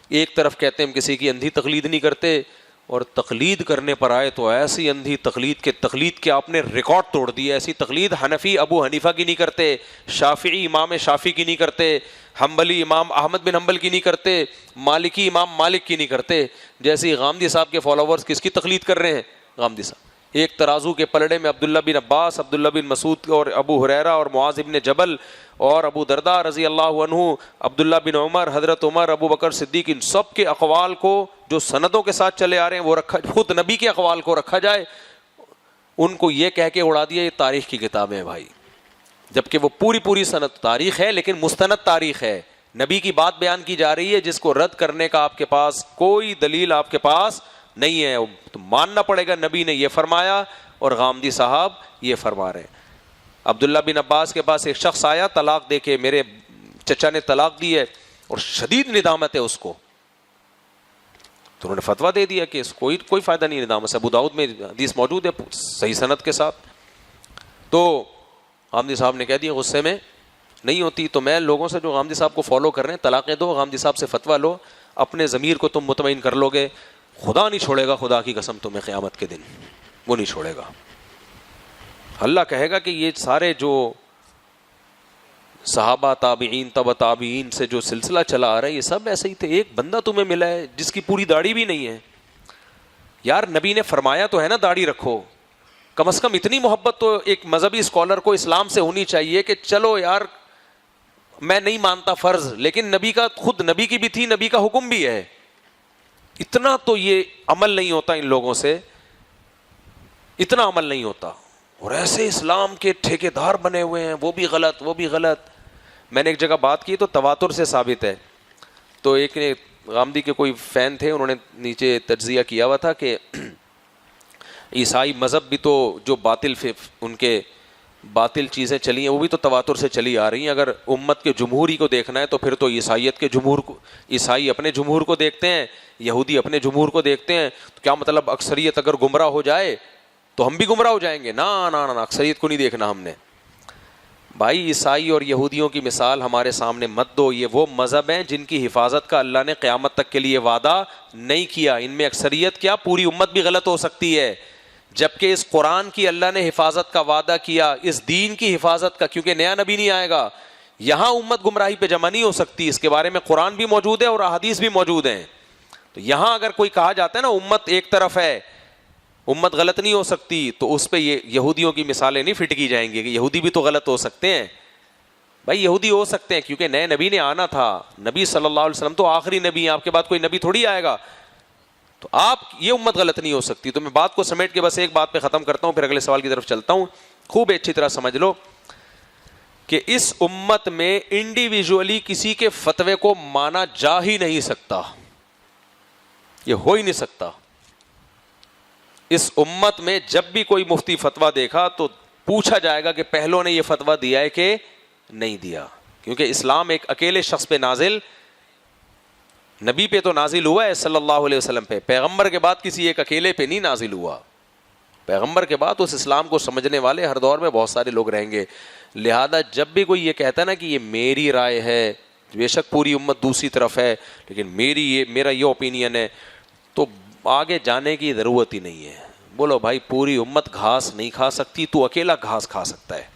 ایک طرف کہتے ہیں ہم کسی کی اندھی تقلید نہیں کرتے، اور تقلید کرنے پر آئے تو ایسی اندھی تقلید کے آپ نے ریکارڈ توڑ دی. ایسی تقلید حنفی ابو حنیفہ کی نہیں کرتے، شافعی امام شافعی کی نہیں کرتے، حنبلی امام احمد بن حنبل کی نہیں کرتے، مالکی امام مالک کی نہیں کرتے، جیسی غامدی صاحب کے فالوورز کس کی تقلید کر رہے ہیں؟ غامدی صاحب. ایک ترازو کے پلڑے میں عبداللہ بن عباس، عبداللہ بن مسعود اور ابو ہریرہ اور معاذ بن جبل اور ابو درداء رضی اللہ عنہ، عبداللہ بن عمر، حضرت عمر، ابو بکر صدیق، ان سب کے اقوال کو جو سندوں کے ساتھ چلے آ رہے ہیں وہ رکھا، خود نبی کے اقوال کو رکھا جائے. ان کو یہ کہہ کے اڑا دیا یہ تاریخ کی کتابیں ہیں بھائی، جبکہ وہ پوری سند تاریخ ہے، لیکن مستند تاریخ ہے. نبی کی بات بیان کی جا رہی ہے جس کو رد کرنے کا آپ کے پاس کوئی دلیل آپ کے پاس نہیں ہے. تو ماننا پڑے گا نبی نے یہ فرمایا اور غامدی صاحب یہ فرما رہے ہیں. عبداللہ بن عباس کے پاس ایک شخص آیا طلاق دے کے، میرے چچا نے طلاق دی ہے اور شدید ندامت ہے اس کو. تو انہوں نے فتویٰ دے دیا کہ اس کوئی فائدہ نہیں ندامت سے. ابو داؤد میں حدیث موجود ہے صحیح سند کے ساتھ. تو غامدی صاحب نے کہہ دیا غصے میں نہیں ہوتی. تو میں لوگوں سے جو غامدی صاحب کو فالو کر رہے ہیں طلاقیں دو، غامدی صاحب سے فتویٰ لو، اپنے ضمیر کو تم مطمئن کر لو گے. خدا نہیں چھوڑے گا، خدا کی قسم تمہیں قیامت کے دن وہ نہیں چھوڑے گا. اللہ کہے گا کہ یہ سارے جو صحابہ تابعین تبع تابعین سے جو سلسلہ چلا آ رہا ہے یہ سب ایسے ہی تھے. ایک بندہ تمہیں ملا ہے جس کی پوری داڑھی بھی نہیں ہے. یار نبی نے فرمایا تو ہے نا داڑھی رکھو. کم از کم اتنی محبت تو ایک مذہبی اسکالر کو اسلام سے ہونی چاہیے کہ چلو یار میں نہیں مانتا فرض، لیکن نبی کا خود نبی کی بھی تھی، نبی کا حکم بھی ہے. اتنا تو یہ عمل نہیں ہوتا ان لوگوں سے، اتنا عمل نہیں ہوتا. اور ایسے اسلام کے ٹھیکیدار بنے ہوئے ہیں، وہ بھی غلط وہ بھی غلط. میں نے ایک جگہ بات کی تو تواتر سے ثابت ہے. تو ایک نے غامدی کے کوئی فین تھے، انہوں نے نیچے تجزیہ کیا ہوا تھا کہ عیسائی مذہب بھی تو جو ان کے باطل چیزیں چلی ہیں وہ بھی تو تواتر سے چلی آ رہی ہیں. اگر امت کے جمہوری کو دیکھنا ہے تو پھر تو عیسائیت کے جمہور کو، عیسائی اپنے جمہور کو دیکھتے ہیں، یہودی اپنے جمہور کو دیکھتے ہیں. تو کیا مطلب اکثریت اگر گمراہ ہو جائے تو ہم بھی گمراہ ہو جائیں گے؟ نا نا نا، اکثریت کو نہیں دیکھنا ہم نے. بھائی عیسائی اور یہودیوں کی مثال ہمارے سامنے مت دو. یہ وہ مذہب ہیں جن کی حفاظت کا اللہ نے قیامت تک کے لیے وعدہ نہیں کیا. ان میں اکثریت کیا پوری امت بھی غلط ہو سکتی ہے، جبکہ اس قرآن کی اللہ نے حفاظت کا وعدہ کیا، اس دین کی حفاظت کا، کیونکہ نیا نبی نہیں آئے گا. یہاں امت گمراہی پہ جمع نہیں ہو سکتی. اس کے بارے میں قرآن بھی موجود ہے اور احادیث بھی موجود ہیں. تو یہاں اگر کوئی کہا جاتا ہے نا امت ایک طرف ہے، امت غلط نہیں ہو سکتی، تو اس پہ یہ یہودیوں کی مثالیں نہیں فٹ کی جائیں گی کہ یہودی بھی تو غلط ہو سکتے ہیں. بھائی یہودی ہو سکتے ہیں کیونکہ نئے نبی نے آنا تھا. نبی صلی اللہ علیہ وسلم تو آخری نبی ہیں، آپ کے بعد کوئی نبی تھوڑی آئے گا. تو آپ یہ امت غلط نہیں ہو سکتی. تو میں بات کو سمیٹ کے بس ایک بات پہ ختم کرتا ہوں، پھر اگلے سوال کی طرف چلتا ہوں. خوب اچھی طرح سمجھ لو کہ اس امت میں انڈیویجولی کسی کے فتوے کو مانا جا ہی نہیں سکتا، یہ ہو ہی نہیں سکتا. اس امت میں جب بھی کوئی مفتی فتویٰ دیکھا تو پوچھا جائے گا کہ پہلوں نے یہ فتویٰ دیا ہے کہ نہیں دیا. کیونکہ اسلام ایک اکیلے شخص پہ نازل، نبی پہ تو نازل ہوا ہے صلی اللہ علیہ وسلم پہ، پیغمبر کے بعد کسی ایک اکیلے پہ نہیں نازل ہوا. پیغمبر کے بعد اس اسلام کو سمجھنے والے ہر دور میں بہت سارے لوگ رہیں گے. لہذا جب بھی کوئی یہ کہتا ہے نا کہ یہ میری رائے ہے، بے شک پوری امت دوسری طرف ہے لیکن میرا یہ اوپینین ہے، تو آگے جانے کی ضرورت ہی نہیں ہے. بولو بھائی پوری امت گھاس نہیں کھا سکتی، تو اکیلا گھاس کھا سکتا ہے.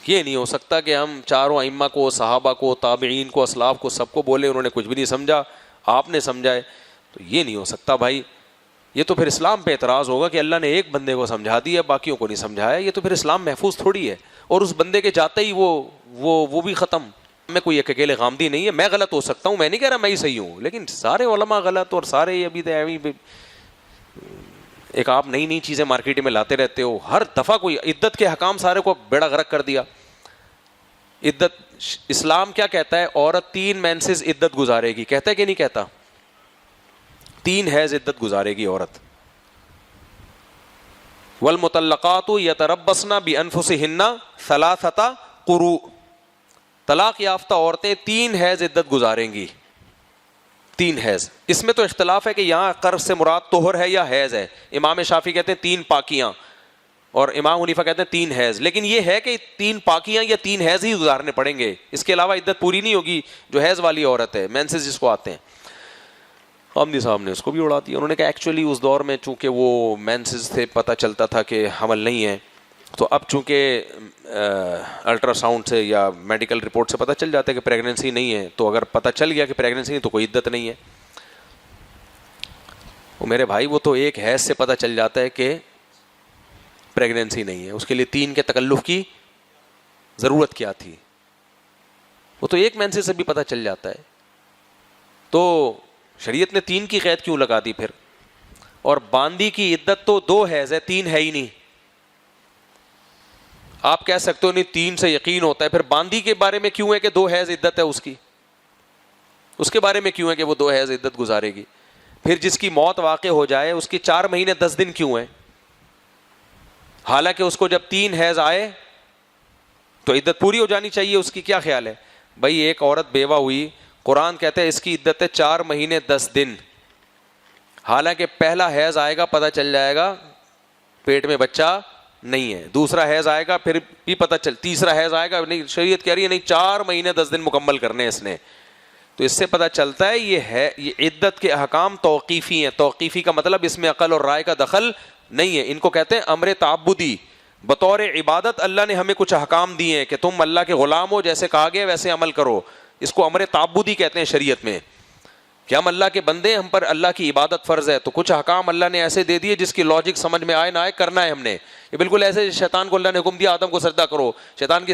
یہ نہیں ہو سکتا کہ ہم چاروں ائمہ کو، صحابہ کو، تابعین کو، اسلاف کو، سب کو بولے انہوں نے کچھ بھی نہیں سمجھا، آپ نے سمجھا ہے. تو یہ نہیں ہو سکتا بھائی. یہ تو پھر اسلام پہ اعتراض ہوگا کہ اللہ نے ایک بندے کو سمجھا دیا باقیوں کو نہیں سمجھایا. یہ تو پھر اسلام محفوظ تھوڑی ہے. اور اس بندے کے جاتے ہی وہ بھی ختم. میں کوئی ایک اکیلے غامدی نہیں ہے، میں غلط ہو سکتا ہوں، میں نہیں کہہ رہا میں ہی صحیح ہوں، لیکن سارے علماء غلط اور سارے ابھی ایک آپ نئی چیزیں مارکیٹ میں لاتے رہتے ہو. ہر دفعہ کوئی عدت کے حکام سارے کو بیڑا غرق کر دیا. عدت اسلام کیا کہتا ہے؟ عورت 3 مینسز عدت گزارے گی، کہتا ہے کہ نہیں کہتا؟ 3 حیض عدت گزارے گی عورت. والمطلقات یتربصن بانفسہن 3 قروء. طلاق یافتہ عورتیں 3 حیض عدت گزاریں گی. 3 حیض. اس میں تو اختلاف ہے کہ یہاں قرض سے مراد طہر ہے یا حیض ہے. امام شافعی کہتے ہیں 3 پاکیاں اور امام حنیفہ کہتے ہیں 3 حیض. لیکن یہ ہے کہ 3 پاکیاں یا 3 حیض ہی گزارنے پڑیں گے, اس کے علاوہ عدت پوری نہیں ہوگی. جو حیض والی عورت ہے, مینسز جس کو آتے ہیں, غامدی صاحب نے اس کو بھی اڑا دیا. انہوں نے کہا ایکچولی اس دور میں چونکہ وہ مینسز تھے, پتہ چلتا تھا کہ حمل نہیں ہے, تو اب چونکہ الٹرا ساؤنڈ سے یا میڈیکل رپورٹ سے پتہ چل جاتا ہے کہ پریگننسی نہیں ہے, تو اگر پتہ چل گیا کہ پریگننسی نہیں تو کوئی عدت نہیں ہے. وہ میرے بھائی وہ تو ایک حیض سے پتہ چل جاتا ہے کہ پریگننسی نہیں ہے, اس کے لیے 3 کے تکلف کی ضرورت کیا تھی؟ وہ تو ایک مینسز سے بھی پتہ چل جاتا ہے. تو شریعت نے 3 کی قید کیوں لگا دی پھر؟ اور باندی کی عدت تو 2 حیض ہے, 3 ہے ہی نہیں. آپ کہہ سکتے ہو نہیں 3 سے یقین ہوتا ہے, پھر باندی کے بارے میں کیوں ہے کہ 2 حیض عدت ہے اس کی؟ اس کے بارے میں کیوں ہے کہ وہ 2 حیض عدت گزارے گی؟ پھر جس کی موت واقع ہو جائے اس کی 4 مہینے 10 دن کیوں ہے؟ حالانکہ اس کو جب 3 حیض آئے تو عدت پوری ہو جانی چاہیے اس کی. کیا خیال ہے بھائی؟ ایک عورت بیوہ ہوئی, قرآن کہتا ہے اس کی عدت ہے 4 مہینے 10 دن. حالانکہ پہلا حیض آئے گا پتہ چل جائے گا پیٹ میں بچہ نہیں ہے, دوسرا حیض آئے گا پھر بھی پتہ چل, تیسرا حیض آئے گا نہیں, شریعت کہہ رہی ہے نہیں 4 مہینے 10 دن مکمل کرنے اس نے. تو اس سے پتہ چلتا ہے یہ عدت کے احکام توقیفی ہیں. توقیفی کا مطلب اس میں عقل اور رائے کا دخل نہیں ہے. ان کو کہتے ہیں امر تعبدی. بطور عبادت اللہ نے ہمیں کچھ احکام دیے ہیں کہ تم اللہ کے غلام ہو, جیسے کہا گیا ویسے عمل کرو. اس کو امر تعبدی کہتے ہیں شریعت میں, کہ ہم اللہ کے بندے, ہم پر اللہ کی عبادت فرض ہے. تو کچھ احکام اللہ نے ایسے دے دیے جس کی لاجک سمجھ میں آئے نہ آئے کرنا ہے ہم نے. یہ بالکل ایسے شیطان کو اللہ نے حکم دیا آدم کو سجدہ کرو, شیطان کی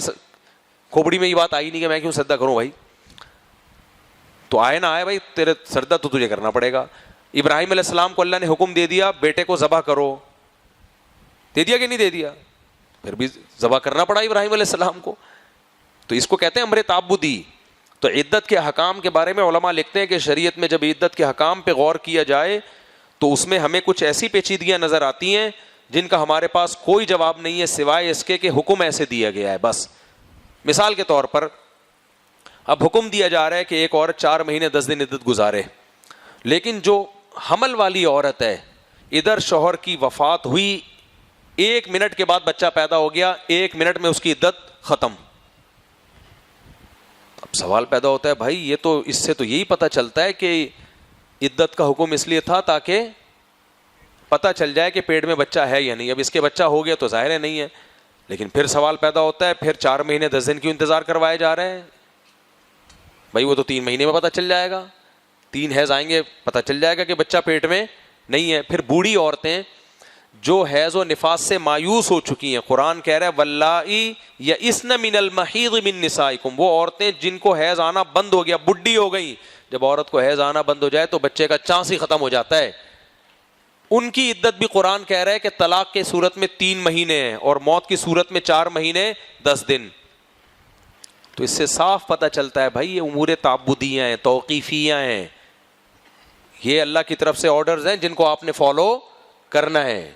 کھوپڑی میں یہ بات آئی نہیں کہ میں کیوں سجدہ کروں بھائی, تو آئے نہ آئے بھائی تیرے سجدہ تو تجھے کرنا پڑے گا. ابراہیم علیہ السلام کو اللہ نے حکم دے دیا بیٹے کو ذبح کرو, دے دیا کہ نہیں دے دیا؟ پھر بھی ذبح کرنا پڑا ابراہیم علیہ السلام کو. تو اس کو کہتے ہیں امر تعبدی. تو عدت کے حکام کے بارے میں علماء لکھتے ہیں کہ شریعت میں جب عدت کے حکام پہ غور کیا جائے تو اس میں ہمیں کچھ ایسی پیچیدگیاں نظر آتی ہیں جن کا ہمارے پاس کوئی جواب نہیں ہے سوائے اس کے کہ حکم ایسے دیا گیا ہے بس. مثال کے طور پر اب حکم دیا جا رہا ہے کہ ایک عورت 4 مہینے 10 دن عدت گزارے, لیکن جو حمل والی عورت ہے ادھر شوہر کی وفات ہوئی, 1 منٹ کے بعد بچہ پیدا ہو گیا, 1 منٹ میں اس کی عدت ختم. اب سوال پیدا ہوتا ہے بھائی یہ تو اس سے تو یہی پتہ چلتا ہے کہ عدت کا حکم اس لیے تھا تاکہ پتہ چل جائے کہ پیٹ میں بچہ ہے یا نہیں. اب اس کے بچہ ہو گیا تو ظاہر ہے نہیں ہے, لیکن پھر سوال پیدا ہوتا ہے پھر 4 مہینے 10 دن کیوں انتظار کروائے جا رہے ہیں بھائی؟ وہ تو 3 مہینے میں پتہ چل جائے گا, 3 حیض آئیں گے پتہ چل جائے گا کہ بچہ پیٹ میں نہیں ہے. پھر بوڑھی عورتیں جو حیض و نفاس سے مایوس ہو چکی ہیں, قرآن کہہ رہا ہے واللائی یئسن من المحیض من نسائکم, وہ عورتیں جن کو حیض آنا بند ہو گیا, بڈھی ہو گئی. جب عورت کو حیض آنا بند ہو جائے تو بچے کا چانس ہی ختم ہو جاتا ہے. ان کی عدت بھی قرآن کہہ رہا ہے کہ طلاق کے صورت میں 3 مہینے ہیں اور موت کی صورت میں 4 مہینے 10 دن. تو اس سے صاف پتہ چلتا ہے بھائی یہ امور تعبدیاں ہیں, توقیفیاں ہیں, یہ اللہ کی طرف سے آرڈرز ہیں جن کو آپ نے فالو کرنا ہے.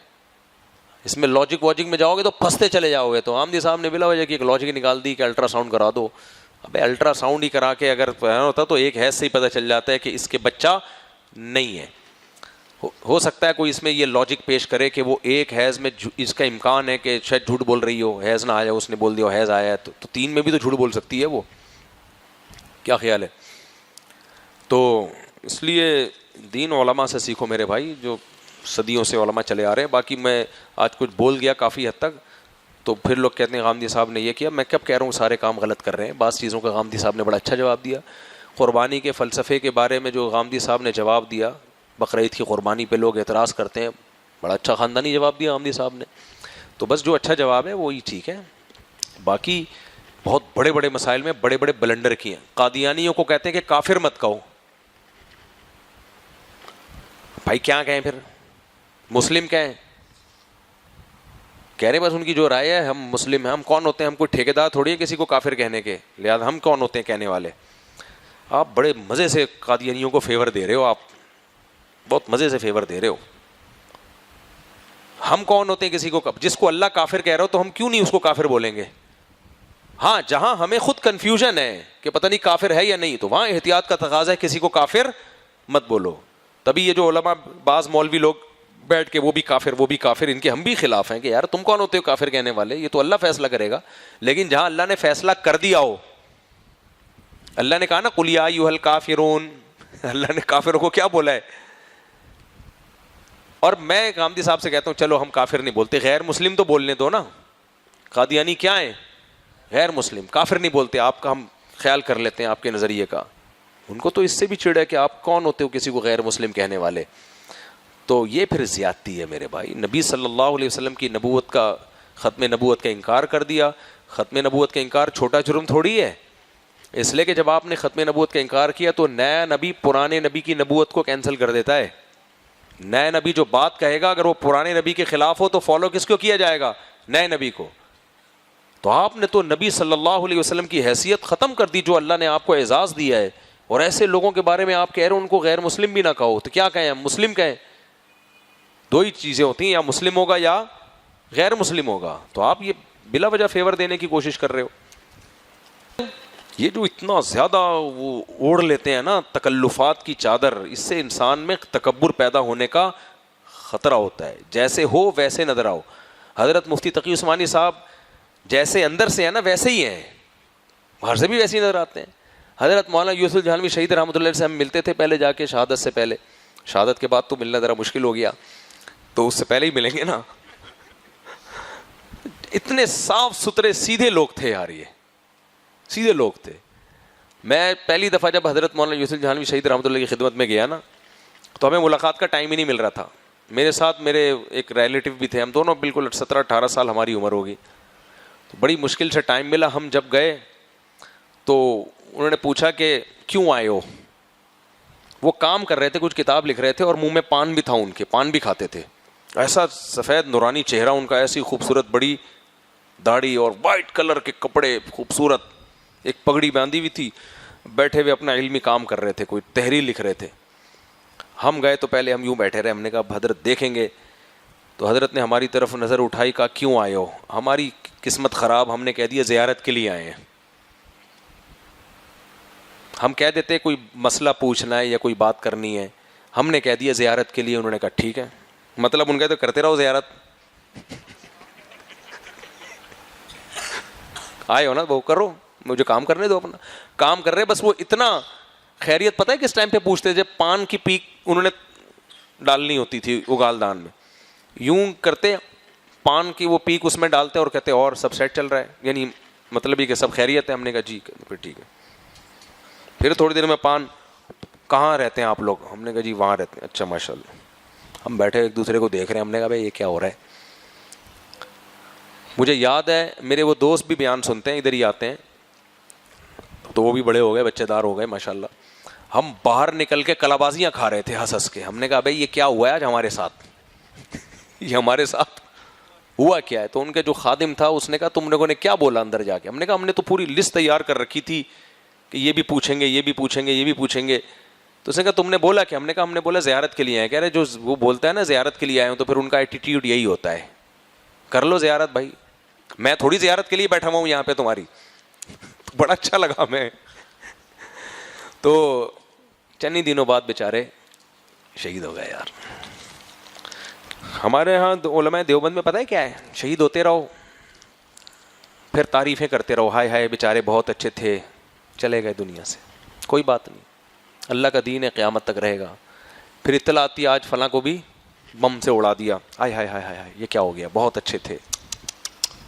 اس میں لاجک واجک میں جاؤ گے تو پھنستے چلے جاؤ گے. تو آمدی صاحب نے بلا وجہ کی ایک لاجک نکال دی کہ الٹرا ساؤنڈ کرا دو. ابے الٹرا ساؤنڈ ہی کرا کے اگر ہوتا تو ایک حیض سے ہی پتہ چل جاتا ہے کہ اس کے بچہ نہیں ہے. ہو سکتا ہے کوئی اس میں یہ لاجک پیش کرے کہ وہ ایک حیض میں اس کا امکان ہے کہ شاید جھوٹ بول رہی ہو, حیض نہ آیا, اس نے بول دیا حیض آیا ہے, تو 3 میں بھی تو جھوٹ بول سکتی ہے وہ. کیا خیال ہے؟ تو اس لیے دین علماء سے سیکھو میرے بھائی, جو صدیوں سے علماء چلے آ رہے ہیں. باقی میں آج کچھ بول گیا کافی حد تک, تو پھر لوگ کہتے ہیں غامدی صاحب نے یہ کیا. میں کب کہہ رہا ہوں سارے کام غلط کر رہے ہیں. بعض چیزوں کا غامدی صاحب نے بڑا اچھا جواب دیا. قربانی کے فلسفے کے بارے میں جو غامدی صاحب نے جواب دیا, بقرعید کی قربانی پہ لوگ اعتراض کرتے ہیں, بڑا اچھا خاندانی جواب دیا غامدی صاحب نے. تو بس جو اچھا جواب ہے وہی ٹھیک ہے. باقی بہت بڑے بڑے مسائل میں بڑے بڑے بلنڈر کیے ہیں. قادیانیوں کو کہتے ہیں کہ کافر مت کہو. بھائی کیا کہیں پھر؟ مسلم کہیں؟ کہہ رہے بس ان کی جو رائے ہے ہم مسلم ہیں. ہم کون ہوتے ہیں؟ ہم کوئی ٹھیکیدار تھوڑی ہے کسی کو کافر کہنے کے, لہٰذا ہم کون ہوتے ہیں کہنے والے؟ آپ بڑے مزے سے قادیانیوں کو فیور دے رہے ہو آپ. بہت مزے سے فیور دے رہے ہو. ہم کون ہوتے ہیں کسی کو, جس کو اللہ کافر کہہ رہا ہو تو ہم کیوں نہیں اس کو کافر بولیں گے؟ ہاں جہاں ہمیں خود کنفیوژن ہے کہ پتہ نہیں کافر ہے یا نہیں, تو وہاں احتیاط کا تقاضا ہے, کسی کو کافر مت بولو. تبھی یہ جو علماء, بعض مولوی لوگ بیٹھ کے وہ بھی کافر, ان کے ہم بھی خلاف ہیں کہ یار تم کون ہوتے ہو کافر کہنے والے, یہ تو اللہ فیصلہ کرے گا. لیکن جہاں اللہ نے فیصلہ کر دیا ہو, اللہ نے کہا نا قل یا ایھا الکافرون, اللہ نے کافروں کو کیا بولا ہے. اور میں غامدی صاحب سے کہتا ہوں چلو ہم کافر نہیں بولتے, غیر مسلم تو بولنے دو نا. قادیانی کیا ہے؟ غیر مسلم. کافر نہیں بولتے, آپ کا ہم خیال کر لیتے ہیں آپ کے نظریے کا. ان کو تو اس سے بھی چڑ ہے کہ آپ کون ہوتے ہو کسی کو غیر مسلم کہنے والے. تو یہ پھر زیادتی ہے میرے بھائی. نبی صلی اللہ علیہ وسلم کی نبوت کا, ختم نبوت کا انکار کر دیا. ختم نبوت کا انکار چھوٹا جرم تھوڑی ہے, اس لیے کہ جب آپ نے ختم نبوت کا انکار کیا تو نیا نبی پرانے نبی کی نبوت کو کینسل کر دیتا ہے. نئے نبی جو بات کہے گا اگر وہ پرانے نبی کے خلاف ہو تو فالو کس کو کیا جائے گا؟ نئے نبی کو. تو آپ نے تو نبی صلی اللہ علیہ وسلم کی حیثیت ختم کر دی جو اللہ نے آپ کو اعزاز دیا ہے, اور ایسے لوگوں کے بارے میں آپ کہہ رہے ہیں ان کو غیر مسلم بھی نہ کہو. تو کیا کہیں ہم؟ مسلم کہیں. دو ہی چیزیں ہوتی ہیں, یا مسلم ہوگا یا غیر مسلم ہوگا. تو آپ یہ بلا وجہ فیور دینے کی کوشش کر رہے ہو. یہ جو اتنا زیادہ وہ اوڑھ لیتے ہیں نا تکلفات کی چادر, اس سے انسان میں تکبر پیدا ہونے کا خطرہ ہوتا ہے. جیسے ہو ویسے نظر آؤ. حضرت مفتی تقی عثمانی صاحب جیسے اندر سے ہیں نا ویسے ہی ہیں, باہر سے بھی ویسے ہی نظر آتے ہیں. حضرت مولانا یوسف جہانوی شہید رحمۃ اللہ علیہ سے ہم ملتے تھے پہلے جا کے, شہادت سے پہلے. شہادت کے بعد تو ملنا ذرا مشکل ہو گیا, تو اس سے پہلے ہی ملیں گے نا. اتنے صاف ستھرے سیدھے لوگ تھے یار, یہ سیدھے لوگ تھے. میں پہلی دفعہ جب حضرت مولانا یوسف جہانوی شہید رحمۃ اللہ کی خدمت میں گیا نا, تو ہمیں ملاقات کا ٹائم ہی نہیں مل رہا تھا. میرے ساتھ میرے ایک ریلیٹیو بھی تھے, ہم دونوں بالکل 17-18 سال ہماری عمر ہوگی. تو بڑی مشکل سے ٹائم ملا. ہم جب گئے تو انہوں نے پوچھا کہ کیوں آئے ہو. وہ کام کر رہے تھے, کچھ کتاب لکھ رہے تھے, اور منہ میں پان بھی تھا ان کے, پان بھی کھاتے تھے. ایسا سفید نورانی چہرہ ان کا, ایسی خوبصورت بڑی داڑھی اور وائٹ کلر کے کپڑے خوبصورت, ایک پگڑی باندھی ہوئی تھی. بیٹھے ہوئے اپنا علمی کام کر رہے تھے, کوئی تحریر لکھ رہے تھے. ہم گئے تو پہلے ہم یوں بیٹھے رہے. ہم نے کہا حضرت دیکھیں گے. تو حضرت نے ہماری طرف نظر اٹھائی, کہا کیوں آئے ہو؟ ہماری قسمت خراب, ہم نے کہہ دیا زیارت کے لیے آئے ہیں. ہم کہہ دیتے کوئی مسئلہ پوچھنا ہے یا کوئی بات کرنی ہے, ہم نے کہہ دیا زیارت کے لیے. انہوں نے کہا ٹھیک ہے. مطلب ان کہتے کرتے رہو زیارت, آئے ہو نا وہ کرو, مجھے کام کرنے دو, اپنا کام کر رہے. بس وہ اتنا خیریت پتہ ہے کس ٹائم پہ پوچھتے, جب پان کی پیک انہوں نے ڈالنی ہوتی تھی اگال دان میں, یوں کرتے پان کی وہ پیک اس میں ڈالتے اور کہتے اور سب سیٹ چل رہا ہے, یعنی مطلب یہ کہ سب خیریت ہے. ہم نے کہا جی پھر ٹھیک ہے. پھر تھوڑی دیر میں پان, کہاں رہتے ہیں آپ لوگ؟ ہم نے کہا جی وہاں رہتے ہیں. اچھا ماشاء اللہ. ہم بیٹھے ایک دوسرے کو دیکھ رہے ہیں. ہم نے کہا بھائی یہ کیا ہو رہا ہے؟ مجھے یاد ہے میرے وہ دوست بھی بیان سنتے ہیں, ادھر ہی آتے ہیں, تو وہ بھی بڑے ہو گئے, بچے دار ہو گئے ماشاء اللہ. ہم باہر نکل کے کلابازیاں کھا رہے تھے ہنس ہنس کے. ہم نے کہا بھائی یہ کیا ہوا ہے آج ہمارے ساتھ, یہ ہمارے ساتھ ہوا کیا ہے؟ تو ان کے جو خادم تھا اس نے کہا تم لوگوں نے کیا بولا اندر جا کے؟ ہم نے کہا ہم نے تو پوری لسٹ تیار کر رکھی تھی کہ یہ بھی پوچھیں گے, یہ بھی پوچھیں گے, یہ بھی پوچھیں گے. تو اس نے کہا تم نے بولا کہ؟ ہم نے کہا ہم نے بولا زیارت کے لیے آئے. کہہ رہے جو وہ بولتا ہے نا زیارت کے لیے آئے ہوں, تو پھر ان کا ایٹیٹیوڈ یہی ہوتا ہے, کر لو زیارت بھائی, میں تھوڑی زیارت کے لیے بیٹھا ہوا ہوں یہاں پہ تمہاری. بڑا اچھا لگا میں. تو چند ہی دنوں بعد بیچارے شہید ہو گئے یار. ہمارے ہاں علماء دیوبند میں پتہ ہے کیا ہے, شہید ہوتے رہو, پھر تعریفیں کرتے رہو, ہائے ہائے بیچارے بہت اچھے تھے, چلے گئے دنیا سے, کوئی بات نہیں, اللہ کا دین ہے قیامت تک رہے گا. پھر اطلاع آتی ہے آج فلاں کو بھی بم سے اڑا دیا, ہائے ہائے ہائے ہائے یہ کیا ہو گیا, بہت اچھے تھے,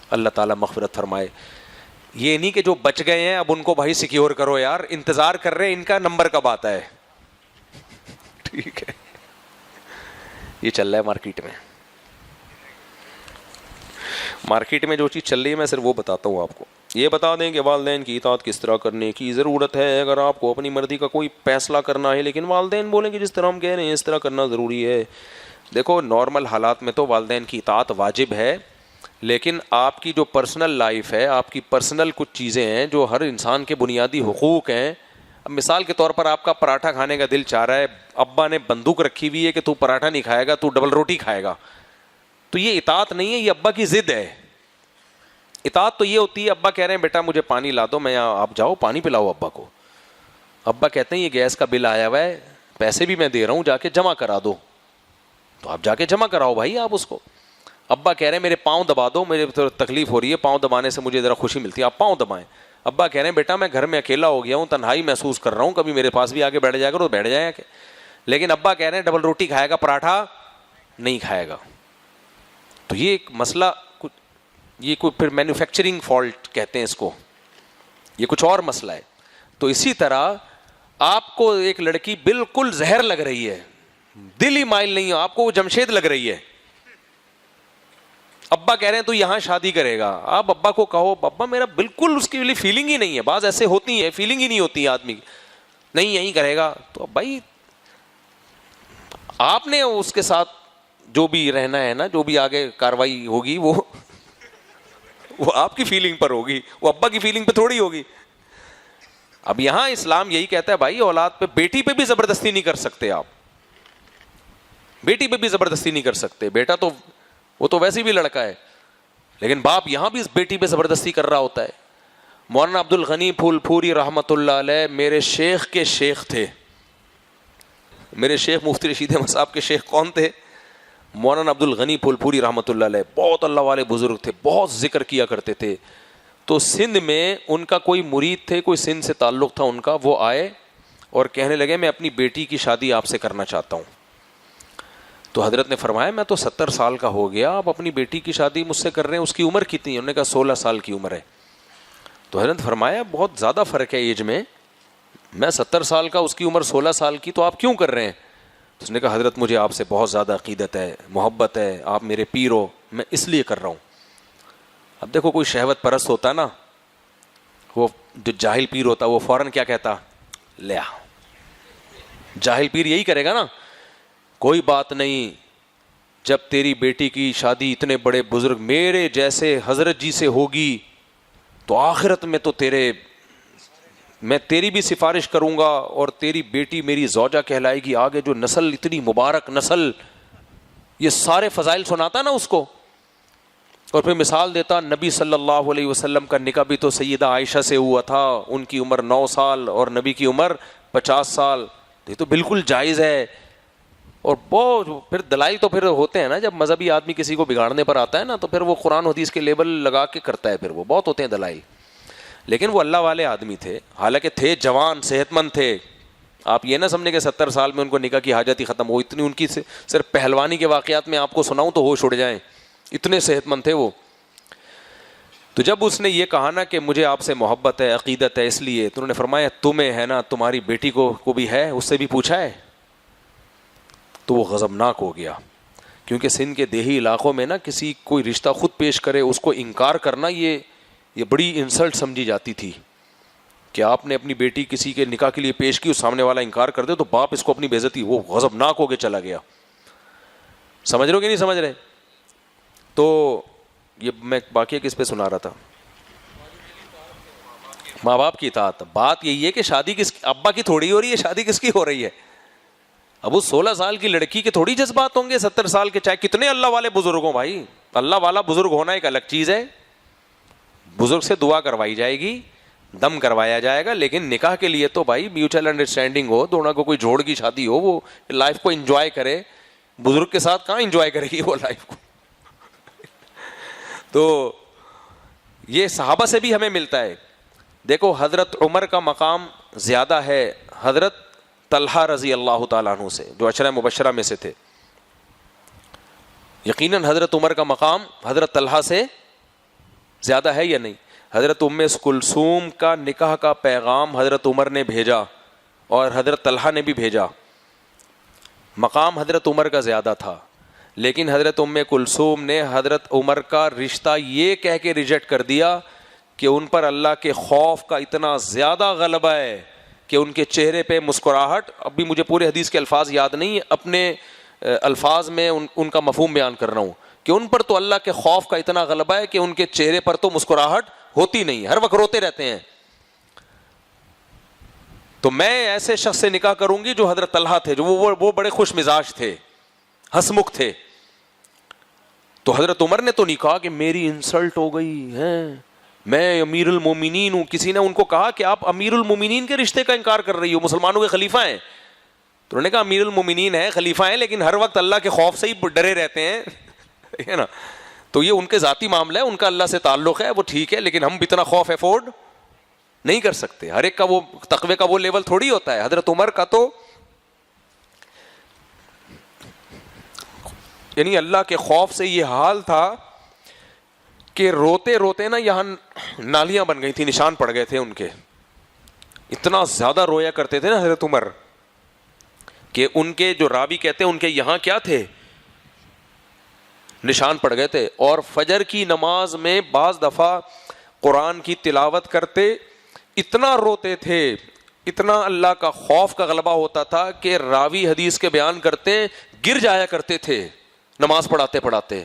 اللہ تعالیٰ مغفرت فرمائے. یہ نہیں کہ جو بچ گئے ہیں اب ان کو بھائی سیکیور کرو یار, انتظار کر رہے ہیں ان کا نمبر کب آتا ہے. ٹھیک ہے, یہ چل رہا ہے مارکیٹ میں. مارکیٹ میں جو چیز چل رہی ہے میں صرف وہ بتاتا ہوں آپ کو. یہ بتا دیں کہ والدین کی اطاعت کس طرح کرنے کی ضرورت ہے. اگر آپ کو اپنی مرضی کا کوئی فیصلہ کرنا ہے لیکن والدین بولیں کہ جس طرح ہم کہہ رہے ہیں اس طرح کرنا ضروری ہے. دیکھو نارمل حالات میں تو والدین کی اطاعت واجب ہے, لیکن آپ کی جو پرسنل لائف ہے, آپ کی پرسنل کچھ چیزیں ہیں جو ہر انسان کے بنیادی حقوق ہیں, اب مثال کے طور پر آپ کا پراٹھا کھانے کا دل چاہ رہا ہے, ابا نے بندوق رکھی ہوئی ہے کہ تو پراٹھا نہیں کھائے گا, تو ڈبل روٹی کھائے گا, تو یہ اطاعت نہیں ہے, یہ ابا کی ضد ہے. اطاعت تو یہ ہوتی ہے, ابا کہہ رہے ہیں بیٹا مجھے پانی لا دو, میں آپ جاؤ پانی پلاؤ ابا کو. ابا کہتے ہیں یہ گیس کا بل آیا ہوا ہے, پیسے بھی میں دے رہا ہوں, جا کے جمع کرا دو, تو آپ جا کے جمع کراؤ بھائی آپ اس کو. ابا کہہ رہے ہیں میرے پاؤں دبا دو, مجھے تکلیف ہو رہی ہے, پاؤں دبانے سے مجھے ذرا خوشی ملتی ہے, آپ پاؤں دبائیں. ابا کہہ رہے ہیں بیٹا میں گھر میں اکیلا ہو گیا ہوں, تنہائی محسوس کر رہا ہوں, کبھی میرے پاس بھی آگے بیٹھ جائے گا تو بیٹھ جائے گا. لیکن ابا کہہ رہے ہیں ڈبل روٹی کھائے گا, پراٹھا نہیں کھائے گا. تو یہ ایک مسئلہ, یہ کوئی پھر مینوفیکچرنگ فالٹ کہتے ہیں اس کو, یہ کچھ اور مسئلہ ہے. تو اسی طرح آپ کو ایک لڑکی بالکل زہر لگ رہی ہے, دل ہی مائل نہیں ہو, آپ کو وہ جمشید لگ رہی ہے, ابا کہہ رہے ہیں تو یہاں شادی کرے گا. آپ ابا کو کہو ابا میرا بالکل اس کے لیے فیلنگ ہی نہیں ہے, بعض ایسے ہوتی ہیں فیلنگ ہی نہیں ہوتی آدمی کی, نہیں یہیں کرے گا. تو بھائی آپ نے اس کے ساتھ جو بھی رہنا ہے نا, جو بھی آگے کاروائی ہوگی وہ آپ کی فیلنگ پر ہوگی, وہ ابا کی فیلنگ پہ تھوڑی ہوگی. اب یہاں اسلام یہی کہتا ہے بھائی اولاد پہ, بیٹی پہ بھی زبردستی نہیں کر سکتے آپ, بیٹی پہ بھی زبردستی نہیں کر سکتے. بیٹا تو وہ تو ویسے بھی لڑکا ہے, لیکن باپ یہاں بھی اس بیٹی پہ زبردستی کر رہا ہوتا ہے. مولانا عبد الغنی پھول پھوری رحمۃ اللہ علیہ میرے شیخ کے شیخ تھے. میرے شیخ مفتی رشید احمد صاحب کے شیخ کون تھے؟ مولانا عبد الغنی پھول پھوری رحمۃ اللہ علیہ, بہت اللہ والے بزرگ تھے, بہت ذکر کیا کرتے تھے. تو سندھ میں ان کا کوئی مرید تھے, کوئی سندھ سے تعلق تھا ان کا, وہ آئے اور کہنے لگے میں اپنی بیٹی کی شادی آپ سے کرنا چاہتا ہوں. تو حضرت نے فرمایا میں تو 70 سال کا ہو گیا, آپ اپنی بیٹی کی شادی مجھ سے کر رہے ہیں, اس کی عمر کتنی ہے؟ انہوں نے کہا 16 سال کی عمر ہے. تو حضرت نے فرمایا بہت زیادہ فرق ہے ایج میں, میں 70 سال کا, اس کی عمر 16 سال کی, تو آپ کیوں کر رہے ہیں؟ تو اس نے کہا حضرت مجھے آپ سے بہت زیادہ عقیدت ہے, محبت ہے, آپ میرے پیر ہو, میں اس لیے کر رہا ہوں. اب دیکھو کوئی شہوت پرست ہوتا نا, وہ جو جاہل پیر ہوتا وہ فوراً کیا کہتا, لیا. جاہل پیر یہی کرے گا نا, کوئی بات نہیں, جب تیری بیٹی کی شادی اتنے بڑے بزرگ میرے جیسے حضرت جی سے ہوگی تو آخرت میں تو میں تیری بھی سفارش کروں گا, اور تیری بیٹی میری زوجہ کہلائے گی, آگے جو نسل اتنی مبارک نسل, یہ سارے فضائل سناتا نا اس کو. اور پھر مثال دیتا, نبی صلی اللہ علیہ وسلم کا نکاح بھی تو سیدہ عائشہ سے ہوا تھا, ان کی عمر 9 سال اور نبی کی عمر 50 سال, یہ تو بالکل جائز ہے. اور بہت پھر دلائل تو پھر ہوتے ہیں نا, جب مذہبی آدمی کسی کو بگاڑنے پر آتا ہے نا, تو پھر وہ قرآن حدیث کے لیبل لگا کے کرتا ہے, پھر وہ بہت ہوتے ہیں دلائل. لیکن وہ اللہ والے آدمی تھے, حالانکہ تھے جوان, صحت مند تھے. آپ یہ نہ سمجھیں کہ 70 سال میں ان کو نکاح کی حاجت ہی ختم ہو, اتنی ان کی صرف پہلوانی کے واقعات میں آپ کو سناؤں تو ہوش اڑ جائیں, اتنے صحت مند تھے وہ. تو جب اس نے یہ کہا نا کہ مجھے آپ سے محبت ہے, عقیدت ہے, اس لیے, تو انہوں نے فرمایا تمہیں ہے نا, تمہاری بیٹی کو بھی ہے, اس سے بھی پوچھا ہے؟ تو وہ غضبناک ہو گیا, کیونکہ سندھ کے دیہی علاقوں میں نا کسی کوئی رشتہ خود پیش کرے, اس کو انکار کرنا یہ بڑی انسلٹ سمجھی جاتی تھی. کہ آپ نے اپنی بیٹی کسی کے نکاح کے لیے پیش کی, اس سامنے والا انکار کر دے تو باپ اس کو اپنی بےعزتی, وہ غضبناک ہو کے چلا گیا. سمجھ رہے ہو کہ نہیں سمجھ رہے؟ تو یہ میں باقی کس پہ سنا رہا تھا, ماں باپ کی اطاعت. بات یہی ہے کہ شادی ابا کی تھوڑی ہو رہی ہے, شادی کس کی ہو رہی ہے؟ اب وہ 16 سال کی لڑکی کے تھوڑی جذبات ہوں گے 70 سال کے, چاہے کتنے اللہ والے بزرگ ہوں. بھائی اللہ والا بزرگ ہونا ایک الگ چیز ہے, بزرگ سے دعا کروائی جائے گی, دم کروایا جائے گا, لیکن نکاح کے لیے تو بھائی میوچل انڈرسٹینڈنگ ہو, دونوں کو کوئی جوڑ کی شادی ہو, وہ لائف کو انجوائے کرے. بزرگ کے ساتھ کہاں انجوائے کرے گی وہ لائف کو؟ تو یہ صحابہ سے بھی ہمیں ملتا ہے. دیکھو حضرت عمر کا مقام زیادہ ہے حضرت طلحہ رضی اللہ تعالیٰ عنہ سے, جو عشرہ مبشرہ میں سے تھے. یقیناً حضرت عمر کا مقام حضرت طلحہ سے زیادہ ہے یا نہیں؟ حضرت ام کلثوم کا نکاح کا پیغام حضرت عمر نے بھیجا اور حضرت طلحہ نے بھی بھیجا. مقام حضرت عمر کا زیادہ تھا, لیکن حضرت ام کلثوم نے حضرت عمر کا رشتہ یہ کہہ کے ریجیکٹ کر دیا کہ ان پر اللہ کے خوف کا اتنا زیادہ غلبہ ہے کہ ان کے چہرے پہ مسکراہٹ, اب بھی مجھے پورے حدیث کے الفاظ یاد نہیں, اپنے الفاظ میں ان کا مفہوم بیان کر رہا ہوں, کہ ان پر تو اللہ کے خوف کا اتنا غلبہ ہے کہ ان کے چہرے پر تو مسکراہٹ ہوتی نہیں, ہر وقت روتے رہتے ہیں. تو میں ایسے شخص سے نکاح کروں گی جو حضرت طلحہ تھے، جو وہ بڑے خوش مزاج تھے، ہنسمکھ تھے. تو حضرت عمر نے تو نہیں کہا کہ میری انسلٹ ہو گئی ہے، میں امیر المومنین ہوں. کسی نے ان کو کہا کہ آپ امیر المومنین کے رشتے کا انکار کر رہی ہو، مسلمانوں کے خلیفہ ہیں. تو انہوں نے کہا امیر المومنین ہیں، خلیفہ ہیں، لیکن ہر وقت اللہ کے خوف سے ہی ڈرے رہتے ہیں، ہے نا. تو یہ ان کے ذاتی معاملہ ہے، ان کا اللہ سے تعلق ہے، وہ ٹھیک ہے، لیکن ہم اتنا خوف افورڈ نہیں کر سکتے. ہر ایک کا وہ تقوی کا وہ لیول تھوڑی ہوتا ہے. حضرت عمر کا تو یعنی اللہ کے خوف سے یہ حال تھا کہ روتے روتے نا یہاں نالیاں بن گئی تھی، نشان پڑ گئے تھے ان کے. اتنا زیادہ رویا کرتے تھے نا حضرت عمر کہ ان کے جو راوی کہتے ہیں ان کے یہاں کیا تھے، نشان پڑ گئے تھے. اور فجر کی نماز میں بعض دفعہ قرآن کی تلاوت کرتے اتنا روتے تھے، اتنا اللہ کا خوف کا غلبہ ہوتا تھا کہ راوی حدیث کے بیان کرتے گر جایا کرتے تھے. نماز پڑھاتے پڑھاتے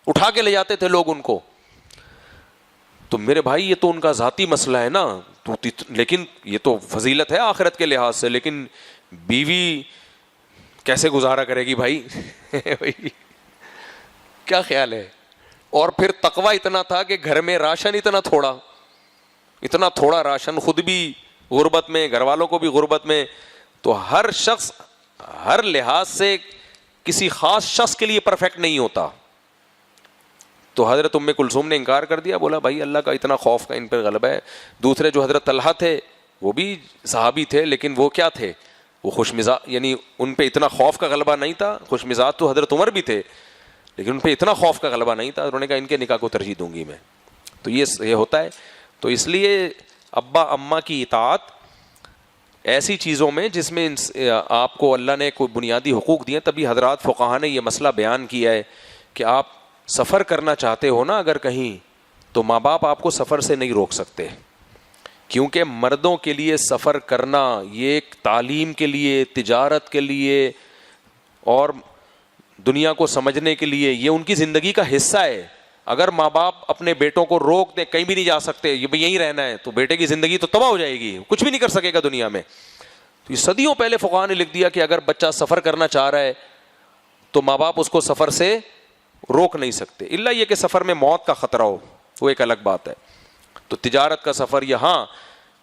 اٹھا کے لے جاتے تھے لوگ ان کو. تو میرے بھائی یہ تو ان کا ذاتی مسئلہ ہے نا، لیکن یہ تو فضیلت ہے آخرت کے لحاظ سے. لیکن بیوی کیسے گزارا کرے گی بھائی؟ کیا خیال ہے؟ اور پھر تقوی اتنا تھا کہ گھر میں راشن اتنا تھوڑا راشن، خود بھی غربت میں، گھر والوں کو بھی غربت میں. تو ہر شخص ہر لحاظ سے کسی خاص شخص کے لیے پرفیکٹ نہیں ہوتا. تو حضرت ام کلثوم نے انکار کر دیا، بولا بھائی اللہ کا اتنا خوف کا ان پر غلبہ ہے. دوسرے جو حضرت طلحہ تھے وہ بھی صحابی تھے، لیکن وہ کیا تھے، وہ خوش مزاج، یعنی ان پہ اتنا خوف کا غلبہ نہیں تھا. خوش مزاج تو حضرت عمر بھی تھے، لیکن ان پہ اتنا خوف کا غلبہ نہیں تھا. انہوں نے کہا ان کے نکاح کو ترجیح دوں گی میں. تو یہ ہوتا ہے. تو اس لیے ابا اماں کی اطاعت ایسی چیزوں میں جس میں آپ کو اللہ نے کوئی بنیادی حقوق دیے، تبھی حضرات فقہا نے یہ مسئلہ بیان کیا ہے کہ آپ سفر کرنا چاہتے ہو نا اگر کہیں، تو ماں باپ آپ کو سفر سے نہیں روک سکتے. کیونکہ مردوں کے لیے سفر کرنا یہ ایک تعلیم کے لیے، تجارت کے لیے اور دنیا کو سمجھنے کے لیے یہ ان کی زندگی کا حصہ ہے. اگر ماں باپ اپنے بیٹوں کو روک دیں کہیں بھی نہیں جا سکتے، یہ بھی یہیں رہنا ہے، تو بیٹے کی زندگی تو تباہ ہو جائے گی، کچھ بھی نہیں کر سکے گا دنیا میں. تو یہ صدیوں پہلے فقہا نے لکھ دیا کہ اگر بچہ سفر کرنا چاہ رہا ہے تو ماں باپ اس کو سفر سے روک نہیں سکتے، الا یہ کہ سفر میں موت کا خطرہ ہو، وہ ایک الگ بات ہے. تو تجارت کا سفر، یہاں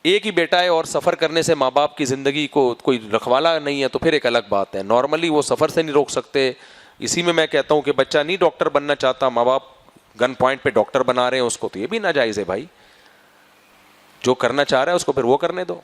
ایک ہی بیٹا ہے اور سفر کرنے سے ماں باپ کی زندگی کو کوئی رکھوالا نہیں ہے تو پھر ایک الگ بات ہے. نارملی وہ سفر سے نہیں روک سکتے. اسی میں کہتا ہوں کہ بچہ نہیں ڈاکٹر بننا چاہتا، ماں باپ گن پوائنٹ پہ ڈاکٹر بنا رہے ہیں اس کو، تو یہ بھی ناجائز ہے بھائی. جو کرنا چاہ رہا ہے اس کو پھر وہ کرنے دو.